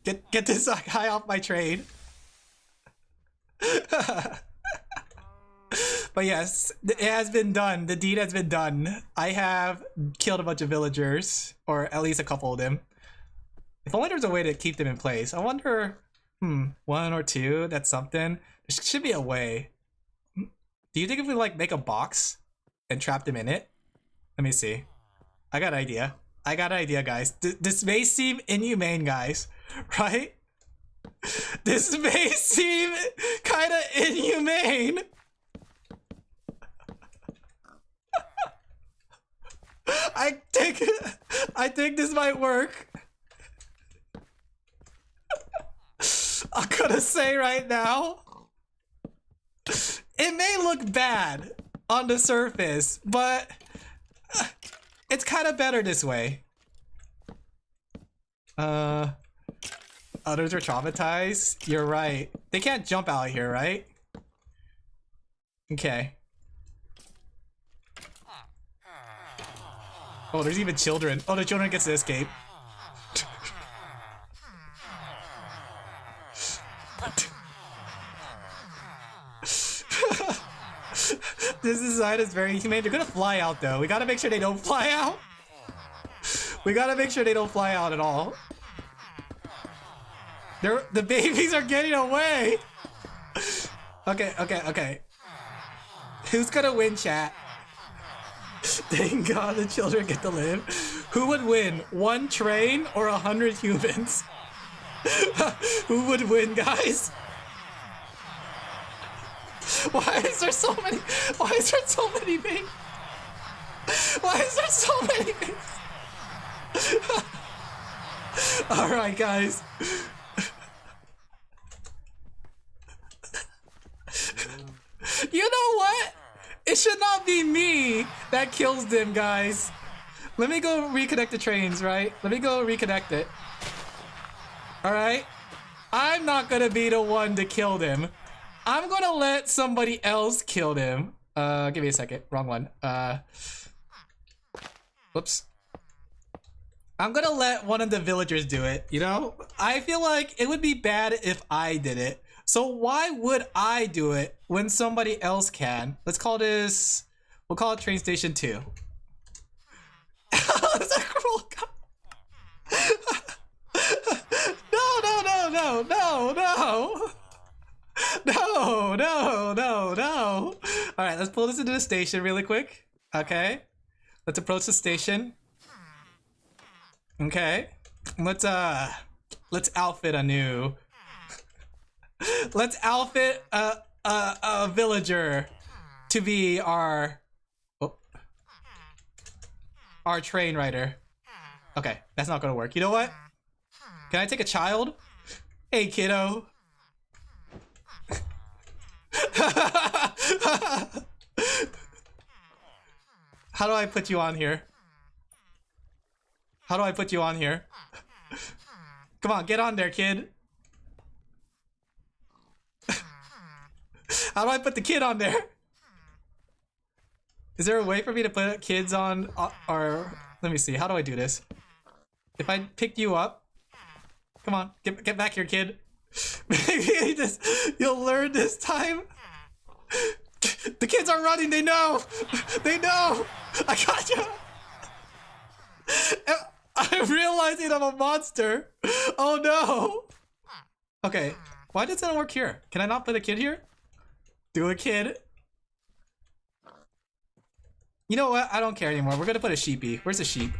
Get this guy off my train. But yes, it has been done. The deed has been done. I have killed a bunch of villagers, or at least a couple of them. If only there was a way to keep them in place. I wonder, 1 or 2, that's something. There should be a way. Do you think if we like make a box and trap them in it? Let me see. I got an idea. I got an idea, guys. This may seem inhumane, guys, right? This may seem kind of inhumane. I think this might work. I'm gonna say right now, it may look bad on the surface, but it's kind of better this way. Others are traumatized. You're right. They can't jump out of here, right? Okay. Oh, there's even children. Oh, the children gets to escape. This design is very humane. They're gonna fly out though. We gotta make sure they don't fly out. We gotta make sure they don't fly out at all. The babies are getting away. Okay. Who's gonna win, chat? Thank God the children get to live. Who would win? 1 train or 100 humans? Who would win, guys? Why is there so many? Why is there so many things? Why is there so many things? Alright, guys. You know what? It should not be me that kills them, guys. Let me go reconnect the trains, right? Let me go reconnect it. Alright? I'm not gonna be the one to kill them. I'm gonna let somebody else kill them. Give me a second. Wrong one. Whoops. I'm gonna let one of the villagers do it, you know? I feel like it would be bad if I did it. So why would I do it when somebody else can? Let's call this... We'll call it train station 2. That's a cruel guy. No. Alright, let's pull this into the station really quick. Okay. Let's approach the station. Okay. Let's outfit anew. Let's outfit a villager to be our train rider. Okay, that's not gonna work. You know what? Can I take a child? Hey, kiddo. How do I put you on here? How do I put you on here? Come on, get on there, kid. How do I put the kid on there? Is there a way for me to put kids on, or let me see, how do I do this? If I pick you up, come on, get back here, kid. Maybe you'll learn this time. The kids are running, they know! They know! I got you! I'm realizing I'm a monster! Oh no! Okay, why does that work here? Can I not put a kid here? Do a kid. You know what? I don't care anymore. We're gonna put a sheepy. Where's the sheep?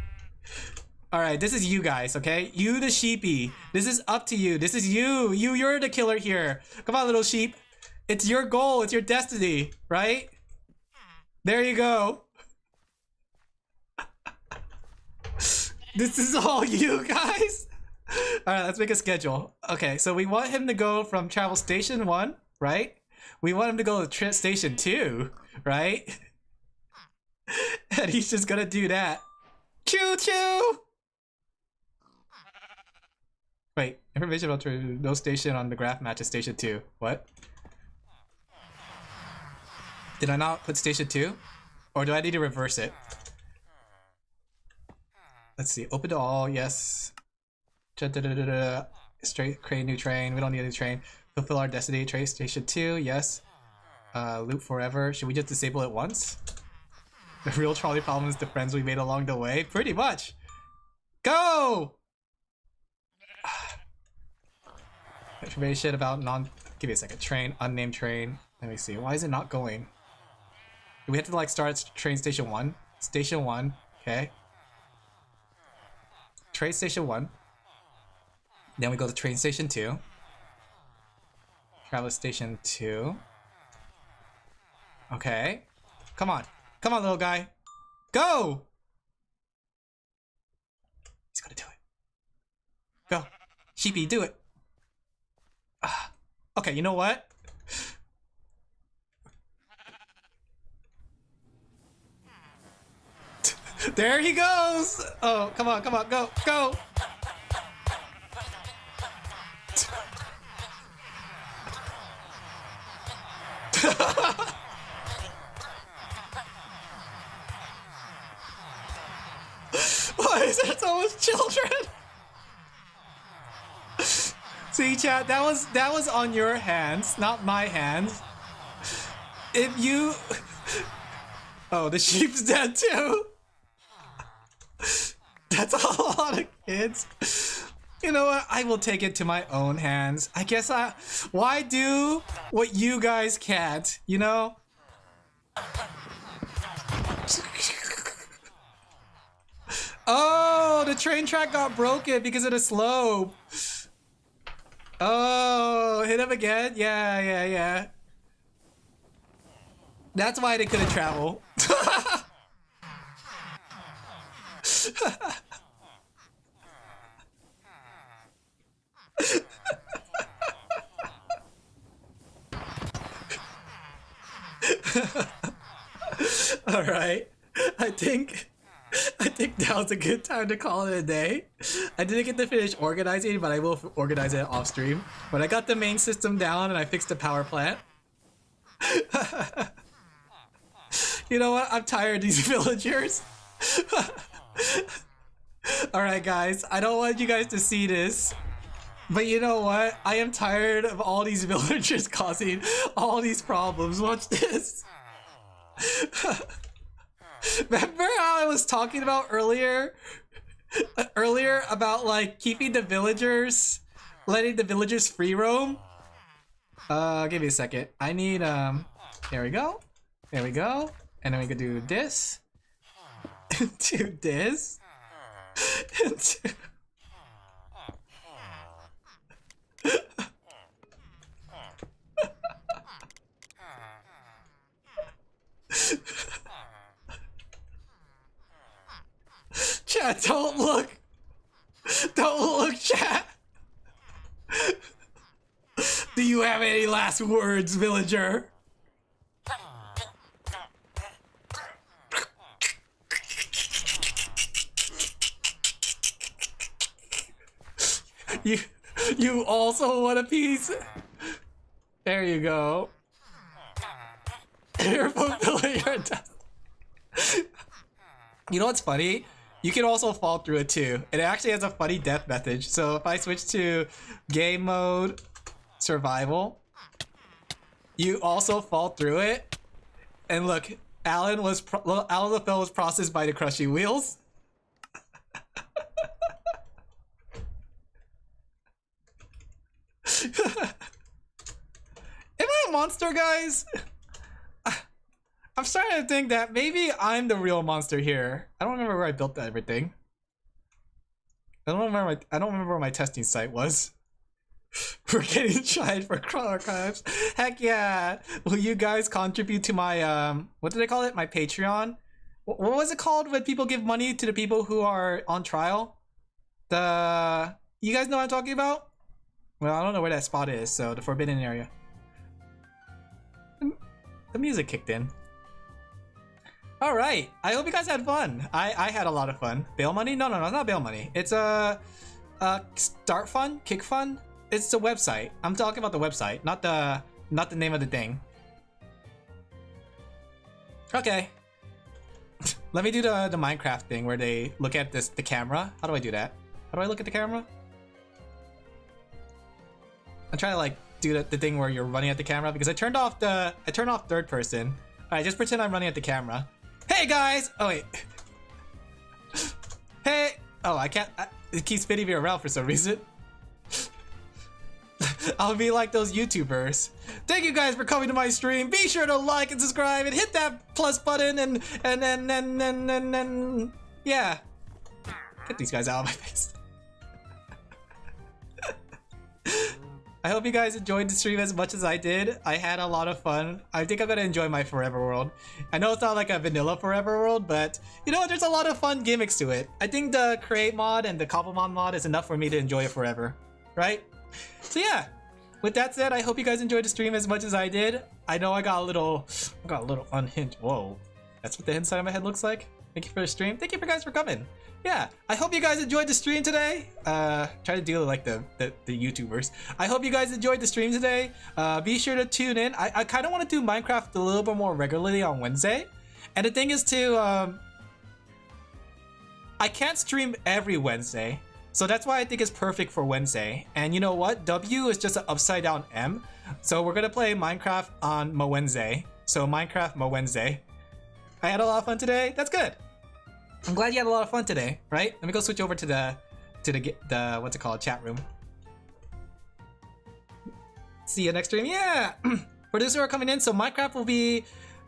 Alright, this is you guys, okay? You the sheepy. This is up to you. This is you. You're the killer here. Come on, little sheep. It's your goal. It's your destiny, right? There you go. This is all you guys. Alright, let's make a schedule. Okay, so we want him to go from travel station 1, right? We want him to go to station 2, right? And he's just gonna do that. Choo choo! Wait, information about no station on the graph matches station 2. What? Did I not put station 2? Or do I need to reverse it? Let's see, open to all, yes. Straight, create new train, we don't need a new train. Fulfill our destiny, train station 2, yes. Loop forever, should we just disable it once? The real trolley problem is the friends we made along the way? Pretty much! Go! Information about give me a second, train, unnamed train. Let me see, why is it not going? We have to like start at train station 1. Station 1, okay. Train station 1. Then we go to train station 2. Travel station 2. Okay. Come on. Come on, little guy. Go! He's gonna do it. Go. Sheepy, do it. Okay, you know what? There he goes! Oh, come on, go, go! Why is there so much children? See, chat, that was on your hands, not my hands. If you... Oh, the sheep's dead too. That's a lot of kids. You know what? I will take it to my own hands. I guess why do what you guys can't, you know? Oh, the train track got broken because of the slope. Oh, hit him again? Yeah. That's why they couldn't travel. All right. I think now's a good time to call it a day. I didn't get to finish organizing, but I will organize it off stream. But I got the main system down and I fixed the power plant. You know what? I'm tired of these villagers. Alright guys, I don't want you guys to see this. But you know what? I am tired of all these villagers causing all these problems. Watch this. Remember how I was talking about earlier about like keeping the villagers, letting the villagers free roam? Give me a second. I need there we go. There we go. And then we can do this. Do this. Chat, don't look. Don't look, chat. Do you have any last words, villager? You also want a piece? There you go. You're fulfilling your death. You know what's funny? You can also fall through it too. It actually has a funny death message. So if I switch to game mode survival, you also fall through it. And look, Alin Laphel was processed by the crushing wheels. Am I a monster, guys? I'm starting to think that maybe I'm the real monster here. I don't remember where I built everything. I don't remember where my testing site was. We're getting tried for crawl archives. Heck yeah! Will you guys contribute to my what do they call it? My Patreon? What was it called when people give money to the people who are on trial? You guys know what I'm talking about? Well, I don't know where that spot is, so the forbidden area. The music kicked in. Alright, I hope you guys had fun. I had a lot of fun. Bail money? No, it's not bail money. It's start fun? Kick fun? It's the website. I'm talking about the website, not the name of the thing. Okay. Let me do the Minecraft thing where they look at the camera. How do I do that? How do I look at the camera? I'm trying to like do the thing where you're running at the camera because I turned off third person. Alright, just pretend I'm running at the camera. Hey guys! Oh wait. Hey! Oh, I can't. It keeps spinning me around for some reason. I'll be like those YouTubers. Thank you guys for coming to my stream. Be sure to like and subscribe and hit that plus button and yeah. Get these guys out of my face. I hope you guys enjoyed the stream as much as I did. I had a lot of fun. I think I'm gonna enjoy my Forever World. I know it's not like a vanilla Forever World, but you know, there's a lot of fun gimmicks to it. I think the create mod and the Cobblemon mod is enough for me to enjoy it forever, right? So yeah, with that said, I hope you guys enjoyed the stream as much as I did. I know I got a little unhinged. Whoa, that's what the inside of my head looks like. Thank you for the stream. Thank you guys for coming. Yeah, I hope you guys enjoyed the stream today. Try to deal with like the YouTubers. I hope you guys enjoyed the stream today. Be sure to tune in. I kind of want to do Minecraft a little bit more regularly on Wednesday. And the thing is to, I can't stream every Wednesday. So that's why I think it's perfect for Wednesday. And you know what? W is just an upside down M. So we're gonna play Minecraft on Mo Wednesday. So Minecraft Mo Wednesday. I had a lot of fun today. That's good. I'm glad you had a lot of fun today, right? Let me go switch over to the what's it called, chat room. See you next stream. Yeah. For those who are coming in, so Minecraft will be.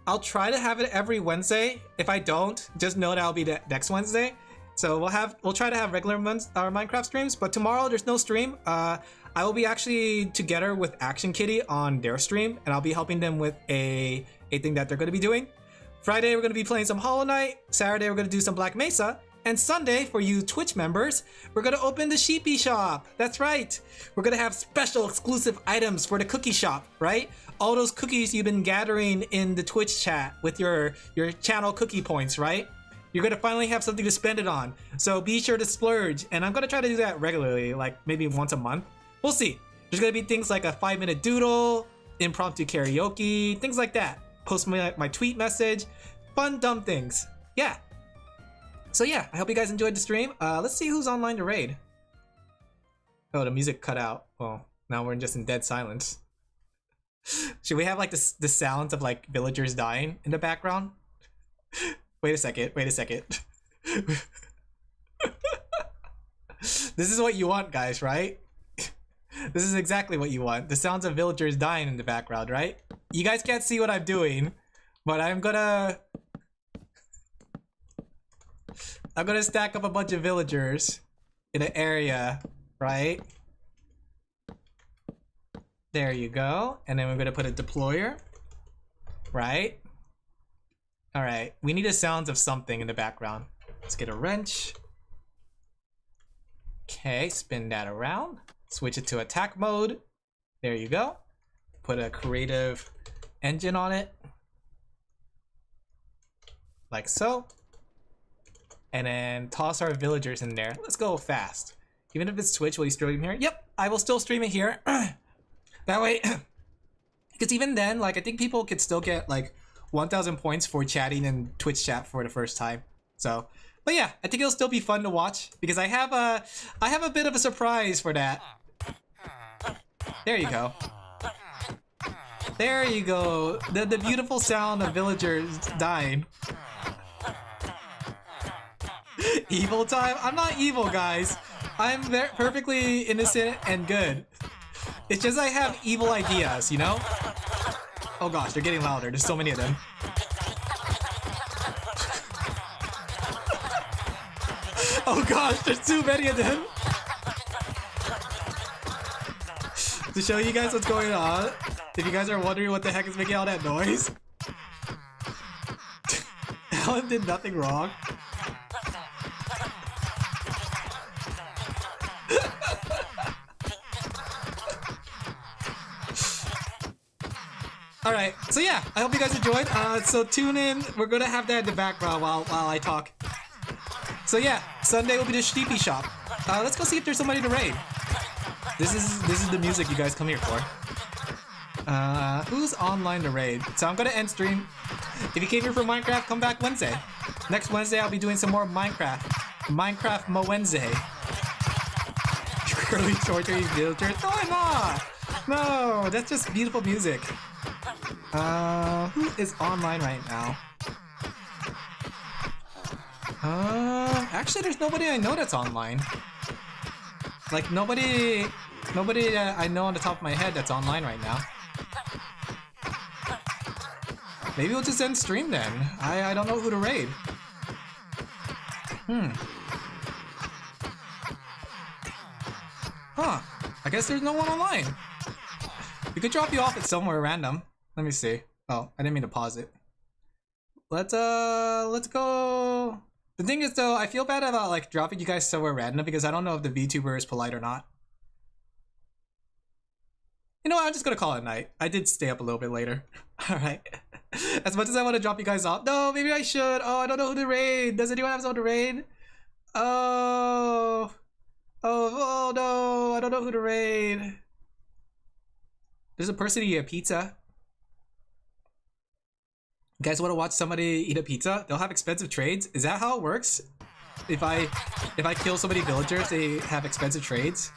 I'll try to have it every Wednesday. If I don't, just know that I'll be the next Wednesday. So we'll try to have regular Minecraft streams. But tomorrow there's no stream. I will be actually together with Action Kitty on their stream, and I'll be helping them with a thing that they're going to be doing. Friday, we're going to be playing some Hollow Knight. Saturday, we're going to do some Black Mesa. And Sunday, for you Twitch members, we're going to open the Sheepy Shop. That's right. We're going to have special exclusive items for the cookie shop, right? All those cookies you've been gathering in the Twitch chat with your channel cookie points, right? You're going to finally have something to spend it on. So be sure to splurge. And I'm going to try to do that regularly, like maybe once a month. We'll see. There's going to be things like a 5-minute doodle, impromptu karaoke, things like that. Post my tweet message, fun dumb things. Yeah. So yeah, I hope you guys enjoyed the stream. Let's see who's online to raid. Oh, the music cut out. Well, now we're just in dead silence. Should we have like the sounds of like villagers dying in the background? Wait a second. Wait a second. This is what you want, guys, right? This is exactly what you want. The sounds of villagers dying in the background, right? You guys can't see what I'm doing, but I'm gonna stack up a bunch of villagers in an area, right? There you go. And then we're gonna put a deployer, right? All right, we need the sounds of something in the background. Let's get a wrench. Okay, spin that around. Switch it to attack mode. There you go. Put a creative engine on it. Like so. And then toss our villagers in there. Let's go fast. Even if it's Twitch, will you stream here? Yep, I will still stream it here. That way, because even then, like, I think people could still get like 1,000 points for chatting in Twitch chat for the first time. So, but yeah, I think it'll still be fun to watch because I have a bit of a surprise for that. There you go. There you go. The beautiful sound of villagers dying. Evil time? I'm not evil, guys. I'm perfectly innocent and good. It's just I have evil ideas, you know? Oh gosh, they're getting louder. There's so many of them. Oh gosh, there's too many of them. To show you guys what's going on, if you guys are wondering what the heck is making all that noise, Alin did nothing wrong. Alright, so yeah, I hope you guys enjoyed. So tune in, we're gonna have that in the background while I talk. So yeah, Sunday will be the Sheepy Shop. Let's go see if there's somebody to raid. This is the music you guys come here for. Who's online to raid? So I'm gonna end stream. If you came here for Minecraft, come back Wednesday. Next Wednesday, I'll be doing some more Minecraft. Minecraft Mo Wednesday. Curly torturing villagers? No, I'm not! No, that's just beautiful music. Who is online right now? Actually, there's nobody I know that's online. Like, nobody Nobody that I know on the top of my head that's online right now. Maybe we'll just end stream then. I don't know who to raid. Huh. I guess there's no one online. We could drop you off at somewhere random. Let me see. Oh, I didn't mean to pause it. Let's go. The thing is though, I feel bad about like dropping you guys somewhere random because I don't know if the VTuber is polite or not. You know what, I'm just gonna call it a night. I did stay up a little bit later. Alright. As much as I want to drop you guys off. No, maybe I should. Oh, I don't know who to raid. Does anyone have someone to raid? Oh no, I don't know who to raid. There's a person eating a pizza. You guys want to watch somebody eat a pizza? They'll have expensive trades. Is that how it works? If I kill so many villagers, they have expensive trades?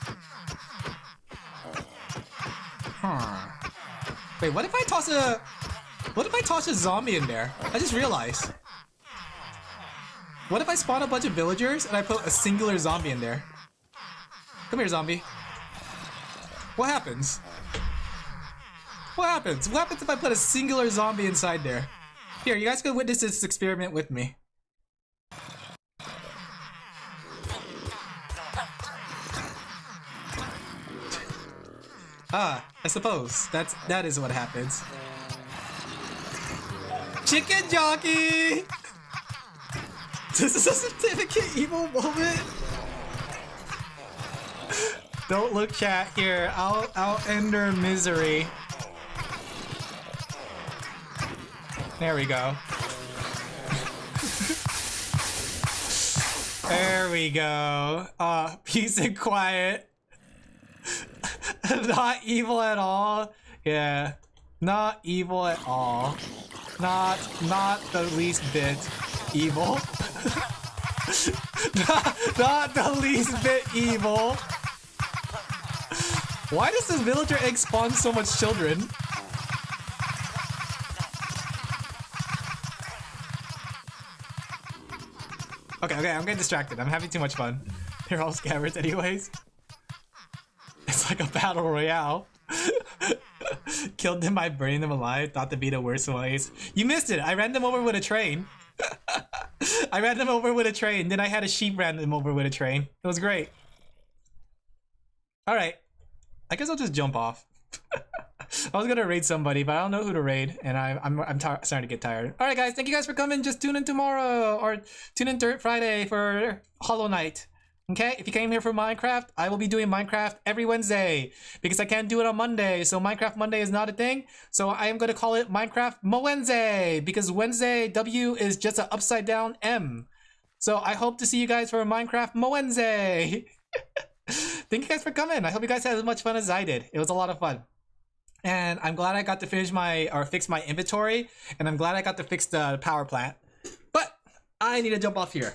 Huh. Wait, what if I toss a zombie in there? I just realized. What if I spawn a bunch of villagers and I put a singular zombie in there? Come here, zombie. What happens? What happens? What happens if I put a singular zombie inside there? Here, you guys can witness this experiment with me. I suppose that is what happens. Chicken jockey! This is a certificate evil moment. Don't look, chat. Here, I'll end their misery. There we go. There we go. Peace and quiet. Not evil at all. Yeah, not evil at all. Not the least bit evil. not the least bit evil. Why does this villager egg spawn so much children? Okay, I'm getting distracted. I'm having too much fun. They're all scammers anyways. It's like a battle royale. Killed them by burning them alive. Thought to be the worst ways. You missed it. I ran them over with a train. I ran them over with a train. Then I had a sheep ran them over with a train. It was great. Alright. I guess I'll just jump off. I was gonna raid somebody, but I don't know who to raid, and I'm starting to get tired. Alright guys, thank you guys for coming. Just tune in tomorrow, or tune in Friday for Hollow Knight. Okay, if you came here for Minecraft, I will be doing Minecraft every Wednesday because I can't do it on Monday. So Minecraft Monday is not a thing. So I am going to call it Minecraft Wednesday because Wednesday W is just an upside down M. So I hope to see you guys for Minecraft Wednesday. Thank you guys for coming. I hope you guys had as much fun as I did. It was a lot of fun. And I'm glad I got to fix my inventory, and I'm glad I got to fix the power plant. But I need to jump off here.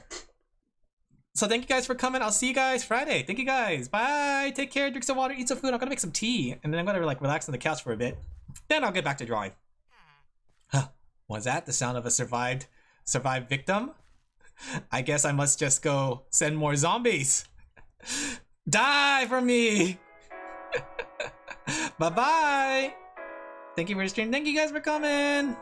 So thank you guys for coming. I'll see you guys Friday. Thank you guys. Bye. Take care. Drink some water. Eat some food. I'm gonna make some tea, and then I'm gonna like relax on the couch for a bit. Then I'll get back to drawing. Huh? Was that the sound of a survived victim? I guess I must just go send more zombies. Die for me. Bye bye. Thank you for the stream. Thank you guys for coming.